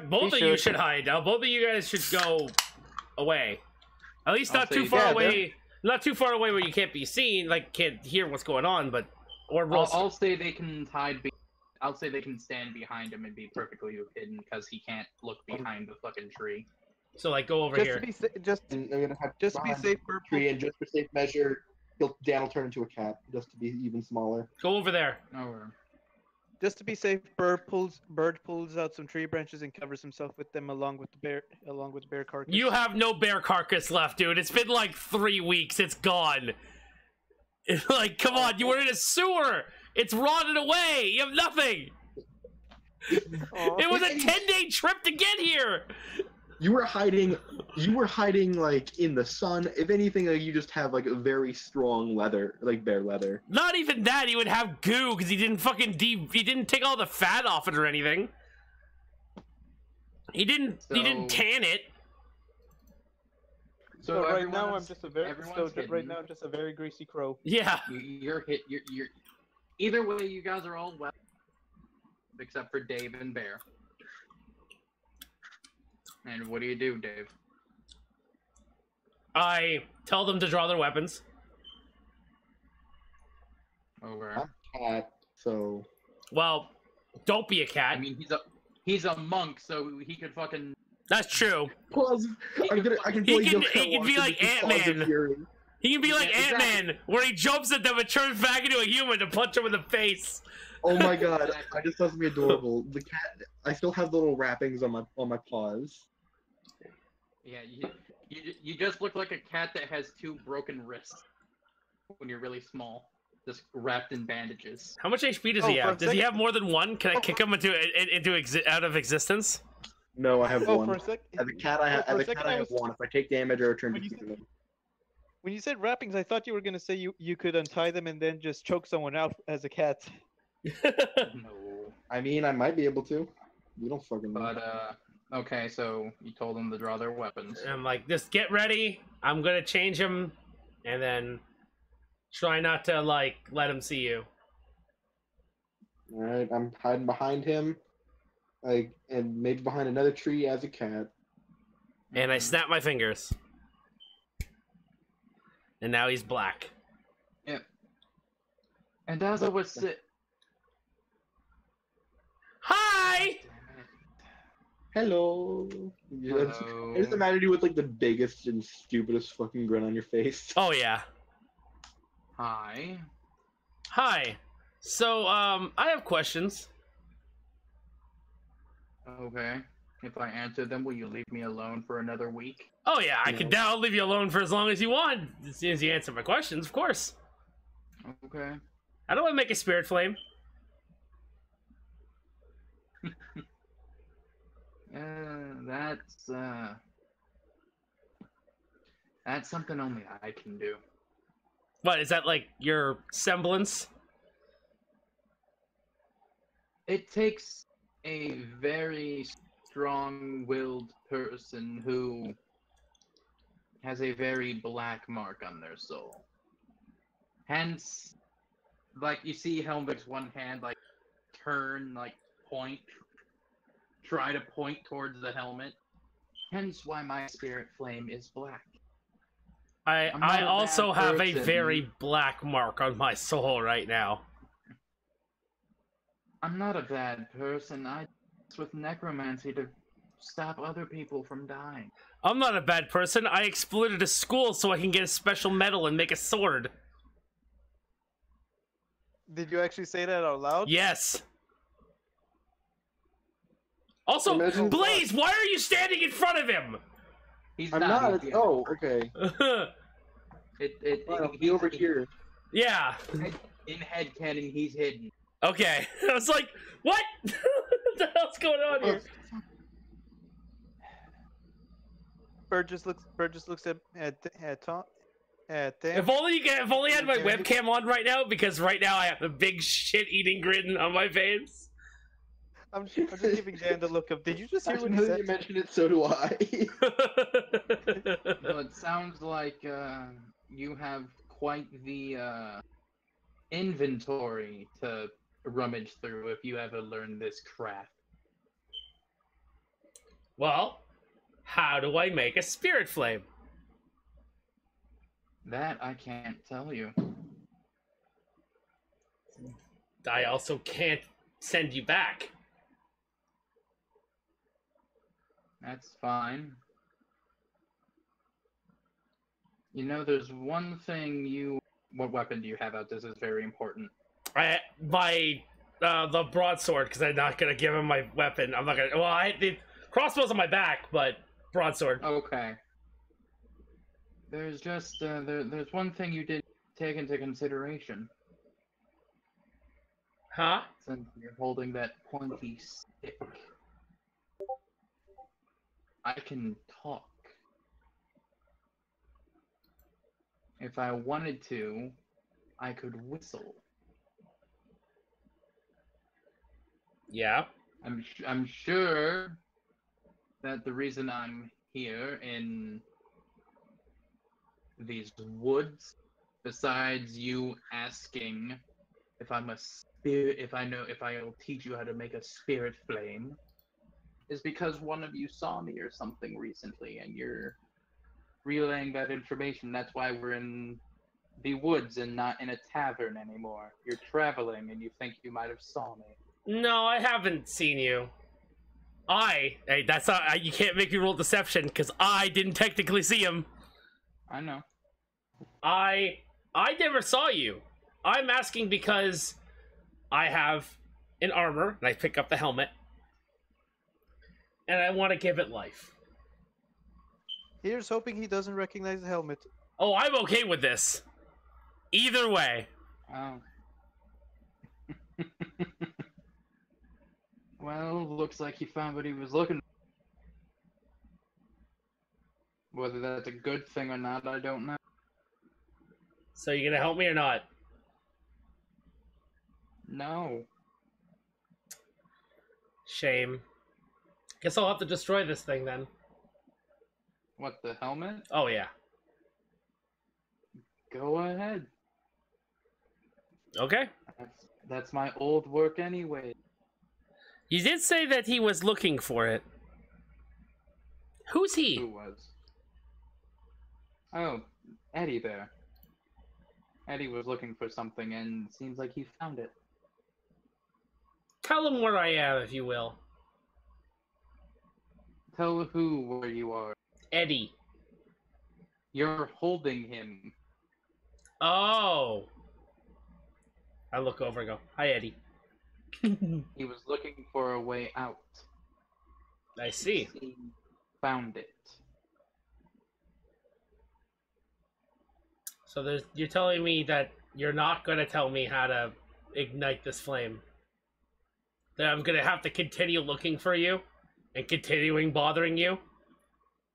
Both of you should hide. Both of you guys should go away. At least not too far away. Not too far away where you can't be seen, like can't hear what's going on. But I'll say they can hide. I'll say they can stand behind him and be perfectly hidden because he can't look behind the fucking tree. So like, go over Just here. to be just And I'm gonna have just to be behind safe, the Burp. tree, and just for safe measure, Dan will turn into a cat, just to be even smaller. Go over there. Over. Just to be safe, Bird pulls out some tree branches and covers himself with them along with the bear carcass. You have no bear carcass left, dude. It's been like 3 weeks. It's gone. It's like, come on, you were in a sewer. It's rotted away. You have nothing. It was a 10-day trip to get here. You were hiding like in the sun. If anything, like, you just have like a very strong leather, like bear leather. Not even that. He would have goo because he didn't fucking he didn't take all the fat off it or anything. He didn't tan it. So right now I'm everyone's- just a very everyone's right hidden. now I'm just a very greasy crow. Yeah. You're hit. You're. Either way, you guys are all well, except for Dave and Bear. And what do you do, Dave? I tell them to draw their weapons. Over. I'm a cat, so Well, don't be a I cat. mean, he's a monk, so he could fucking. That's true. pause. I can He play can- Yokai he can be Watch like with the pause of Ant-Man. fury. He can be like Yeah, exactly. Ant-Man, where he jumps at them and turns back into a human to punch him in the face. Oh my god, I just thought something adorable. The cat. I still have the little wrappings on my paws. Yeah, you just look like a cat that has 2 broken wrists when you're really small, just wrapped in bandages. How much HP does Oh, he for a have? Does he second- have more than one? Can I kick him out of existence? No, I have Oh, one. for a sec. As a cat, I have, for a as a second cat, I I have was- one. If I take damage, I return to When you said- human. When you said wrappings, I thought you were gonna say you could untie them and then just choke someone out as a cat. No. I mean, I might be able to. We don't fucking know. But okay, so you told them to draw their weapons. I'm like, just get ready. I'm gonna change him, and then try not to like let him see you. All right, I'm hiding behind him, like, and maybe behind another tree as a cat. And I snap my fingers, and now he's black. And as I was sit. Hi. Hello. Hello. It doesn't matter to you with like the biggest and stupidest fucking grin on your face. Oh yeah. Hi. Hi. So I have questions. Okay. If I answer them, will you leave me alone for another week? Oh yeah, I No. can. I'll leave you alone for as long as you want, as soon as you answer my questions, of course. Okay. I don't want to make a spirit flame. That's something only I can do. What is that like? Your semblance? It takes a very strong-willed person who has a very black mark on their soul. Hence, like, you see Helmvik's one hand, like, turn, like, point, try to point towards the helmet. Hence why my spirit flame is black. I'm not I a also bad have a person. very black mark on my soul right now. I'm not a bad person. I with necromancy to stop other people from dying. I'm not a bad person. I exploited a school so I can get a special medal and make a sword. Did you actually say that out loud? Yes. Also, Imagine- Blaze, why are you standing in front of him? He's I'm not. not. he's the- Oh, okay. It, Fine, I'll be over here. Yeah. In headcanon, he's hidden. Okay. I was like, what? What the hell's going on here? Bird just looks at Tom. Tam. If only I had my webcam on right now, because right now I have a big shit-eating grin on my face. I'm just giving Dan the look of. Did you just hear what Actually, he now that said? you mention it, so do I. Well, it sounds like you have quite the inventory to rummage through if you ever learn this craft. Well, how do I make a spirit flame? That I can't tell you. I also can't send you back. That's fine. You know, there's one thing you. What weapon do you have out? This is very important. The broadsword, because I'm not gonna give him my weapon. I'm not gonna. Well, the crossbow's on my back, but broadsword. Okay. There's just there's one thing you did take into consideration. Huh? Since you're holding that pointy stick, I can talk. If I wanted to, I could whistle. Yeah. I'm sure that the reason I'm here in these woods, besides you asking if I'm a spirit, if I'll teach you how to make a spirit flame, is because one of you saw me or something recently, and you're relaying that information. That's why we're in the woods and not in a tavern anymore. You're traveling, and you think you might have saw me. No, I haven't seen you. Hey, that's not. You can't make me roll deception because I didn't technically see him. I know. I never saw you. I'm asking because I have an armor, and I pick up the helmet, and I want to give it life. Here's hoping he doesn't recognize the helmet. Oh, I'm okay with this. Either way. Oh. Well, looks like he found what he was looking for. Whether that's a good thing or not, I don't know. So you gonna help me or not? No. Shame. Guess I'll have to destroy this thing then. What, the helmet? Oh yeah. Go ahead. Okay. That's my old work anyway. You did say that he was looking for it. Who's he? Who was? Oh, Eddie there. Eddie was looking for something and seems like he found it. Tell him where I am, if you will. Tell who where you are. Eddie. You're holding him. Oh. I look over and go, hi, Eddie. He was looking for a way out. I see. He found it. So you're telling me that you're not going to tell me how to ignite this flame? That I'm going to have to continue looking for you and continuing bothering you?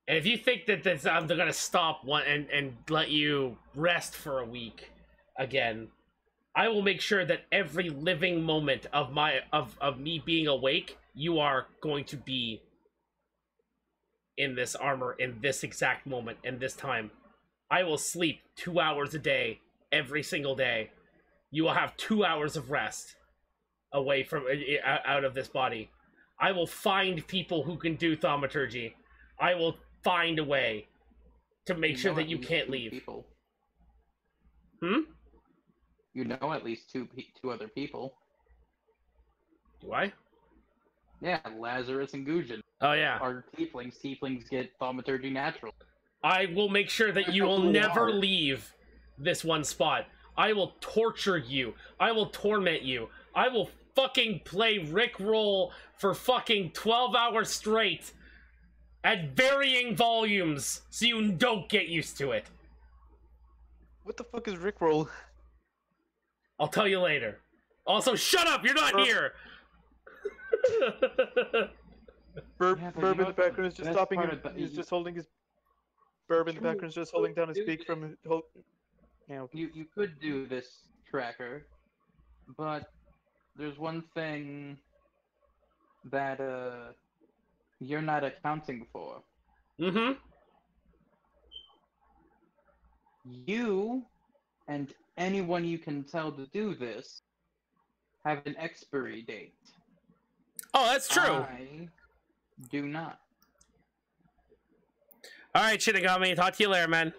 And if you think that I'm going to stop and let you rest for a week again, I will make sure that every living moment of me being awake, you are going to be in this armor in this exact moment, in this time. I will sleep 2 hours a day, every single day. You will have 2 hours of rest away from out of this body. I will find people who can do thaumaturgy. I will find a way to make sure that you can't leave. People. Hmm? You know at least two other people. Do I? Yeah, Lazarus and Gujin Oh yeah. are tieflings. Tieflings get thaumaturgy natural. I will make sure that you will never leave this one spot. I will torture you. I will torment you. I will fucking play Rickroll for fucking 12 hours straight at varying volumes so you don't get used to it. What the fuck is Rickroll? I'll tell you later. Also, shut up! You're not here! Burb Yeah, but in you know the what, background is just that's stopping part him. of the- He's just holding his... Burb in the background is just holding down his beak from his whole... Yeah, okay. You could do this tracker, but there's one thing that you're not accounting for. Mm-hmm. You and anyone you can tell to do this have an expiry date. Oh, that's true. I do not. Alright, Shinigami. Talk to you later, man.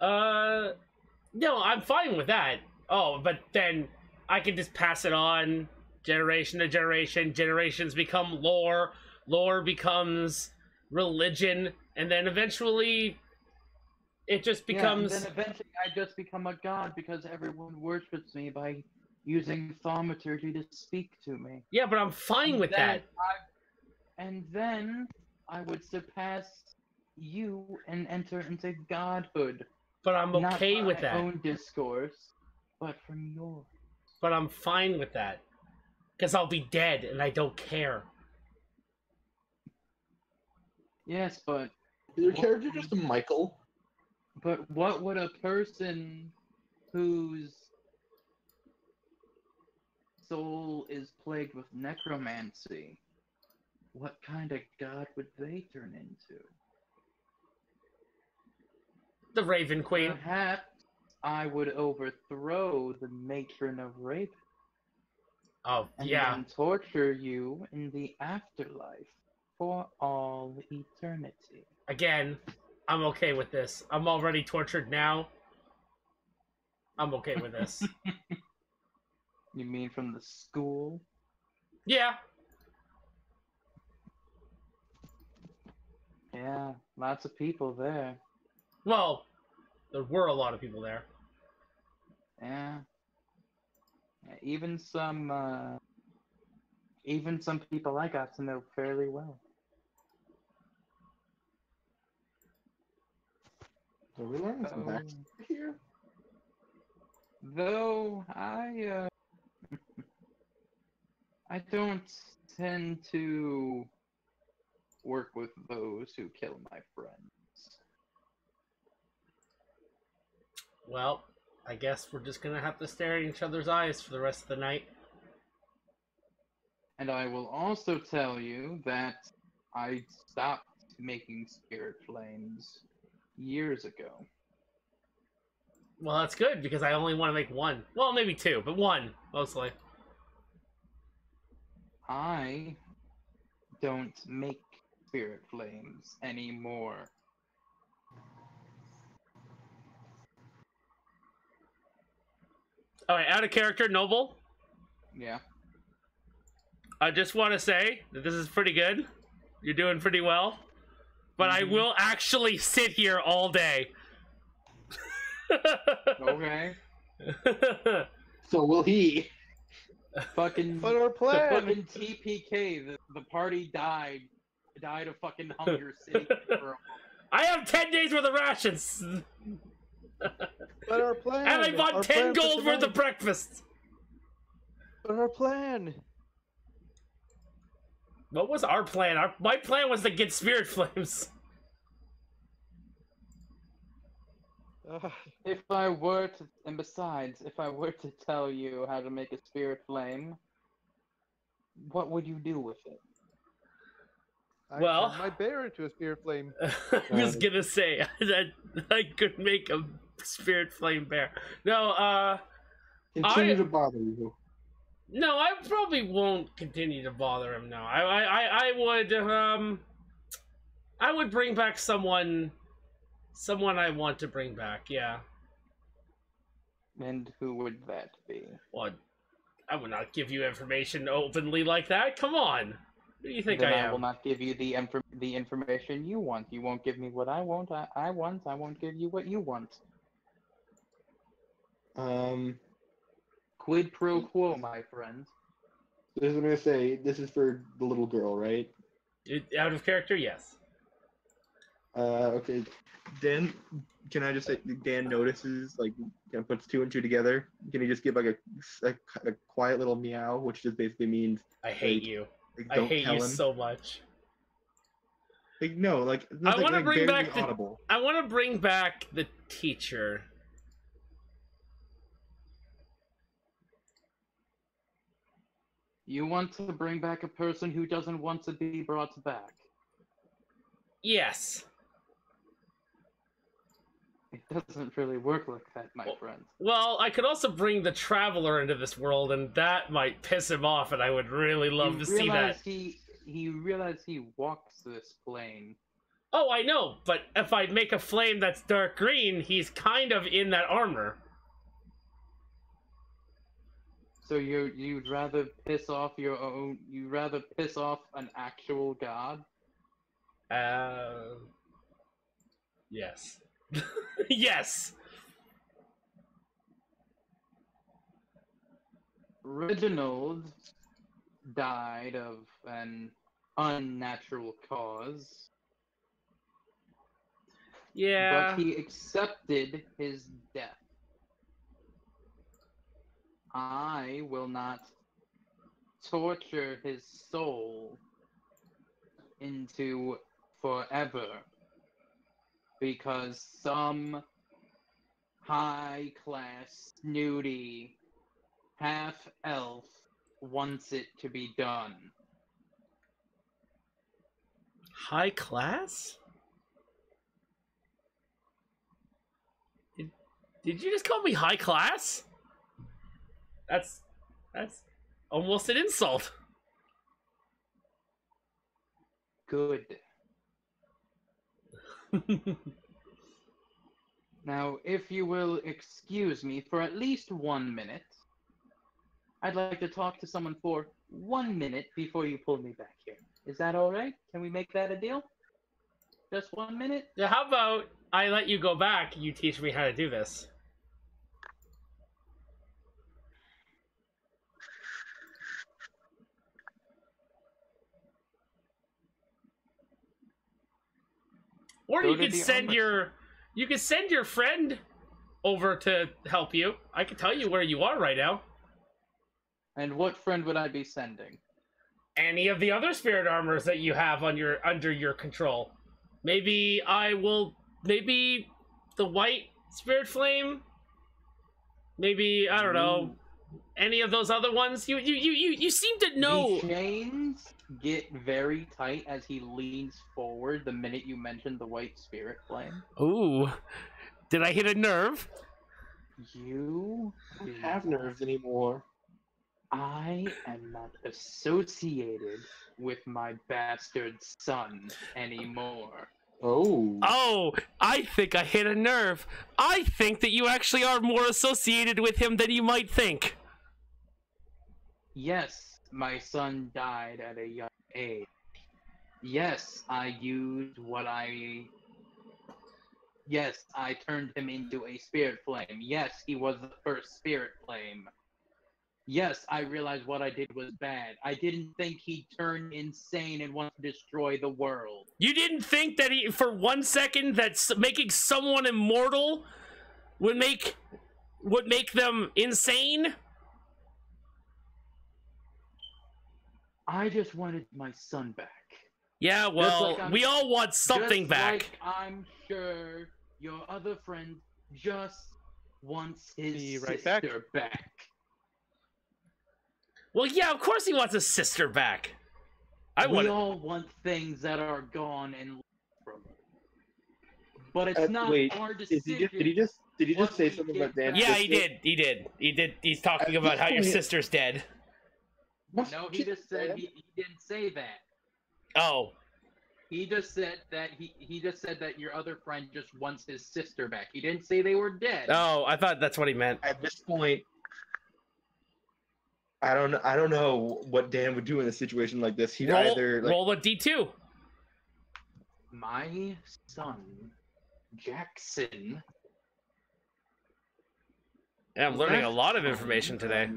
No, I'm fine with that. Oh, but then I can just pass it on generation to generation. Generations become lore. Lore becomes religion, and then eventually it just becomes. Yeah, and then eventually I just become a god because everyone worships me by using thaumaturgy to speak to me. Yeah, but I'm fine with that. And then I would surpass you and enter into godhood. But I'm okay with Not that. my own discourse, but from yours. But I'm fine with that. Because I'll be dead and I don't care. Yes, but Is your character just a Michael? But what would a person whose soul is plagued with necromancy, what kind of god would they turn into? The Raven Queen. Perhaps I would overthrow the matron of Raven. Oh, and yeah. then torture you in the afterlife for all eternity. Again, I'm okay with this. I'm already tortured now. I'm okay with this. You mean from the school? Yeah. Yeah, lots of people there. Well, there were a lot of people there. Yeah. Even some people I got to know fairly well. Are we learning some backstory here? Though I don't tend to work with those who kill my friends. Well, I guess we're just gonna have to stare at each other's eyes for the rest of the night. And I will also tell you that I stopped making spirit flames years ago. Well, that's good, because I only want to make one. Well, maybe two, but one, mostly. I don't make spirit flames anymore. Alright, out of character, Noble. Yeah. I just want to say that this is pretty good. You're doing pretty well. But I will actually sit here all day. Okay. So will he. Fucking But our plan. The fucking TPK, the party died of fucking hunger sitting for I have 10 days worth of rations. But our plan. And I bought our 10 plan for gold worth tonight. of breakfast. But our plan. What was our plan? My plan was to get spirit flames. If I were to, and besides, if I were to tell you how to make a spirit flame, what would you do with it? I Well- turned my bear into a spear flame. I was gonna say that I could make a spirit flame bear. No, Continue to bother you. no, I probably won't continue to bother him. No, I would bring back someone I want to bring back. Yeah. And who would that be? Well, I would not give you information openly like that. Come on. Who do you think Then I am? will not give you the information you want. You won't give me what I want. I won't give you what you want. Quid pro quo, my friend. This is what I'm gonna say. This is for the little girl, right? Out of character, yes. Okay. Dan, can I just say Dan notices, like, kind of puts two and two together? Can he just give like a quiet little meow, which just basically means I hate you. like, I don't hate tell you him. so much. Like no, like I want to bring barely back the. audible. I want to bring back the teacher. You want to bring back a person who doesn't want to be brought back. Yes. It doesn't really work like that, my friend. Well, I could also bring the Traveler into this world, and that might piss him off, and I would really love to see that. He realized he walks this plane. Oh, I know, but if I make a flame that's dark green, he's kind of in that armor. So you'd rather piss off your own? You'd rather piss off an actual god? Yes. Yes. Reginald died of an unnatural cause, but Yeah. he accepted his death. I will not torture his soul into forever because some high-class, snooty half-elf wants it to be done. High class? Did you just call me high class? That's almost an insult. Good. Now, if you will excuse me for at least 1 minute, I'd like to talk to someone for 1 minute before you pull me back here. Is that all right? Can we make that a deal? Just 1 minute? Yeah, how about I let you go back, you teach me how to do this. Or Go you to could the send armor. your friend over to help you. I can tell you where you are right now. And what friend would I be sending? Any of the other spirit armors that you have on your under your control. Maybe the white spirit flame. Maybe I don't know. Any of those other ones? You seem to know. The chains get very tight as he leans forward the minute you mention the white spirit flame. Ooh. Did I hit a nerve? You I don't have nerves anymore. I am not associated with my bastard son anymore. Oh. Oh, I think I hit a nerve. I think that you actually are more associated with him than you might think. Yes, my son died at a young age. Yes, Yes, I turned him into a spirit flame. Yes, he was the first spirit flame. Yes, I realized what I did was bad. I didn't think he'd turn insane and want to destroy the world. You didn't think that for 1 second, that making someone immortal would make them insane? I just wanted my son back. Yeah, well, like we all want something just back. Like I'm sure your other friend just wants his right sister back. Well, yeah, of course he wants his sister back. We all want things that are gone and lost from us. But it's not our decision. Did he just say something about Dan's Yeah, sister? he did. He's talking about how your sister's dead. No, he just said he didn't say that. Oh. He just said that he just said that your other friend just wants his sister back. He didn't say they were dead. Oh, I thought that's what he meant. At this point, I don't know what Dan would do in a situation like this. He'd either roll a D2. My son, Jackson. Yeah, I'm learning a lot of information today.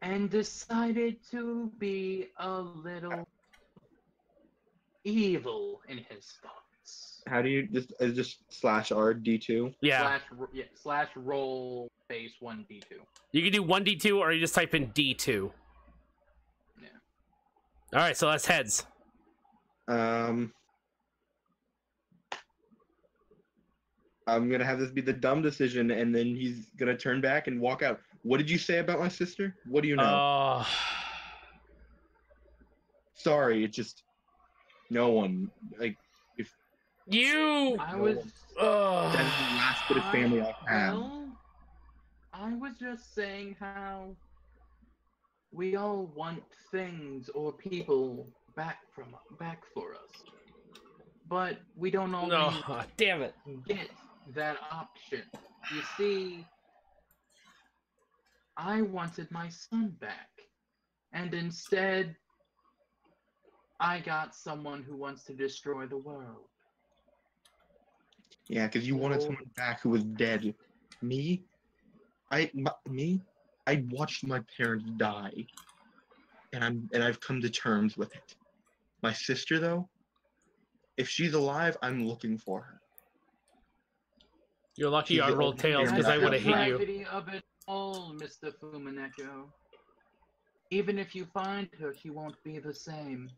And decided to be a little evil in his thoughts. How do you just slash R D2? Yeah. Slash roll base 1d2. You can do 1d2 or you just type in D2. Yeah. All right, so that's heads. I'm gonna have this be the dumb decision, and then he's gonna turn back and walk out. What did you say about my sister? What do you know? Sorry, it's just no one. Like, if you, I was. That's the last bit of family I have. Well, I was just saying how we all want things or people back for us, but we don't always damn it. get that option. You see, I wanted my son back, and instead I got someone who wants to destroy the world. Yeah, because you wanted someone back who was dead. Me? I watched my parents die, and I've come to terms with it. My sister, though, if she's alive, I'm looking for her. You're lucky She's I the rolled only tails parent because I that would have has hit you. Tragedy of it all, Mr. Fumaneko. Even if you find her, she won't be the same.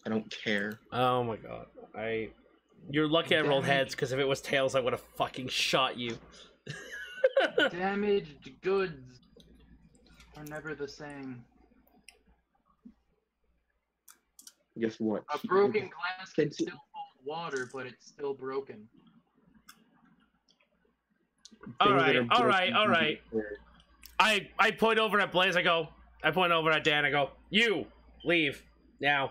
I don't care. Oh my god. You're lucky I rolled heads, because if it was tails, I would have fucking shot you. Damaged goods are never the same. Guess what? A broken glass can still hold water, but it's still broken. Alright. I point over at Blaze, I point over at Dan, I go, you, leave, now.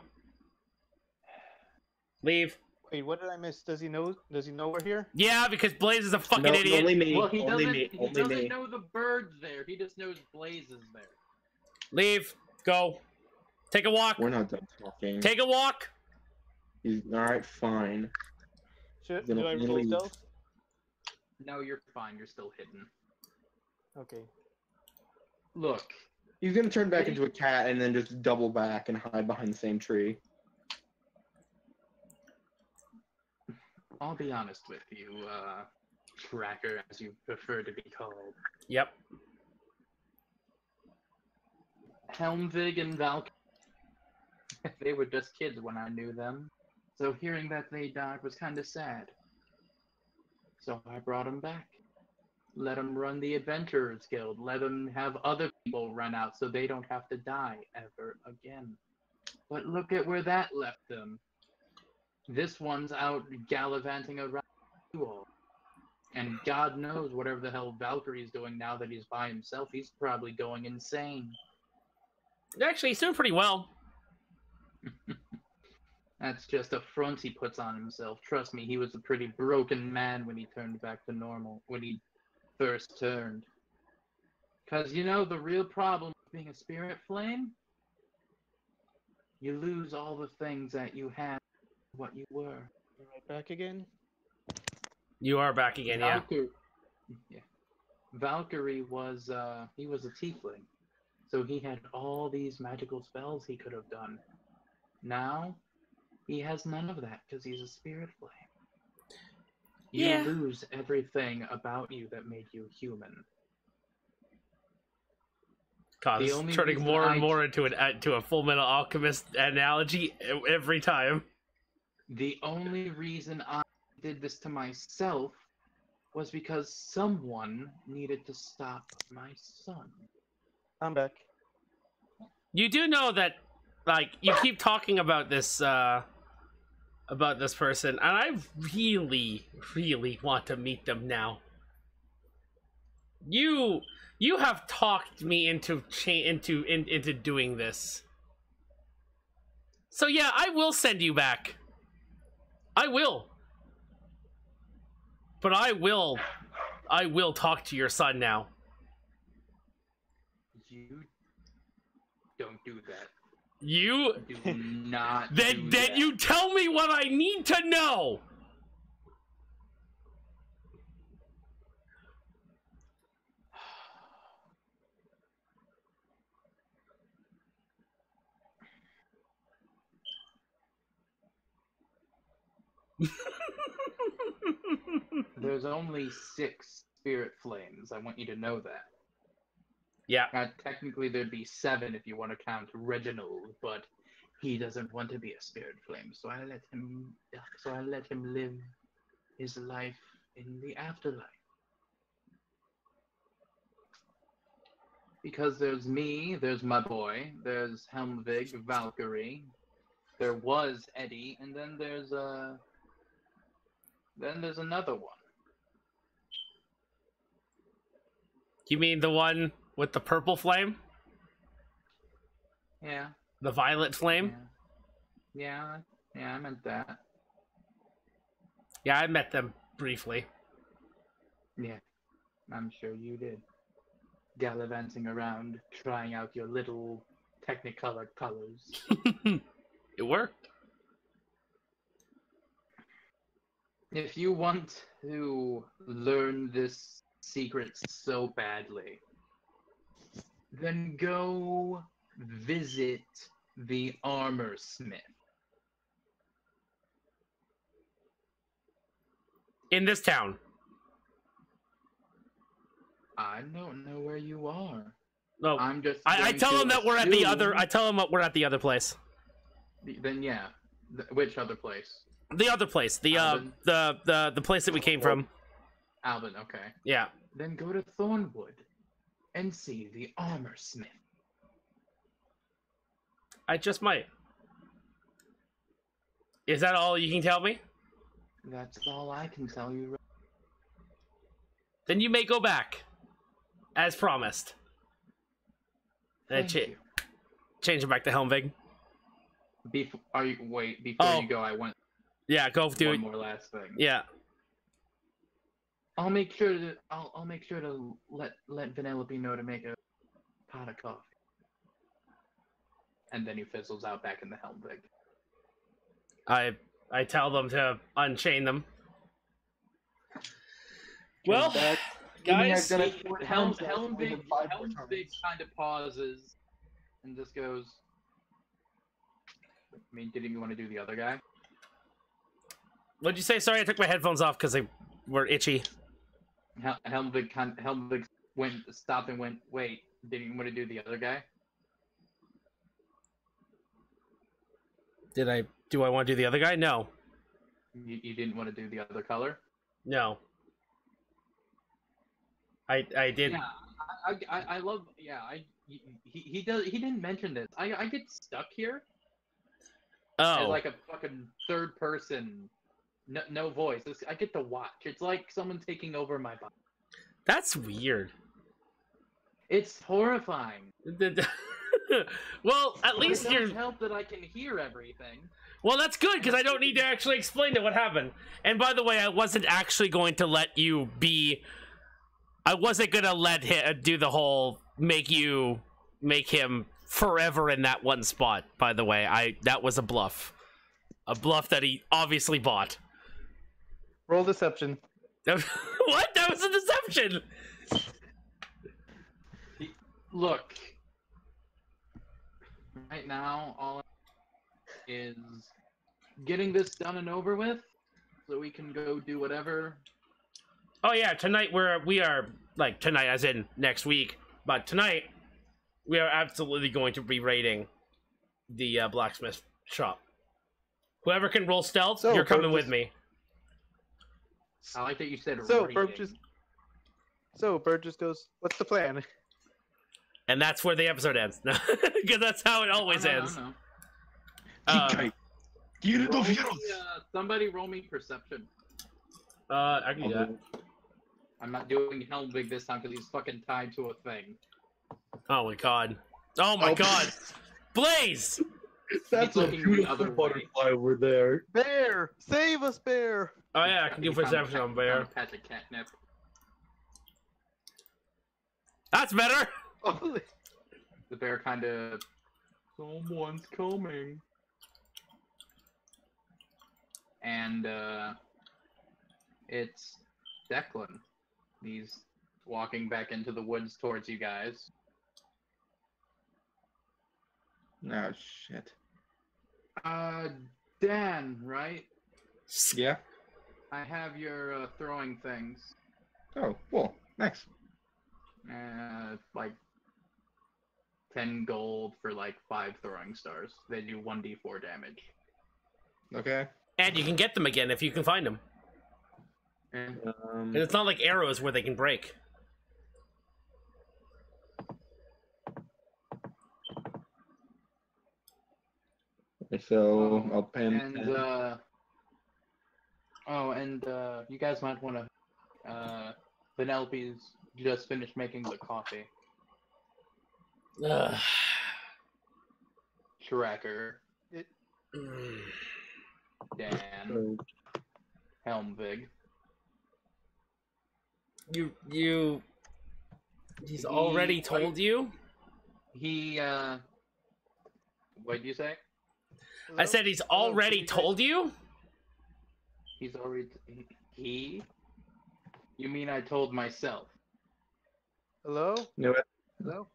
Leave. Wait, what did I miss? Does he know we're here? Yeah, because Blaze is a fucking idiot. Only me. Well, he only doesn't, me. he Only doesn't me. know the bird's there. He just knows Blaze is there. Leave. Go. Take a walk. We're not done talking. Take a walk. Alright, fine. Do Then I we roll leave. stealth? No, you're fine. You're still hidden. Okay. Look, He's gonna turn back into a cat and then just double back and hide behind the same tree. I'll be honest with you, Tracker, as you prefer to be called. Yep. Helmvig and Valk, they were just kids when I knew them. So hearing that they died was kind of sad. So I brought them back. Let them run the Adventurers Guild. Let them have other people run out so they don't have to die ever again. But look at where that left them. This one's out gallivanting around you all. And God knows whatever the hell Valkyrie's doing now that he's by himself. He's probably going insane. Actually, he's doing pretty well. That's just a front he puts on himself. Trust me, he was a pretty broken man when he turned back to normal. When he first turned. Because, you know, the real problem with being a spirit flame? You lose all the things that you had, what you were. You're right back again? You are back again, yeah. Valkyrie was, he was a tiefling. So he had all these magical spells he could have done. Now, he has none of that because he's a spirit flame. You lose everything about you that made you human. God, this is turning more and more into a Full Metal Alchemist analogy every time. The only reason I did this to myself was because someone needed to stop my son. I'm back. You do know that, like, you keep talking about this person, and I really, really want to meet them now. You have talked me into doing this. So yeah, I will send you back. I will. But I will talk to your son now. You don't do that. You do not. Then you tell me what I need to know. There's only 6 spirit flames. I want you to know that. Yeah. Technically, there'd be 7 if you want to count Reginald, but he doesn't want to be a spirit flame, so I let him live his life in the afterlife. Because there's me, there's my boy, there's Helmvig, Valkyrie, there was Eddie, and then there's another one. You mean the one with the purple flame? Yeah. The violet flame? Yeah, I meant that. Yeah, I met them briefly. Yeah, I'm sure you did. Gallivanting around, trying out your little Technicolor colors. It worked. If you want to learn this secret so badly, then go visit the armor smith. In this town. I don't know where you are. No, I'm just. I tell him that we're at the other. I tell him we're at the other place. Then yeah, which other place? The other place. The Alvin? the place that we came from. Alvin. Okay. Yeah. Then go to Thornwood and see the armor smith. I just might. Is that all you can tell me? That's all I can tell you. Then you may go back, as promised. And Thank you. change it back to Helmvig. Before Oh. you go, I want Yeah, go do one it. more last thing. Yeah. I'll make sure to let Vanellope know to make a pot of coffee. And then he fizzles out back in the Helmvig. I tell them to unchain them. Well, guys, Helmvig kind of pauses and just goes. I mean, didn't you want to do the other guy? what'd you say? Sorry, I took my headphones off because they were itchy. Helmvig stopped and went. Wait, didn't you want to do the other guy? Do I want to do the other guy? No. You didn't want to do the other color? No. I did. Yeah, I love. Yeah, he didn't mention this. I get stuck here as Oh. like a fucking third person, no voice. I get to watch. It's like someone taking over my body. That's weird. It's horrifying. Well, at least it you're. doesn't help that I can hear everything. Well, that's good because I don't need to actually explain to what happened. And by the way, I wasn't actually going to let you be. I wasn't gonna let him do the whole make him forever in that one spot. By the way, that was a bluff that he obviously bought. Roll deception. What? That was a deception. Look, right now, all is getting this done and over with, so we can go do whatever. Oh yeah, tonight we are like tonight as in next week, but tonight we are absolutely going to be raiding the blacksmith shop. Whoever can roll stealth, So, you're coming Burgess- with me. I like that you said So raiding. Burgess goes, "What's the plan?" And that's where the episode ends. Because that's how it always ends. No. Roll me, Somebody roll me perception. I can do that. I'm not doing Helmvig this time because he's fucking tied to a thing. Oh my god. Oh my god. Blaze! That's He's a looking the beautiful other way. butterfly over there. Bear, save us, Bear! Oh yeah, I can do perception on bear. Patch of catnip. That's better! Holy- The bear kind of. Someone's coming. And it's Declan. He's walking back into the woods towards you guys. Oh shit. Dan, right? Yeah. I have your throwing things. Oh, cool. Nice. Like 10 gold for like 5 throwing stars. They do 1d4 damage. Okay. And you can get them again if you can find them. And And it's not like arrows where they can break. So I'll pen. And you guys might want to. Penelope's just finished making the coffee. Ugh. Tracker. Dan. Helmvig. He's already told you? He, what did you say? I said he's already told you? He's already... He? You mean I told myself? Hello? Knew it. Hello?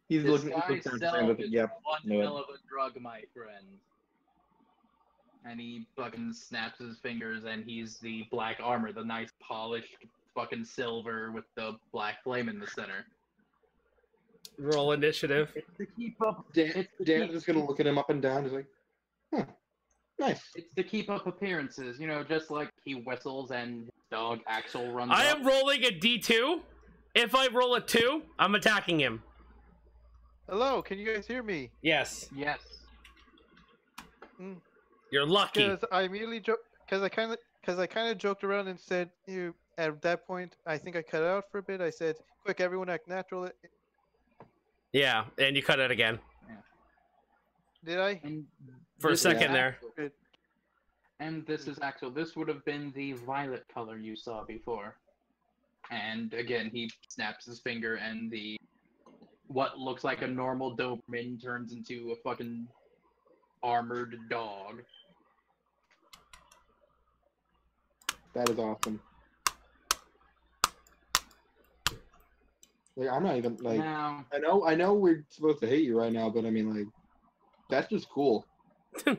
He's This looking. guy He's looking self at is Yep. one Knew it. hell of a drug, my friend. And he fucking snaps his fingers, and he's the black armor, the nice polished fucking silver with the black flame in the center. Roll initiative. It's to keep up. Dan is gonna look at him up and down. He's like, huh, nice. It's to keep up appearances, you know, just like he whistles and his dog Axel runs I up. am rolling a D2. If I roll a 2, I'm attacking him. Hello, can you guys hear me? Yes. Yes. You're lucky. Because I immediately because I kind of joked around and said, "You." At that point, I think I cut out for a bit. I said, "Quick, everyone, act natural." Yeah, and you cut it again. Did I? And For a this is second there. Axel. Good. And this is Axel. This would have been the violet color you saw before. And again, he snaps his finger, and the what looks like a normal Doberman turns into a fucking armored dog. That is awesome. Like, I'm not even like. Now, I know we're supposed to hate you right now, but I mean, like, that's just cool. it's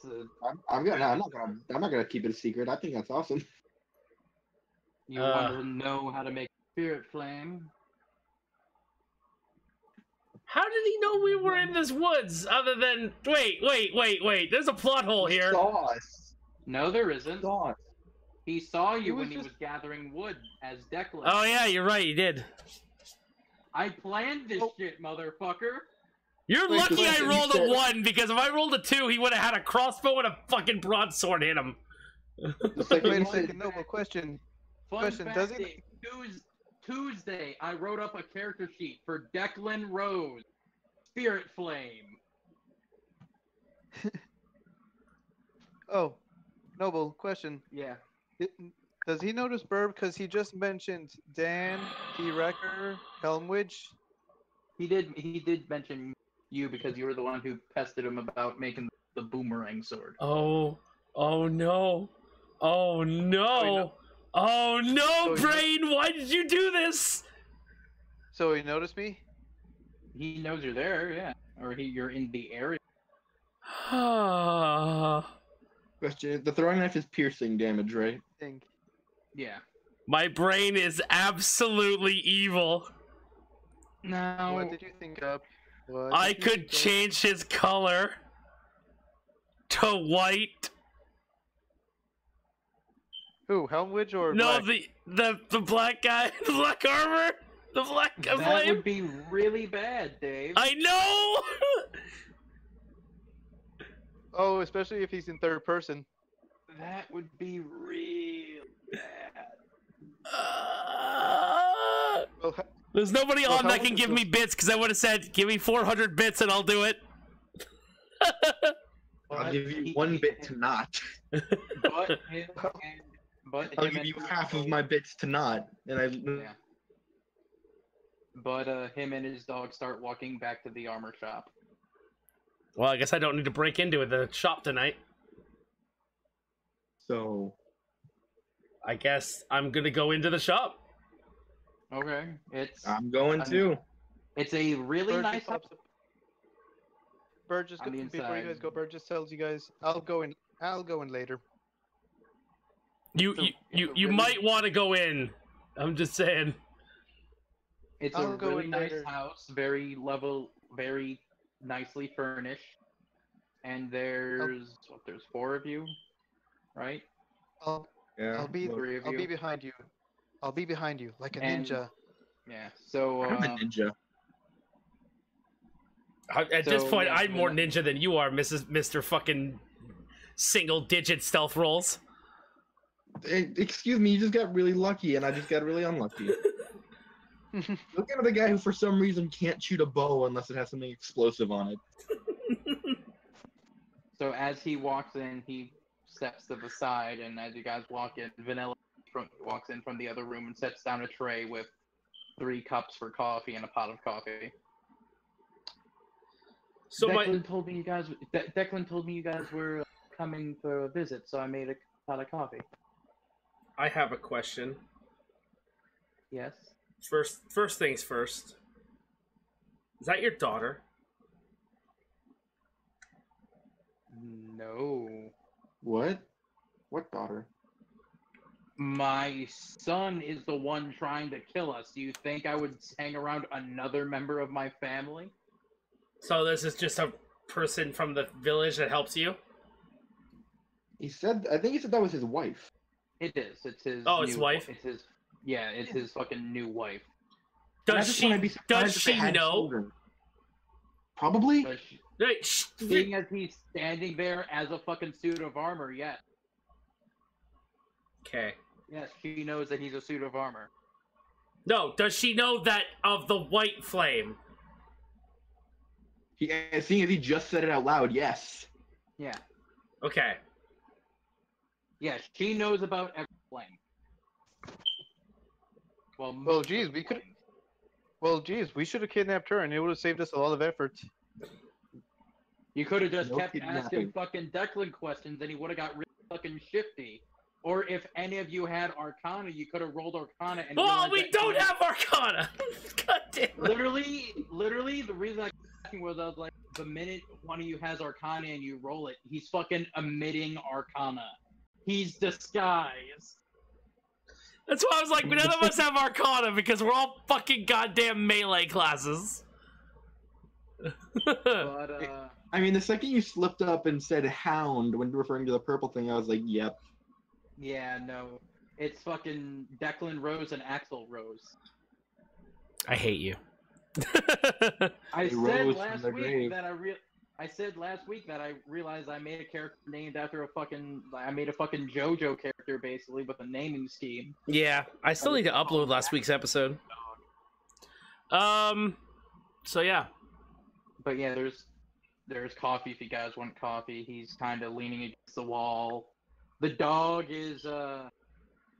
a I'm not gonna keep it a secret. I think that's awesome. you want to know how to make spirit flame? How did he know we were in this woods? Other than wait. There's a plot hole here. Saw us. No, there isn't. Saw us. He saw you He was when he just- was gathering wood as Declan. Oh yeah, you're right. You did. I planned this shit, motherfucker. You're Wait, lucky so I you rolled a said- 1 because if I rolled a 2, he would have had a crossbow and a fucking broadsword hit him. Just like Wait when a you said, second, Noble, question. Fun Question, fact does it- is, Tuesday, I wrote up a character sheet for Declan Rose, Spirit Flame. Oh, Noble, question. Yeah. Does he notice Burb? Because he just mentioned Dan, T-Wrecker, Helmwich. He did mention you because you were the one who pestered him about making the boomerang sword. Oh no. Oh no. Oh no, So Brain, why did you do this? So he noticed me? He knows you're there, yeah. Or you're in the area. question: the throwing knife is piercing damage, right? Think. Yeah. My brain is absolutely evil. Now, What did you think of? What I did you could think of? change his color to white. Who, Helmwich or No, Black? the black guy, the black armor, the black that flame. would be really bad, Dave. I know. Oh, especially if he's in third person. That would be real bad. Well, There's nobody Well, on that how can would give it me bits because I would have said, "Give me 400 bits and I'll do it." I'll give you 1 bit to not. But him and but I'll him give and you half of my bits to not, and I. Yeah. But him and his dog start walking back to the armor shop. Well, I guess I don't need to break into the shop tonight. So I guess I'm gonna go into the shop. Okay. It's I'm going too. it's a really Burgess nice house. pops up. Burgess, On the before you guys inside. go, Burgess tells you guys, I'll go in later. You It's a- you it's you, a you really- might want to go in. I'm just saying. It's I'll a go really in nice later. house, very level, very nicely furnished. And there's 4 of you, right? I'll Yeah. be well, 3 of I'll you. be behind you. I'll be behind you like a And- ninja. Yeah. So I'm a ninja. At this So, point, yeah, I'm more when- ninja than you are, Mr. Fucking single-digit stealth rolls. Excuse me, you just got really lucky, and I just got really unlucky. Look at the guy who, for some reason, can't shoot a bow unless it has something explosive on it. So as he walks in, he steps to the side, and as you guys walk in, Vanilla walks in from the other room and sets down a tray with 3 cups for coffee and a pot of coffee. So Declan told me you guys. Declan told me you guys were coming for a visit, so I made a pot of coffee. I have a question. Yes. First things first. Is that your daughter? No. What? What daughter? My son is the one trying to kill us. Do you think I would hang around another member of my family? So this is just a person from the village that helps you? He said. I think he said that was his wife. It is. It's his. Oh, his wife? It's his. Yeah, it's his fucking new wife. Does she know? Children. Probably. Does she, Right, seeing as he's standing there as a fucking suit of armor, yes. Okay. Yes, she knows that he's a suit of armor. No, does she know that of the white flame? Seeing as he just said it out loud, yes. Yeah. Okay. Yeah, she knows about every flame. Well, geez, we could. Well, geez, we should have kidnapped her, and it would have saved us a lot of effort. You could have just No kept kidnapping. asking fucking Declan questions, and he would have got really fucking shifty. Or if any of you had Arcana, you could have rolled Arcana and. Oh, realized we that don't have Arcana! God damn it. Literally, the reason I was asking was I was like, the minute one of you has Arcana and you roll it, he's fucking emitting Arcana. He's disguised. That's why I was like, none of us have Arcana because we're all fucking goddamn melee classes. But, I mean, the second you slipped up and said hound when referring to the purple thing, I was like, yep. yeah, no. It's fucking Declan Rose and Axel Rose. I hate you. I They said rose last from their week grave. that I realized I made a character named after I made a fucking JoJo character basically with a naming scheme. Yeah, I still need to upload last week's episode. So yeah. But yeah, there's coffee if you guys want coffee. He's kind of leaning against the wall. The dog is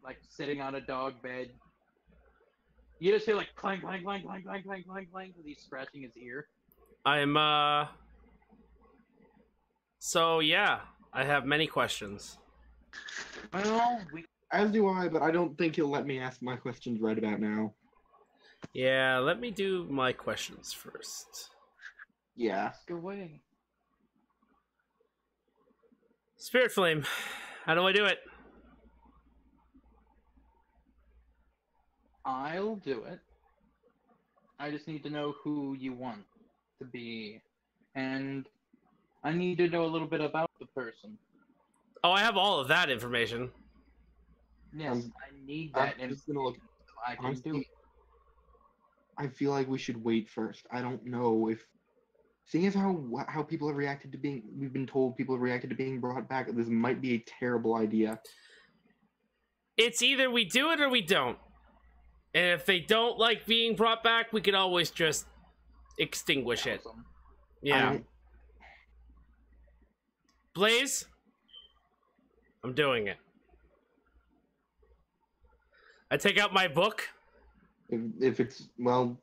like sitting on a dog bed. You just hear like clang clang clang clang clang clang clang clang because he's scratching his ear. So yeah, I have many questions. Well, As do I, but I don't think he'll let me ask my questions right about now. Yeah, let me do my questions first. Yeah. ask away. Spirit Flame, how do I do it? I'll do it. I just need to know who you want to be, and I need to know a little bit about the person. Oh, I have all of that information. Yes, I need that I'm just gonna look. information so I can Honestly, do it. I feel like we should wait first. I don't know if, seeing as how people have reacted to being, we've been told people have reacted to being brought back. This might be a terrible idea. It's either we do it or we don't. And if they don't like being brought back, we can always just extinguish it. Awesome. Yeah. I- Blaze, I'm doing it. I take out my book. If it's, well,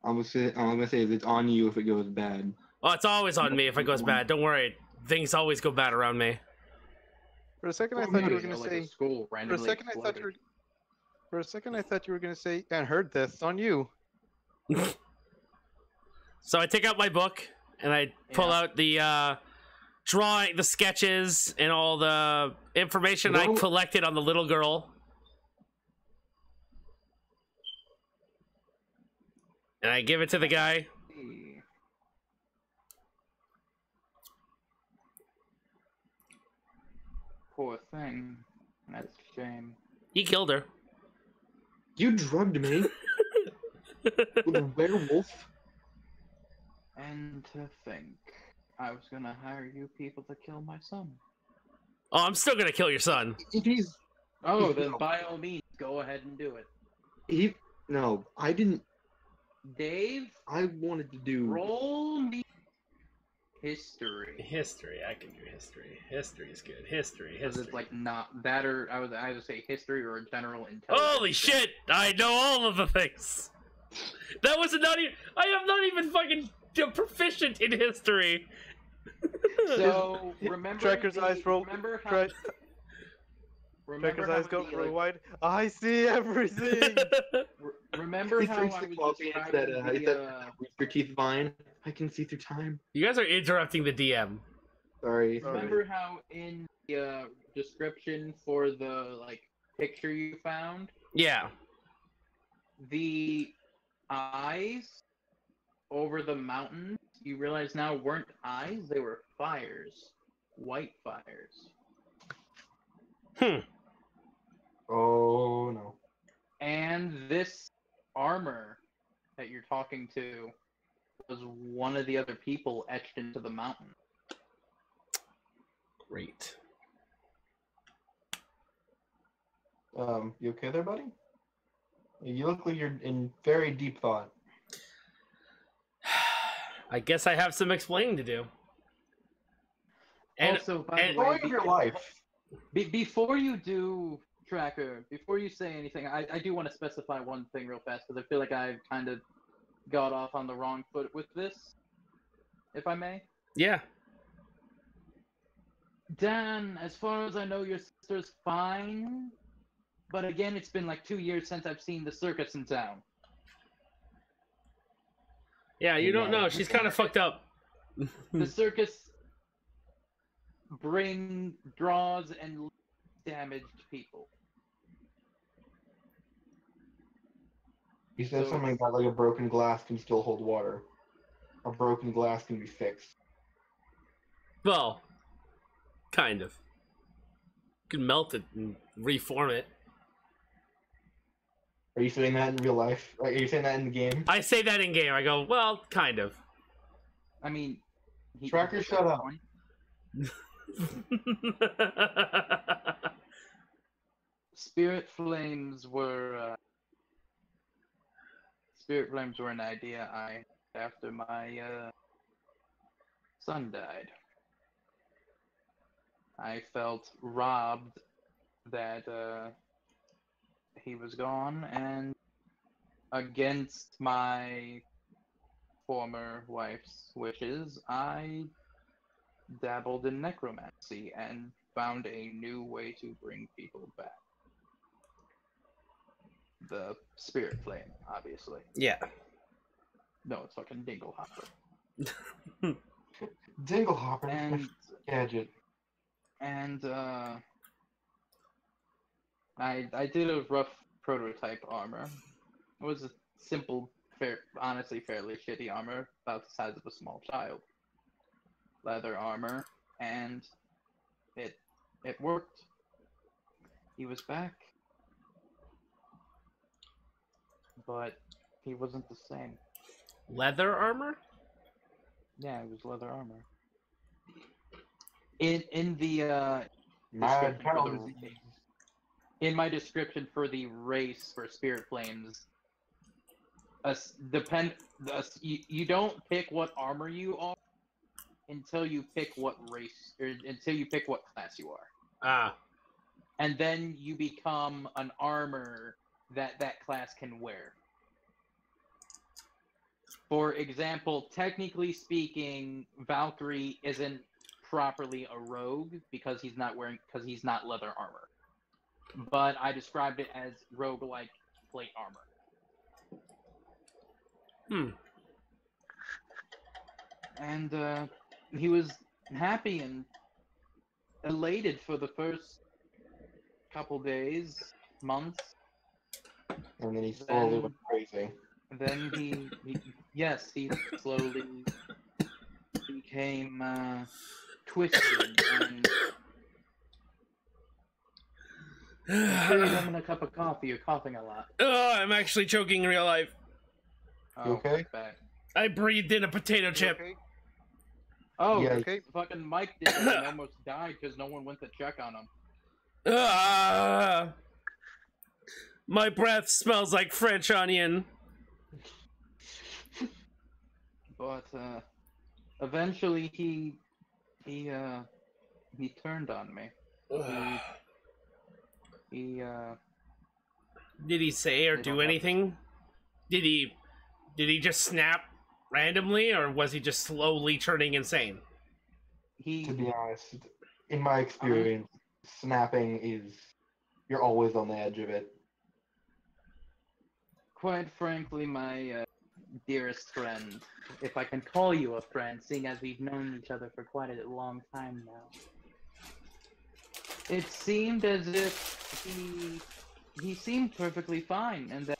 I'm gonna say it's on you if it goes bad. Oh, it's always on me if it goes bad. Don't worry. Things always go bad around me. For a second, I Or thought you maybe, were going to like, say. a school For a randomly second, I thought you were. exploded. For a second, I thought you were going to say, "And heard this on you." So I take out my book and I pull Yeah. out the drawing, the sketches, and all the information I No. collected on the little girl. And I give it to the guy. Poor thing. That's a shame. He killed her. You drugged me with a werewolf. And to think, I was gonna hire you people to kill my son. Oh, I'm still gonna kill your son. If he's, Oh, then by all means, go ahead and do it. no, I didn't. Dave, I wanted to do. roll me history. History, I can do history. History is good. History, Because history. it's like not that, or I would either say history or general intelligence. Holy shit! I know all of the things. That was not even. I have not even fucking proficient in history. So remember, Tracker's eyes roll. Remember how? Tra- Remember Tracker's how eyes go the, real wide. I see everything. Remember He how drinks I the was coffee and said, describing he the, said, Rooster Teeth Vine. I can see through time. You guys are interrupting the DM. Sorry. Remember how in the description for the picture you found, Yeah. the eyes over the mountains, you realize now weren't eyes, they were fires. White fires. Oh no. And this armor that you're talking to was one of the other people etched into the mountain. Great. You okay there, buddy? You look like you're in very deep thought. I guess I have some explaining to do. And also, by the Story way, of your life. before you do, Tracker, before you say anything, I do want to specify one thing real fast, because I feel like I've kind of got off on the wrong foot with this, if I may. yeah. Dan, as far as I know, your sister's fine, but again, it's been like 2 years since I've seen the circus in town. Yeah, you don't know. She's kind of fucked up. The circus draws and damaged people. He said So- something about like a broken glass can still hold water. A broken glass can be fixed. Well, kind of. You can melt it and reform it. Are you saying that in real life? Are you saying that in the game? I say that in game. I go, well, kind of. I mean, Tracker, shut up. Spirit flames were an idea I had after my son died. I felt robbed that he was gone, and against my former wife's wishes, I dabbled in necromancy and found a new way to bring people back. The spirit flame, obviously. Yeah. No, it's fucking Dinglehopper. Dinglehopper, And gadget. and I did a rough prototype armor. It was a simple, honestly fairly shitty armor, about the size of a small child. Leather armor, and it worked. He was back, but he wasn't the same. Leather armor? Yeah, it was leather armor. In the Mad description cow for the- disease. in my description for the race for spirit flames, you don't pick what armor you are until you pick what race, or until you pick what class you are, Ah. and then you become an armor that class can wear. For example, technically speaking, Valkyrie isn't properly a rogue because he's not leather armor. But I described it as rogue-like plate armor. And he was happy and elated for the first couple days, months. And then he slowly Then- went crazy. Then he slowly became twisted and I'm sure you're having a cup of coffee. You're coughing a lot. Oh, I'm actually choking in real life. Oh, okay? bad. I breathed in a potato chip. Okay. Oh, Yeah. Okay. fucking Mike did and almost died because no one went to check on him. Ah! My breath smells like French onion. But eventually he turned on me. He Did he say or They do don't have- anything? Did he just snap randomly, or was he just slowly turning insane? To be honest, in my experience, snapping is you're always on the edge of it. Quite frankly, my dearest friend, if I can call you a friend, seeing as we've known each other for quite a long time now, it seemed as if he seemed perfectly fine, and then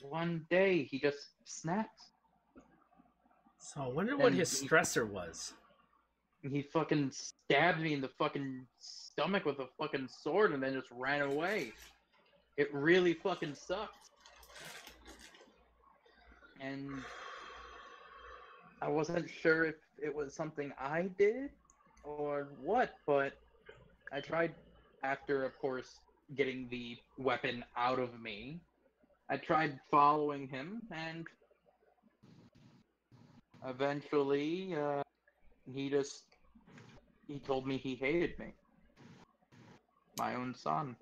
one day he just snapped. So I wonder what his stressor was. He fucking stabbed me in the fucking stomach with a fucking sword and then just ran away. It really fucking sucked. And I wasn't sure if it was something I did or what, but I tried, after, of course, getting the weapon out of me, I tried following him, and eventually, he told me he hated me. My own son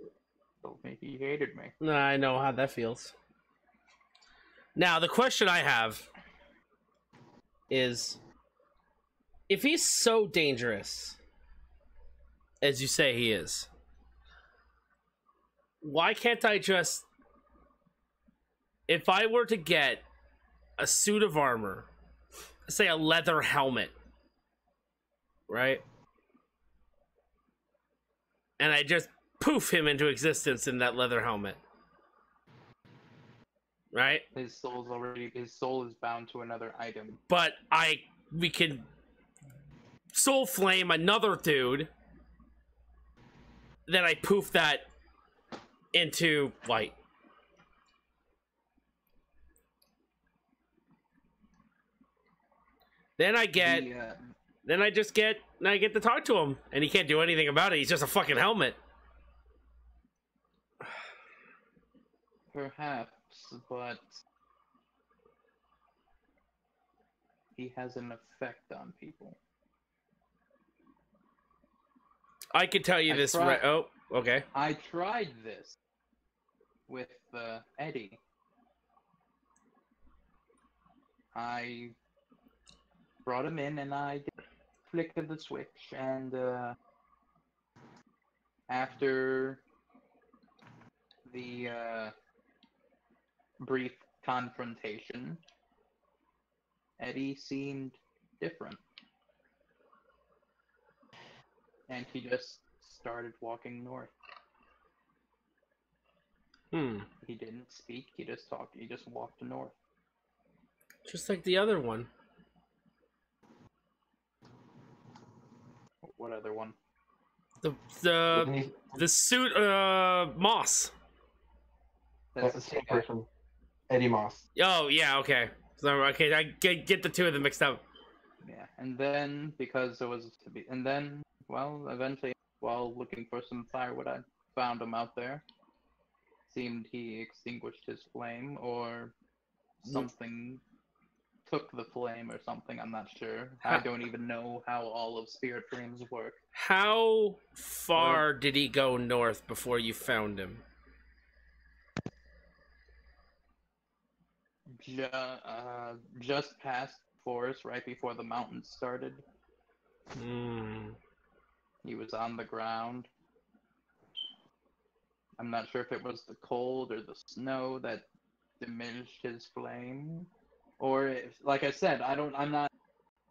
told me he hated me. I know how that feels. Now, the question I have is, if he's so dangerous, as you say he is, why can't I just... If I were to get a suit of armor, say a leather helmet, right? And I just poof him into existence in that leather helmet. Right? His soul is bound to another item. But we can soul flame another dude. Then I poof that into white. Then I get I get to talk to him, and he can't do anything about it. He's just a fucking helmet. Perhaps, but he has an effect on people. I could tell you this right. Oh, okay. I tried this with Eddie. I brought him in, and I did flick of the switch, and after the brief confrontation, Eddie seemed different. And he just started walking north. He didn't speak, he just talked, he just walked north. Just like the other one. What other one? The suit Moss. That's the same person. Eddie Moss. Oh yeah, okay. So okay, I get the two of them mixed up. Yeah, and then because it was to be, and then eventually, while looking for some firewood, I found him out there. Seemed he extinguished his flame, or something took the flame, or something. I'm not sure. I don't even know how all of spirit flames work. How far did he go north before you found him? Just past forest, right before the mountains started. He was on the ground. I'm not sure if it was the cold or the snow that diminished his flame, or if, like I said, I'm not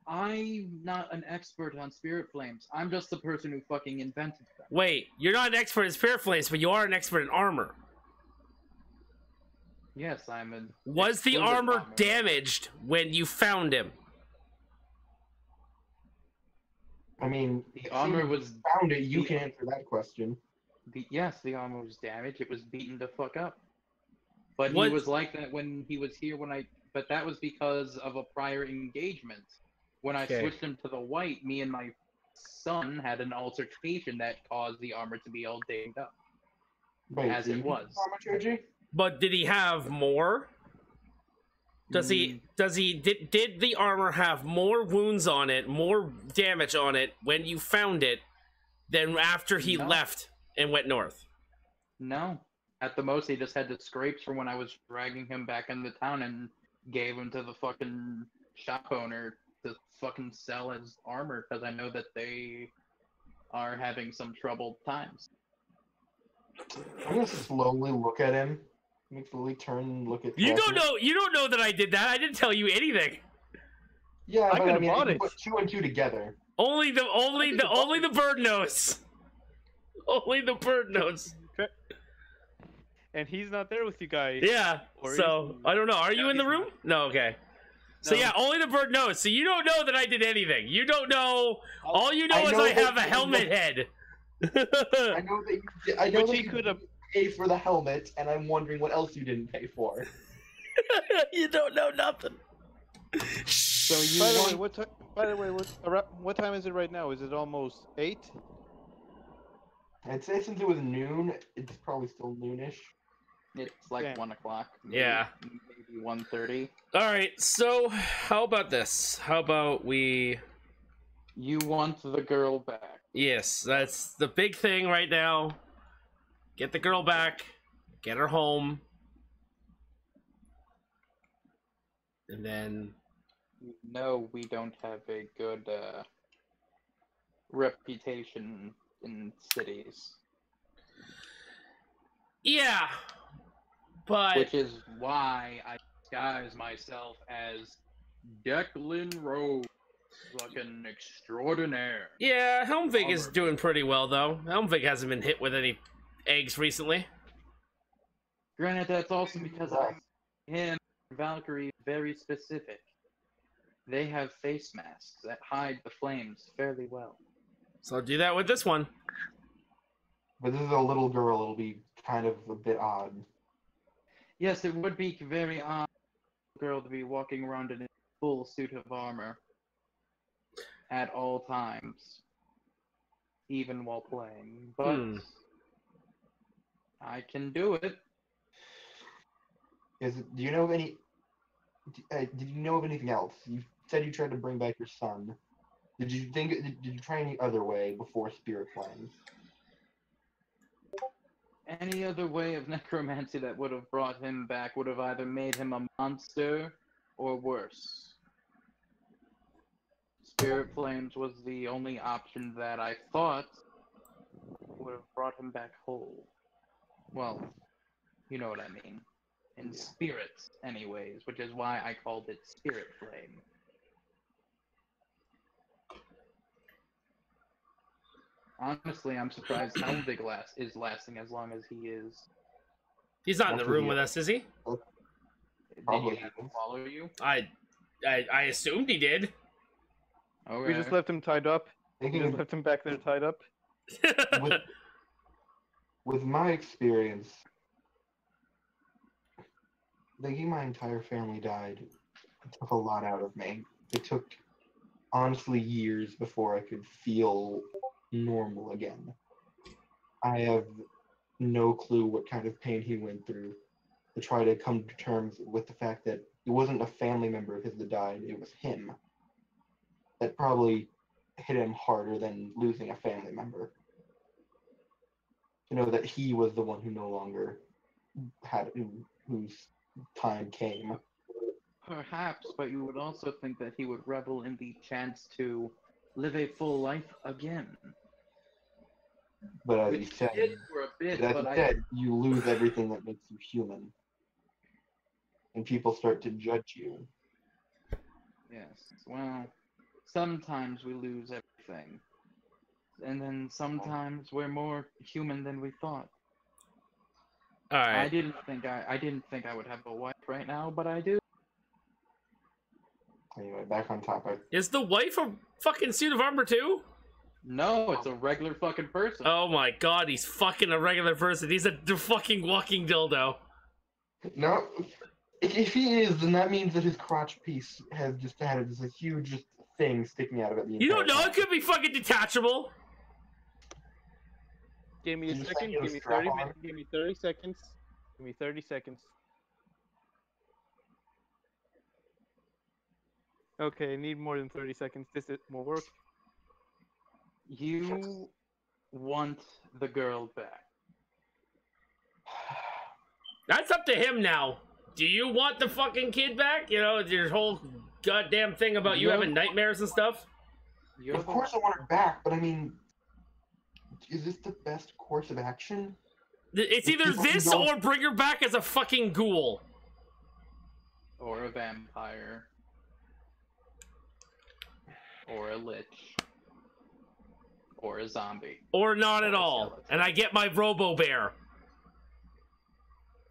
an expert on spirit flames. I'm just the person who fucking invented them. Wait, you're not an expert in spirit flames, but you are an expert in armor. Yes, I'm an. Was the armor damaged when you found him? I mean, the armor was found it. You can answer that question. Yes, the armor was damaged. It was beaten the fuck up. But he was like that when he was here. But that was because of a prior engagement. When I switched him to the white, me and my son had an altercation that caused the armor to be all dinged up. Wait, as it was. But did he have more? Did the armor have more wounds on it, more damage on it when you found it than after he left and went north? No. At the most, he just had the scrapes from when I was dragging him back into town, and gave him to the fucking shop owner to fucking sell as armor because I know that they are having some troubled times. I'm gonna slowly look at him. I'm gonna slowly turn and look at. You don't Cassie. know. You don't know that I did that. I didn't tell you anything. Yeah, I but could've bought you it. put 2 and 2 together. Only the bird knows. Only the bird knows. And he's not there with you guys. Yeah. Or So I don't know. Are you No, in the he's room? No. Okay. So No. yeah, only the bird knows. So you don't know that I did anything. You don't know. All you know I is know I that have a you- helmet head. I know that you, I know Which that he you could have. pay for the helmet, and I'm wondering what else you didn't pay for. You don't know nothing. So you By the way, want- what time is it right now? Is it almost 8? I'd say since it was noon, it's probably still noonish. It's like Damn. 1 o'clock. Yeah. Maybe 1:30. All right. So how about this? How about we? You want the girl back. Yes, that's the big thing right now. Get the girl back. Get her home. And then No, we don't have a good reputation in cities. yeah, but Which is why I disguise myself as Declan Rose, fucking extraordinaire. yeah, Helmvig is Bummer. doing pretty well though. Helmvig hasn't been hit with any eggs recently. Granted, that's also because I'm him and Valkyrie very specific. They have face masks that hide the flames fairly well. So do that with this one. But this is a little girl, it'll be kind of a bit odd. Yes, it would be very odd for a girl to be walking around in a full suit of armor at all times, even while playing. But I can do it. Do you know of any? Did you know of anything else? You said you tried to bring back your son. Did you try any other way before Spirit Flames? Any other way of necromancy that would have brought him back would have either made him a monster or worse. Spirit Flames was the only option that I thought would have brought him back whole. Well, you know what I mean. In spirit, anyways, which is why I called it Spirit Flame. Honestly, I'm surprised Helmvig is lasting as long as he is. He's not in the room with us, is he? Did Probably you have him follow you? I assumed he did. Okay. We just left him tied up. We Thinking just of- left him back there tied up. with my experience, thinking my entire family died took a lot out of me. It took, honestly, years before I could feel normal again. I have no clue what kind of pain he went through to try to come to terms with the fact that it wasn't a family member of his that died, it was him. That probably hit him harder than losing a family member. To know that he was the one who no longer had, whose time came. Perhaps, but you would also think that he would revel in the chance to live a full life again. But as Which you he said, did for a bit, as but you I said, you lose everything that makes you human. And people start to judge you. yes. Well, sometimes we lose everything, and then sometimes we're more human than we thought. All I right. didn't think I would have a wife right now, but I do. Anyway, back on topic. Is the wife a fucking suit of armor too? No, it's a regular fucking person. Oh my god, he's fucking a regular person. He's a fucking walking dildo. No, if he is, then that means that his crotch piece has just had just a huge thing sticking out of it. You don't know, it could be fucking detachable. Give me Did a you say second. it was Give me strap 30 on? minutes. Give me 30 seconds. Give me 30 seconds. Okay, I need more than 30 seconds. This will work. You want the girl back. That's up to him now. Do you want the fucking kid back? You know, your whole goddamn thing about you having nightmares and stuff? Of course I want her back, but I mean, is this the best course of action? It's either this or bring her back as a fucking ghoul. Or a vampire. Or a lich. Or a zombie. Or not at all. And I get my Robo Bear.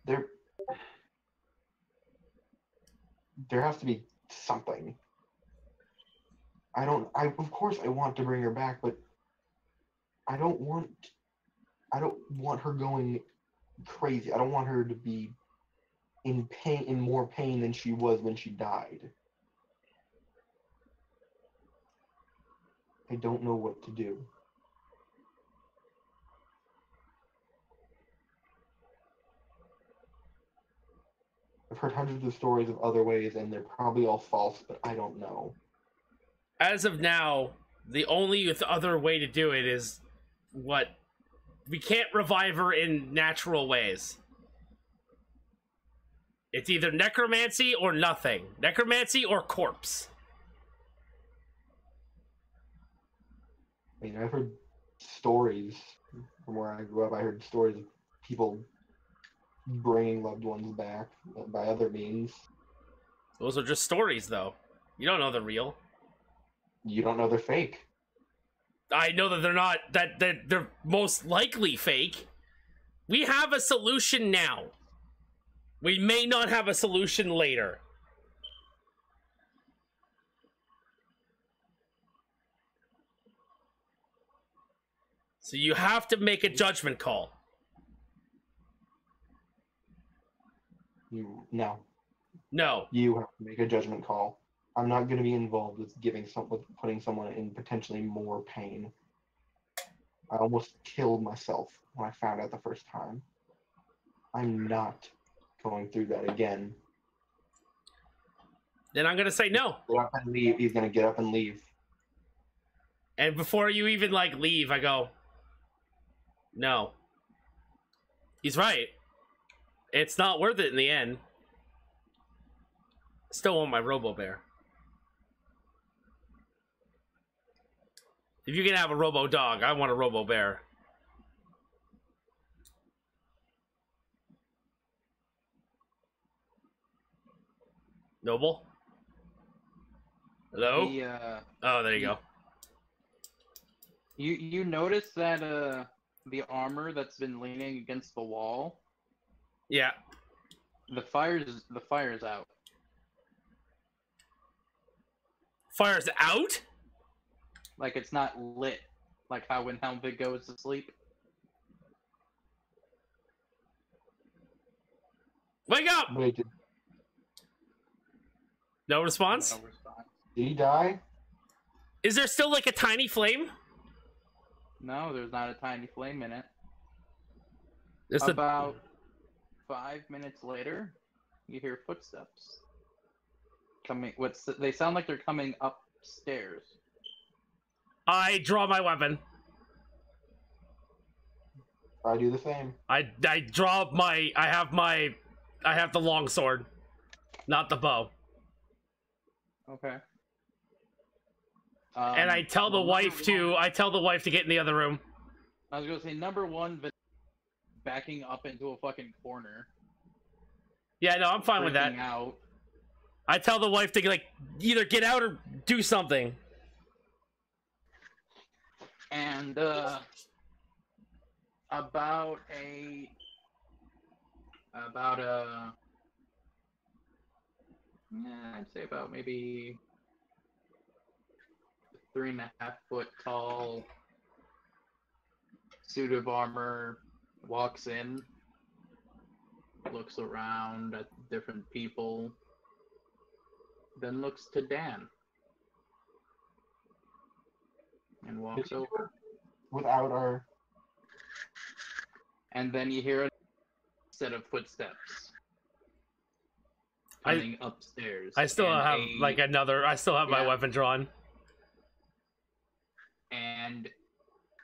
There has to be something. Of course I want to bring her back, but I don't want her going crazy. I don't want her to be in more pain than she was when she died. I don't know what to do. I've heard hundreds of stories of other ways, and they're probably all false, but I don't know. As of now, the only other way to do it is what? We can't revive her in natural ways. It's either necromancy or nothing. Necromancy or corpse. I mean, I've heard stories from where I grew up. I heard stories of people bringing loved ones back by other means. Those are just stories, though. You don't know they're real. You don't know they're fake. I know that they're not, that they're most likely fake. We have a solution now. We may not have a solution later. So you have to make a judgment call. No. No. You have to make a judgment call. I'm not going to be involved with putting someone in potentially more pain. I almost killed myself when I found out the first time. I'm not going through that again. Then I'm going to say no. Get up and leave. He's going to get up and leave. And before you even, like, leave, I go, no. He's right. It's not worth it in the end. Still want my Robo Bear. If you can have a Robo Dog, I want a Robo Bear. Noble? Hello? Oh, there you go. You notice that the armor that's been leaning against the wall? Yeah. The fire's out. Fire's out? Like it's not lit. Like how when Helmvig goes to sleep. Wake up! Wait, No response? No response. did he die? Is there still like a tiny flame? No, there's not a tiny flame in it. It's About 5 minutes later, you hear footsteps coming. They sound like they're coming upstairs. I draw my weapon. I do the same. I draw my. I have the long sword, not the bow. Okay. And I tell the wife to. I tell the wife to get in the other room. I was gonna say number one, but backing up into a fucking corner. Yeah, no, I'm fine with that. Freaking out. I tell the wife to like either get out or do something. And I'd say about maybe 3.5 foot tall suit of armor walks in, looks around at different people, then looks to Dan and walks over. Without our... And then you hear a set of footsteps coming upstairs. I still have like another. I still have my weapon drawn. And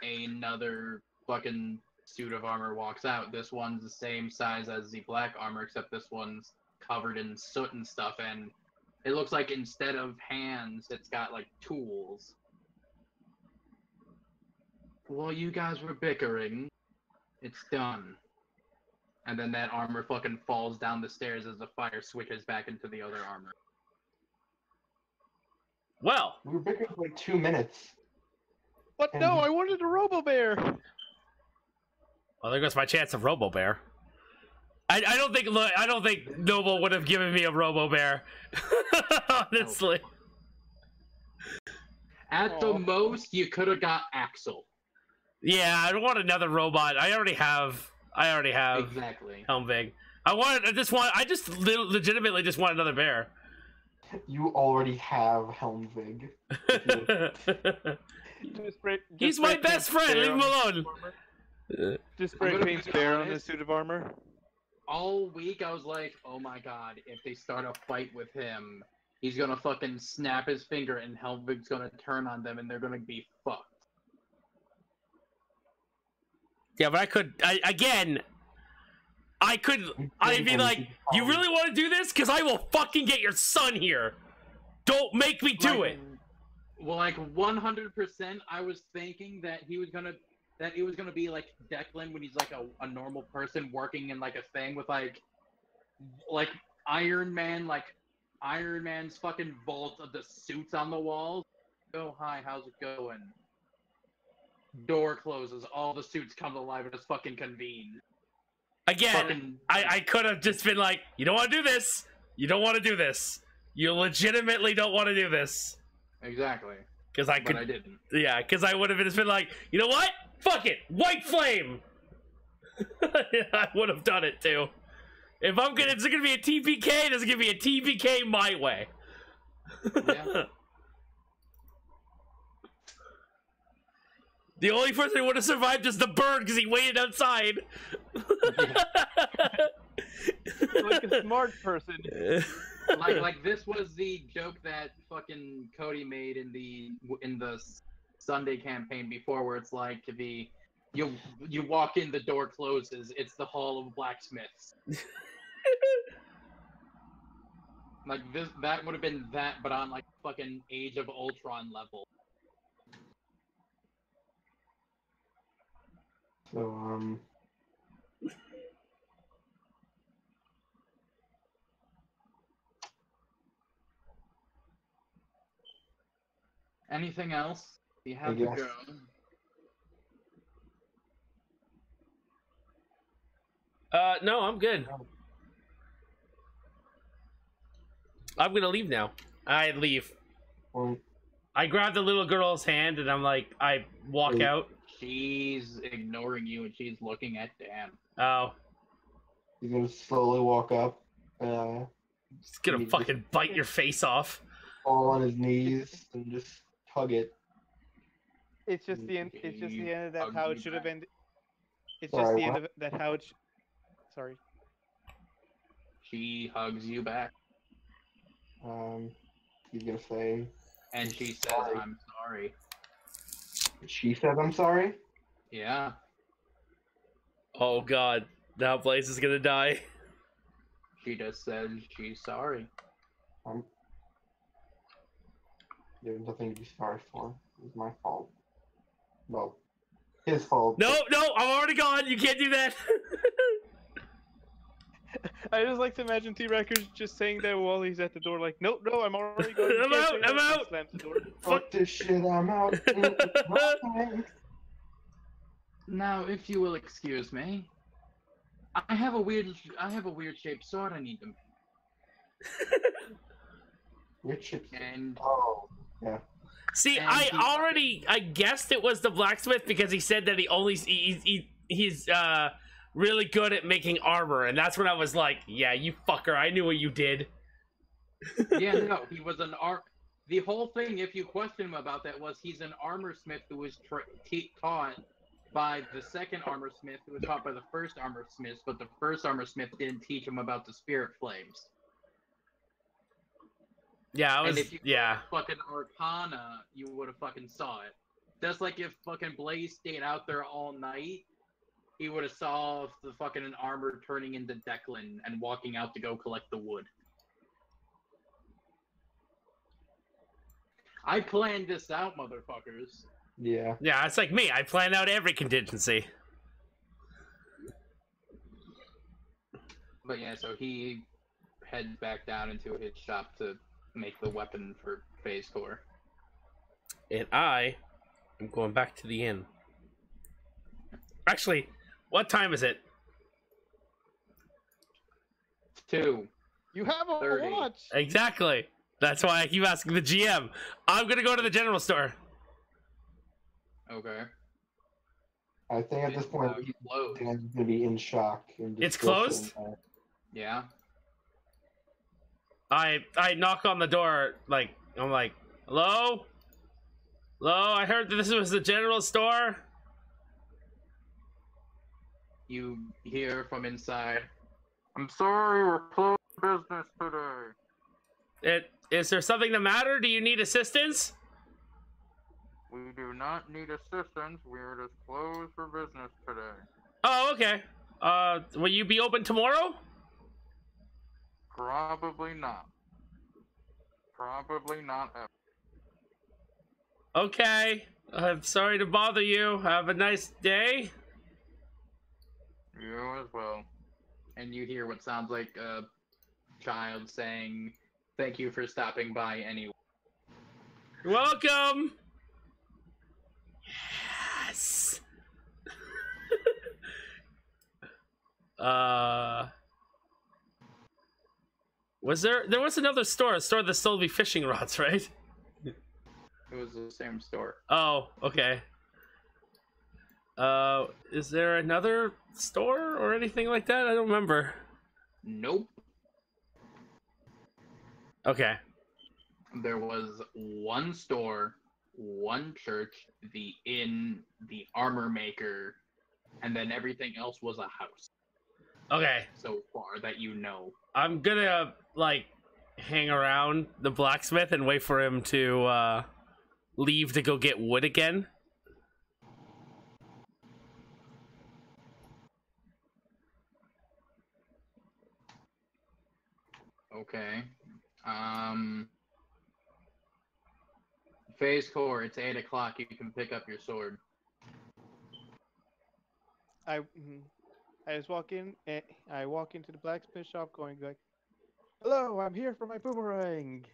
another fucking suit of armor walks out. This one's the same size as the black armor, except this one's covered in soot and stuff, and it looks like instead of hands, it's got like tools. While you guys were bickering, it's done. And then that armor fucking falls down the stairs as the fire switches back into the other armor. Well, We were bickering for like 2 minutes. What? And- No, I wanted a Robo Bear. well, there goes my chance of Robo Bear. I don't think Noble would have given me a Robo Bear. Honestly. At the most, you could have got Axel. Yeah, I don't want another robot. I already have Exactly. Helmvig. I just legitimately just want another bear. You already have Helmvig. He's my best friend. Leave him alone. Just spray gonna paint be bear on the honest. suit of armor. All week, I was like, oh my god, if they start a fight with him, he's gonna fucking snap his finger and Helmvig's gonna turn on them and they're gonna be fucked. Yeah, but I'd be like, you really want to do this? Because I will fucking get your son here. Don't make me do it. Well, like 100%, I was thinking that it was gonna be like Declan when he's like a normal person working in like a thing with like Iron Man's fucking vault of the suits on the walls. Oh hi, how's it going? Door closes, all the suits come to life and just fucking convene. Again, Fucking- I could have just been like, you don't want to do this. You don't want to do this. You legitimately don't want to do this. Exactly. Because I But could, I didn't. yeah, because I would have just been like, you know what? Fuck it, White Flame. I would have done it too. If it's gonna be a TPK, it's gonna be a TPK my way. Yeah. The only person who would have survived is the bird because he waited outside. Like a smart person. like this was the joke that fucking Cody made in the Sunday campaign before, where it's like you walk in, the door closes, it's the Hall of Blacksmiths. Like that would have been that, but on like fucking Age of Ultron level. So, Anything else? You have to guess. go. No, I'm good. I'm gonna leave now. I leave. well, I grab the little girl's hand and I'm like, I walk Wait. out. She's ignoring you and she's looking at Dan. Oh, he's gonna slowly walk up, it's gonna fucking bite your face off. fall on his knees, and just hug it. It's just the end. It's just the end of that. Hug How you it should have back. ended. It's just Sorry, the end what? of that. How it. Sorry. She hugs you back He's gonna say, and she says, Sorry. "I'm sorry." she said, "I'm sorry." Yeah. Oh god, now Blaze is gonna die. She just says she's sorry. There's nothing to be sorry for. It was my fault. Well, his fault. No, I'm already gone. You can't do that. I just like to imagine T-Reckers just saying that while he's at the door, like, no, I'm already going. You I'm can't out, say that," I'm and out. slams the door. Fuck this shit. I'm out. Now, if you will excuse me, I have a weird shaped sword I need to make. Richard. And Oh, yeah. See, And I guessed it was the blacksmith because he said that he's really good at making armor, and that's when I was like, yeah, you fucker, I knew what you did. yeah, no, he was an The whole thing, if you question him about that, was he's an armor smith who was taught by the second armor smith, who was taught by the first armor smith, but the first armor smith didn't teach him about the spirit flames. Yeah, And if you yeah. fucking Arcana, you would have fucking saw it. Just like if fucking Blaze stayed out there all night, he would have saw the fucking armor turning into Declan and walking out to go collect the wood. I planned this out, motherfuckers. Yeah. Yeah, it's like me. I plan out every contingency. But yeah, so he heads back down into his shop to make the weapon for Phase Core. And I am going back to the inn. Actually, what time is it? 2. You have a 30. watch. Exactly. That's why I keep asking the GM. I'm gonna go to the general store. Okay. I think at this point, It's closed. Dan's gonna be in shock. And just It's still closed? sitting there. Yeah. I knock on the door, like, I'm like, hello? Hello, I heard that this was the general store. You hear from inside, I'm sorry, we're closed for business today. Is there something the matter? Do you need assistance? We do not need assistance. We're just closed for business today. Oh, okay. Will you be open tomorrow? Probably not. Probably not ever. Okay. I'm sorry to bother you. Have a nice day. You as well. And you hear what sounds like a child saying, "Thank you for stopping by anyway." You're welcome. Yes. There was another store, a store that sold me fishing rods, right? It was the same store. Oh, okay. Is there another store or anything like that? I don't remember. Nope. Okay. There was one store, one church, the inn, the armor maker, and then everything else was a house. Okay. So far that you know. I'm gonna, like, hang around the blacksmith and wait for him to, leave to go get wood again. Okay. Phase Core, it's 8 o'clock. You can pick up your sword. I just walk in. And I walk into the blacksmith shop, going like, "Hello, I'm here for my boomerang."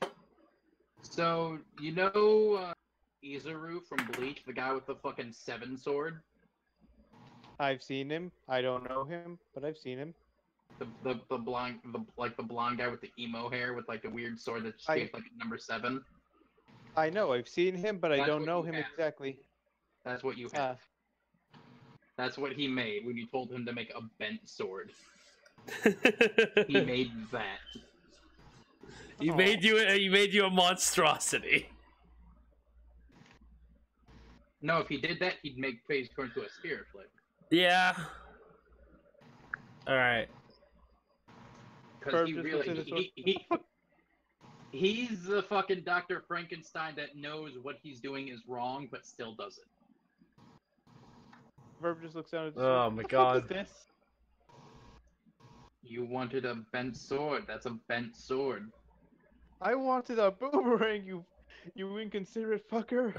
So, you know Izuru from Bleach, the guy with the fucking 7 sword? I've seen him. I don't know him, but I've seen him. The blonde, the blonde guy with the emo hair with like the weird sword that's shaped like a number 7? I know, I've seen him, but I That's don't what know you him have. exactly. That's what you have. That's what he made when you told him to make a bent sword. He made that. He made you a monstrosity. No, if he did that, he'd make Phase Core into a spirit flip. Yeah. All right. Because he Just really, looks at his he's the fucking Dr. Frankenstein that knows what he's doing is wrong, but still does it. Verb just looks down at the Oh sword. my What God. is this? You wanted a bent sword. That's a bent sword. I wanted a boomerang, you inconsiderate fucker.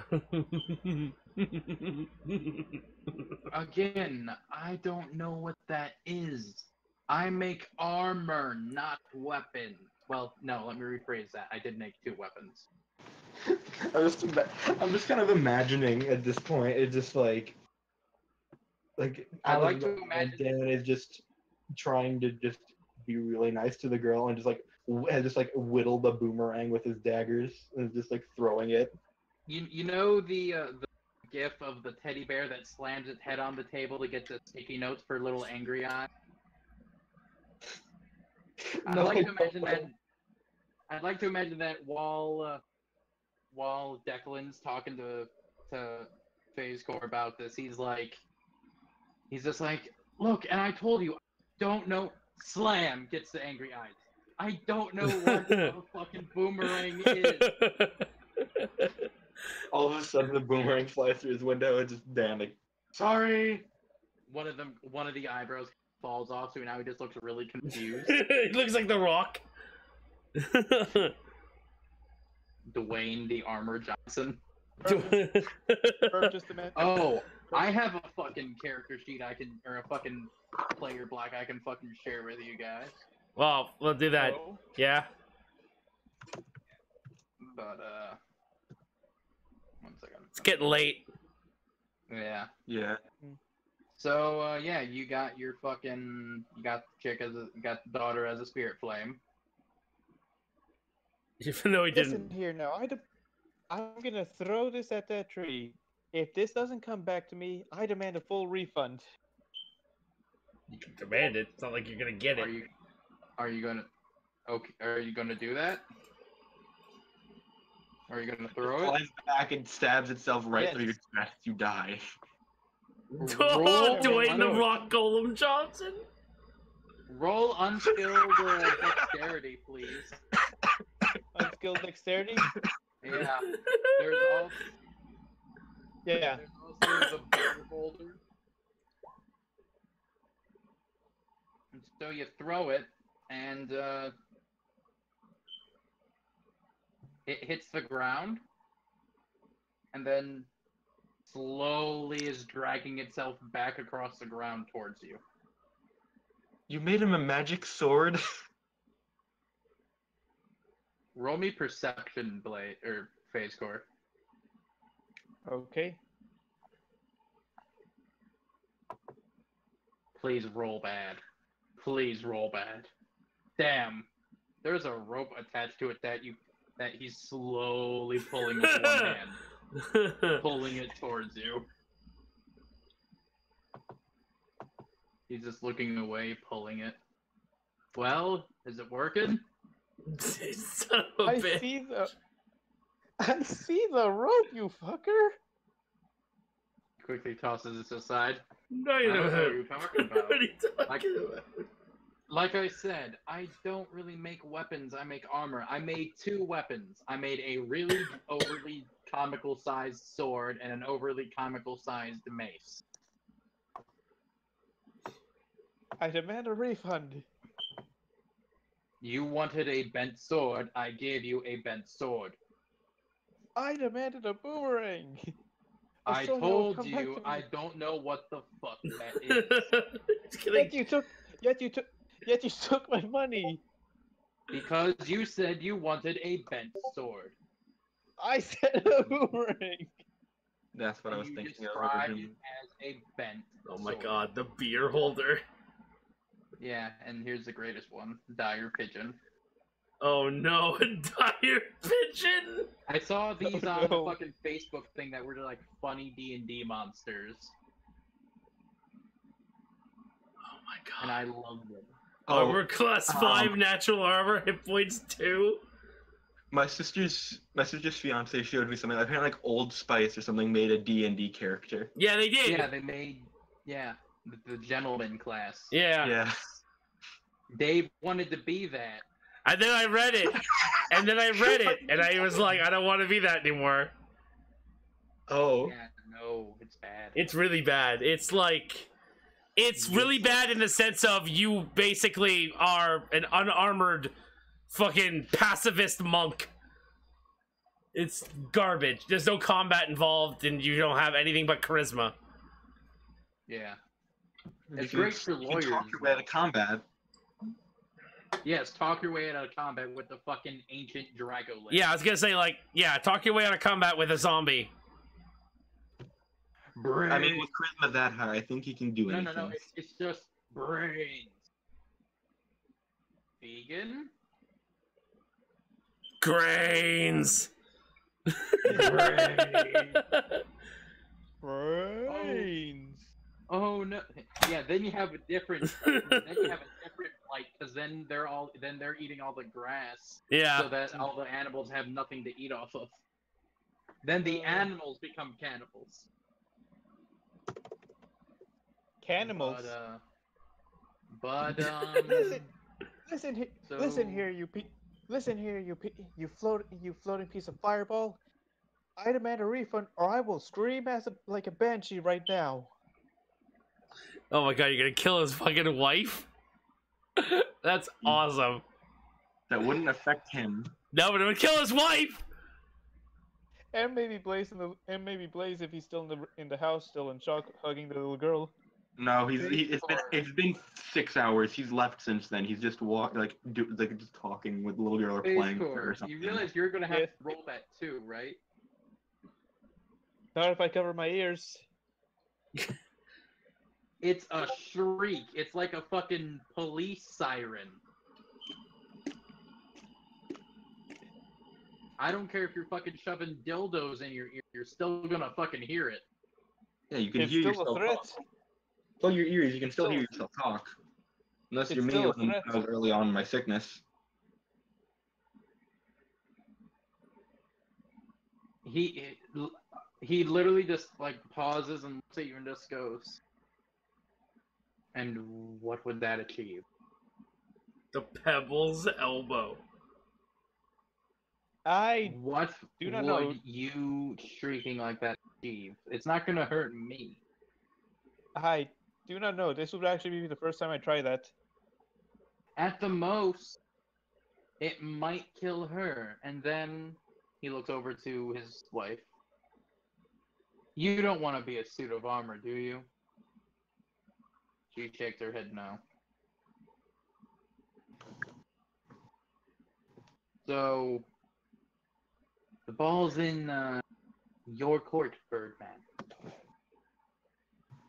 Again, I don't know what that is. I make armor, not weapons. Well, no, let me rephrase that. I did make 2 weapons. I'm just kind of imagining at this point. It's just like I like to imagine Dan is just trying to just be really nice to the girl and just like whittle the boomerang with his daggers and just like throwing it. You know the gif of the teddy bear that slams its head on the table to get the sticky notes for little angry eye? I'd like to imagine that while Declan's talking to Phase Core about this, he's just like, look, and I told you, I don't know. Slam gets the angry eyes. I don't know what a fucking boomerang is. All of a sudden, the boomerang flies through his window and just Dan like, sorry. one of the eyebrows falls off, so now he just looks really confused. It looks like The Rock. Dwayne the Armor Johnson. Just a minute. Oh, I have a fucking character sheet or a fucking player block I can fucking share with you guys. Well, we'll do that. Oh. Yeah. But, 1 second. It's getting late. Yeah. Yeah. So, yeah, you got the daughter as a spirit flame. Even though he Listen didn't. here now. I'm gonna throw this at that tree. If this doesn't come back to me, I demand a full refund. You can demand it. It's not like you're gonna get it. Are you gonna do that? Are you gonna throw it? Flies back and stabs itself right Yes. through your chest. You die. Oh, Dwayne the Rock Golem Johnson. Roll unskilled dexterity, please. Unskilled dexterity? Yeah. There's Yeah. also the beer holder. And so you throw it, and it hits the ground, and then slowly is dragging itself back across the ground towards you. You made him a magic sword? Roll me perception blade or phase core. Okay. Please roll bad. Please roll bad. Damn. There's a rope attached to it that he's slowly pulling with one hand. Pulling it towards you. He's just looking away, pulling it. Well, is it working? Son of a I bitch. see the rope, you fucker. Quickly tosses it aside. No, I you don't know what don't. you're talking about. What are you talking about? Like I said, I don't really make weapons, I make armor. I made 2 weapons. I made a really overly comical sized sword and an overly comical sized mace. I demand a refund. You wanted a bent sword, I gave you a bent sword. I demanded a boomerang. A I sword that will told come back you to me. I don't know what the fuck that is. Just kidding. Yet you took my money. Because you said you wanted a bent sword. I said a boomerang. That's what I was You thinking of. described it as a bent Oh my sword. god, the beer holder. Yeah, and here's the greatest one. Dire Pigeon. Oh no, dire pigeon! I saw these Oh, on no. a fucking Facebook thing that were like funny D&D monsters. Oh my And god. I loved them. Armor class 5, natural armor, hit points 2. My sister's fiance showed me something. Apparently, like Old Spice or something made a D&D character. Yeah, they did. Yeah, they made the gentleman class. Yeah. Yeah. Dave wanted to be that. And then I read it. And I was like, I don't want to be that anymore. Oh. Yeah, no, it's bad. It's really bad. It's like, it's really bad in the sense of you basically are an unarmored fucking pacifist monk. It's garbage. There's no combat involved and you don't have anything but charisma. Yeah. You It's can- great for you can lawyers. talk your way out of combat. Yes, talk your way out of combat with the fucking ancient Dragolith. Yeah, I was gonna say, like, yeah, talk your way out of combat with a zombie. Brains. I mean, with charisma that high, I think he can do No, anything. no, no. It's just brains. Vegan? Grains. Brains. Oh no! Yeah, then you have a different. Like, because then they're eating all the grass, Yeah. so that all the animals have nothing to eat off of. Then the animals become cannibals. Cannibals. But Listen here. So- Listen here, you floating piece of fireball. I demand a refund, or I will scream like a banshee right now. Oh my god, you're gonna kill his fucking wife? That's awesome. That wouldn't affect him. No, but it would kill his wife! And maybe Blaze if he's still in the house, still in shock, hugging the little girl. No, it's been 6 hours. He's left since then. He's just just talking with the little girl or playing with her or something. You realize you're gonna have to roll that too, right? Not if I cover my ears. It's a shriek. It's like a fucking police siren. I don't care if you're fucking shoving dildos in your ear. You're still gonna fucking hear it. Yeah, you can It's hear still yourself a threat. talk. Plug your ears. You can still hear yourself talk. Unless It's you're me still a when threat. I was early on in my sickness. He literally just like pauses and looks at you and just goes, and what would that achieve? The Pebble's elbow. What do not would know. you shrieking like that achieve? It's not gonna hurt me. I do not know. This would actually be the first time I try that. At the most, it might kill her. And then he looks over to his wife. You don't want to be a suit of armor, do you? She shakes her head no. So, the ball's in your court, Birdman.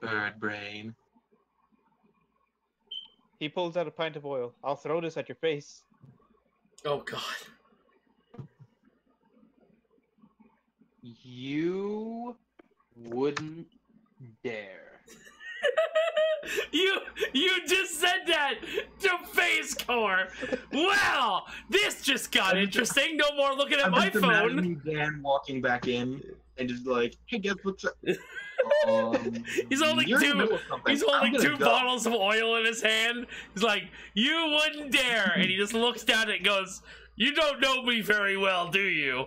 Bird brain. He pulls out a pint of oil. I'll throw this at your face. Oh god. You wouldn't dare. You just said that to Face Core. Wow, this just got interesting. No more looking at I'm my just phone. imagining Dan walking back in and just like, hey, guess what's up? He's holding you're in the two. middle of something. He's I'm holding gonna two go. bottles of oil in his hand. He's like, "You wouldn't dare," and he just looks down and goes, "You don't know me very well, do you?"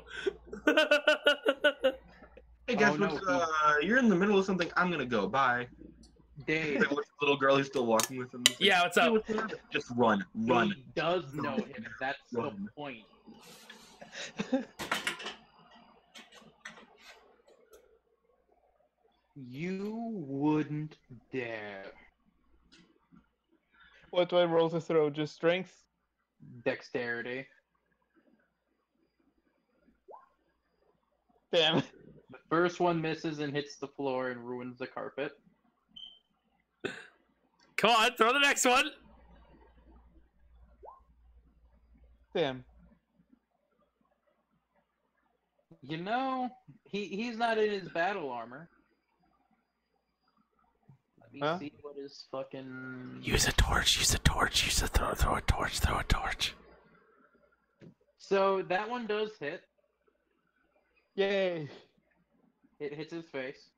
Hey, guess Oh, no, what's you're in the middle of something. I'm gonna go. Bye. Dave, Like, what's the little girl who's still walking with him? He's like, Yeah, what's "Hey, up? what's up?" Just run. he does know him. That's the Run. point. You wouldn't dare. What do I roll to throw? Just strength? Dexterity. Damn. The first one misses and hits the floor and ruins the carpet. Come on, throw the next one. Damn. You know, he's not in his battle armor. Let me see what his fucking... Use a torch. Use a torch. Use a throw a torch. Throw a torch. So that one does hit. Yay. It hits his face.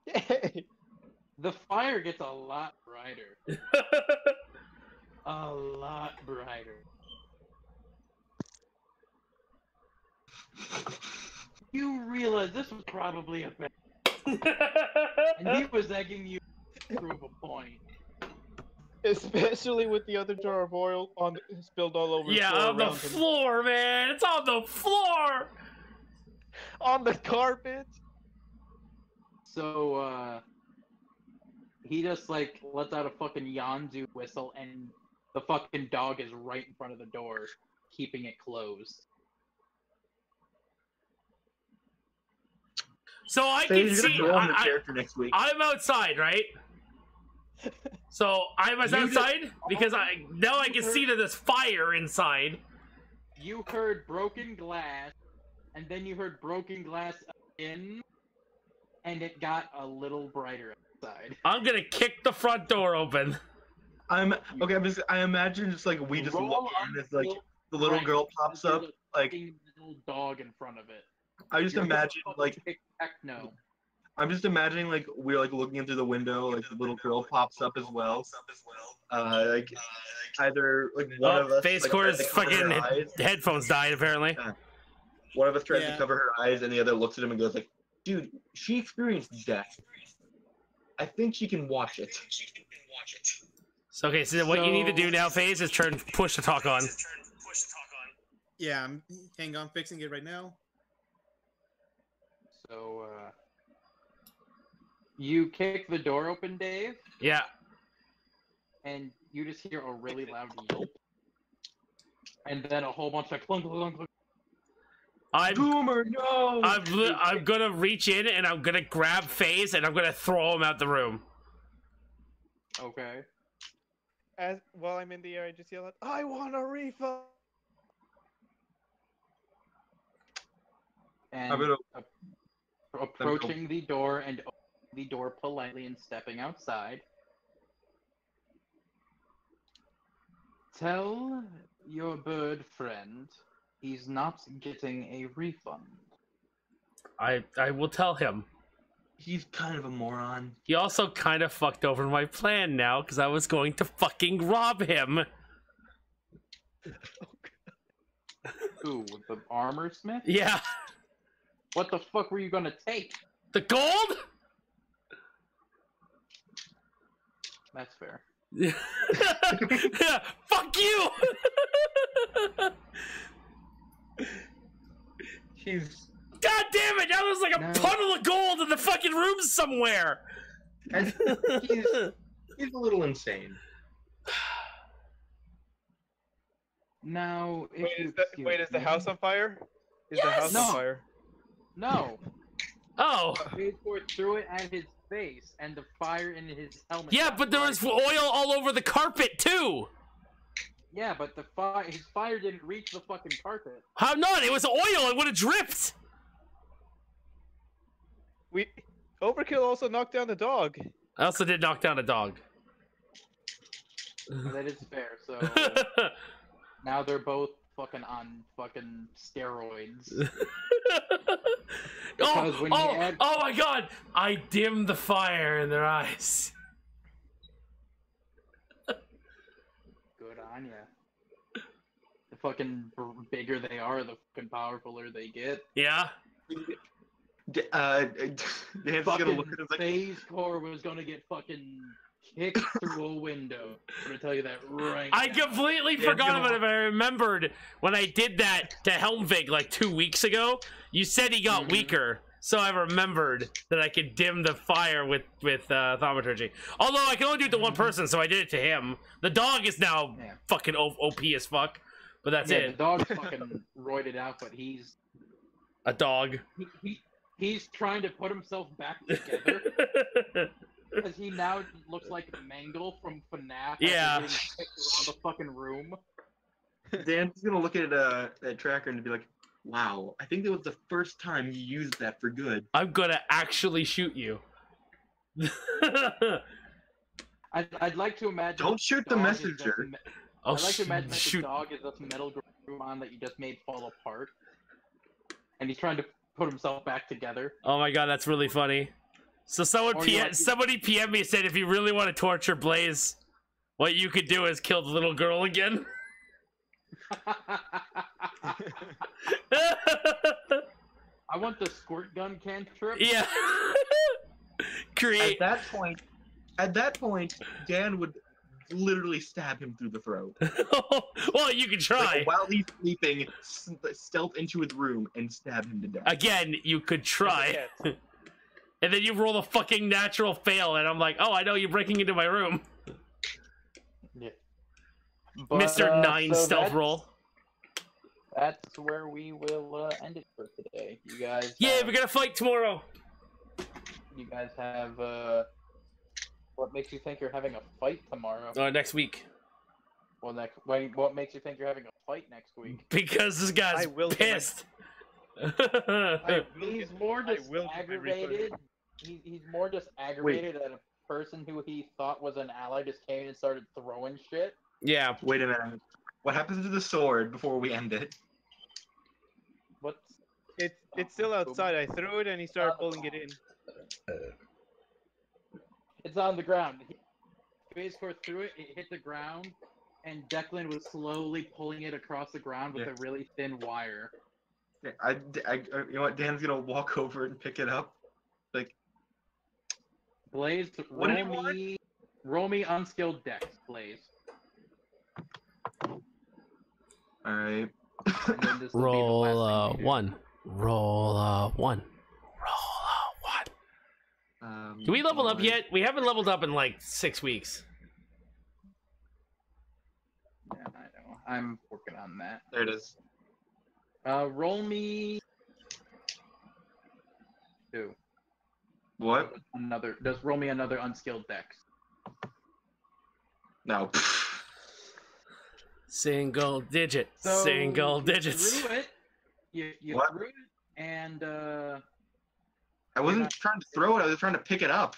Yay. The fire gets a lot brighter. A lot brighter. You realize this was probably a bad. And he was egging you to prove a point. Especially with the other jar of oil spilled all over Yeah, the floor on the around him. floor, man. It's on the floor. On the carpet. So, he just, like, lets out a fucking Yanzu whistle, and the fucking dog is right in front of the door, keeping it closed. So I So can you're see. gonna go on the character next week. I'm outside, right? So I was outside because now I can see that there's fire inside. You heard broken glass, and then you heard broken glass again, and it got a little brighter outside. I'm gonna kick the front door open. I imagine just like we just Roll look and it's like until the little right, girl pops there's up. a Like fucking little dog in front of it. I just You're gonna imagine fucking like pick techno. I'm just imagining like we're like looking in through the window, like the little girl pops up as well. Like either like one of us Face like, Core's tries to cover fucking her eyes. headphones died apparently. One of us tries Yeah. to cover her eyes, and the other looks at him and goes like, "Dude, she experienced death. I think she can watch it. So okay, so what you need to do now, FaZe, is turn push to talk on. Yeah, hang on, fixing it right now. So, you kick the door open, Dave, Yeah. and you just hear a really loud yelp. And then a whole bunch of clunk, clunk, clunk. Boomer, no! I'm gonna reach in and I'm gonna grab FaZe and I'm gonna throw him out the room. Okay. While I'm in the air, I just yell out, "I want a refund!" And approaching the door and opening the door politely and stepping outside. Tell your bird friend he's not getting a refund. I will tell him. He's kind of a moron. He also kind of fucked over my plan now because I was going to fucking rob him. Who, the armor smith? Yeah. What the fuck were you gonna take? The gold? That's fair. Yeah. Fuck you! He's God damn it! That was like a puddle of gold in the fucking room somewhere! he's a little insane. Now, if Wait, is the house on fire? Is the Yes! house No. on fire? No. Oh. Baseboard threw it at his face, and the fire in his helmet. Yeah, but there was oil all over the carpet too! Yeah, but his fire didn't reach the fucking carpet. How not? It was oil, it would have dripped! Overkill also knocked down the dog. I also did knock down a dog. That is fair, so now they're both fucking on fucking steroids. Oh, when you add... oh my god! I dimmed the fire in their eyes. Good on ya. The fucking bigger they are, the fucking powerfuler they get. Yeah? Dan's gonna look at him like... FaZe Core was gonna get fucking kicked through a window. I'm gonna tell you that right I now. completely forgot about it, but I remembered when I did that to Helmvig like 2 weeks ago, you said he got weaker. So I remembered that I could dim the fire with thaumaturgy. Although I can only do it to one person, so I did it to him. The dog is now fucking OP as fuck, but that's it. The dog's fucking roided out, but he's... A dog. He's trying to put himself back together. Because he now looks like Mangle from FNAF. Yeah. Getting kicked around the fucking room. Dan's gonna look at that tracker and be like, wow, I think that was the first time you used that for good. I'm gonna actually shoot you. I'd like to imagine... Don't shoot the messenger. I'd like to imagine that the dog is this metal Groomon that you just made fall apart. And he's trying to put himself back together. Oh my god, that's really funny. So somebody PM me and said if you really want to torture Blaze, what you could do is kill the little girl again. I want the squirt gun cantrip. Yeah. Create. At that point, Dan would literally stab him through the throat. Well, you can try. Like, while he's sleeping, stealth into his room and stab him to death. Again, you could try. And then you roll a fucking natural fail, and I'm like, oh, I know you're breaking into my room. Yeah. But, Mr. 9 so stealth roll. That's where we will end it for today. You guys. Yeah, we're gonna fight tomorrow. You guys have. What makes you think you're having a fight tomorrow? Next week. Well, what makes you think you're having a fight next week? Because this guy's pissed. He's more just aggravated. He's more just aggravated that a person who he thought was an ally just came and started throwing shit. Yeah. Wait a minute. What happens to the sword before we end it? It's still outside. I threw it and he started pulling it in. It's on the ground. FaZe Core threw it, it hit the ground, and Declan was slowly pulling it across the ground with a really thin wire. You know what? Dan's gonna walk over and pick it up. Like, Blaze, What do you want? roll me unskilled dex, Blaze. Alright. And then this will be the Roll last thing you do. one. Roll one. Can we level up yet? We haven't leveled up in like 6 weeks. Yeah, I know. I'm working on that. There it is. Roll me 2. What? Just roll me another unskilled dex. No. Single digit. So Single you digits. threw it. You What? threw it, and I wasn't trying to throw it, I was trying to pick it up.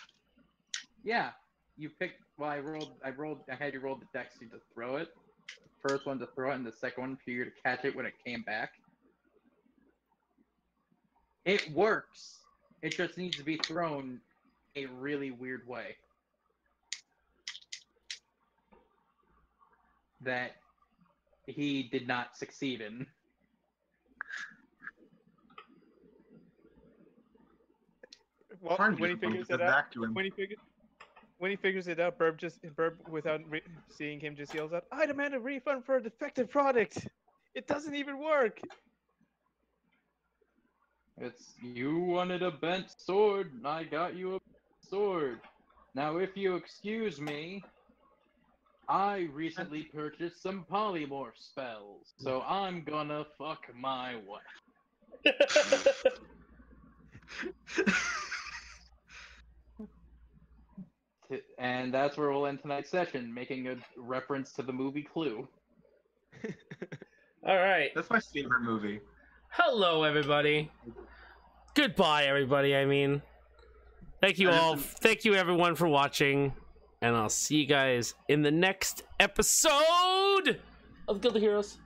yeah, you picked. Well, I had you roll the dex to throw it. First one to throw it, and the second one for you to catch it when it came back. It works. It just needs to be thrown a really weird way. That he did not succeed in. Well, Trying to when he get them figures to it get out, back to him. when he figures it out, Burb without seeing him just yells out, "I demand a refund for a defective product. It doesn't even work." It's, you wanted a bent sword, and I got you a sword. Now, if you excuse me, I recently purchased some polymorph spells, so I'm gonna fuck my wife. And that's where we'll end tonight's session, making a reference to the movie Clue. All right. That's my favorite movie. Hello, everybody. Goodbye, everybody. I mean, thank you all. Thank you, everyone, for watching. And I'll see you guys in the next episode of Guild of Heroes.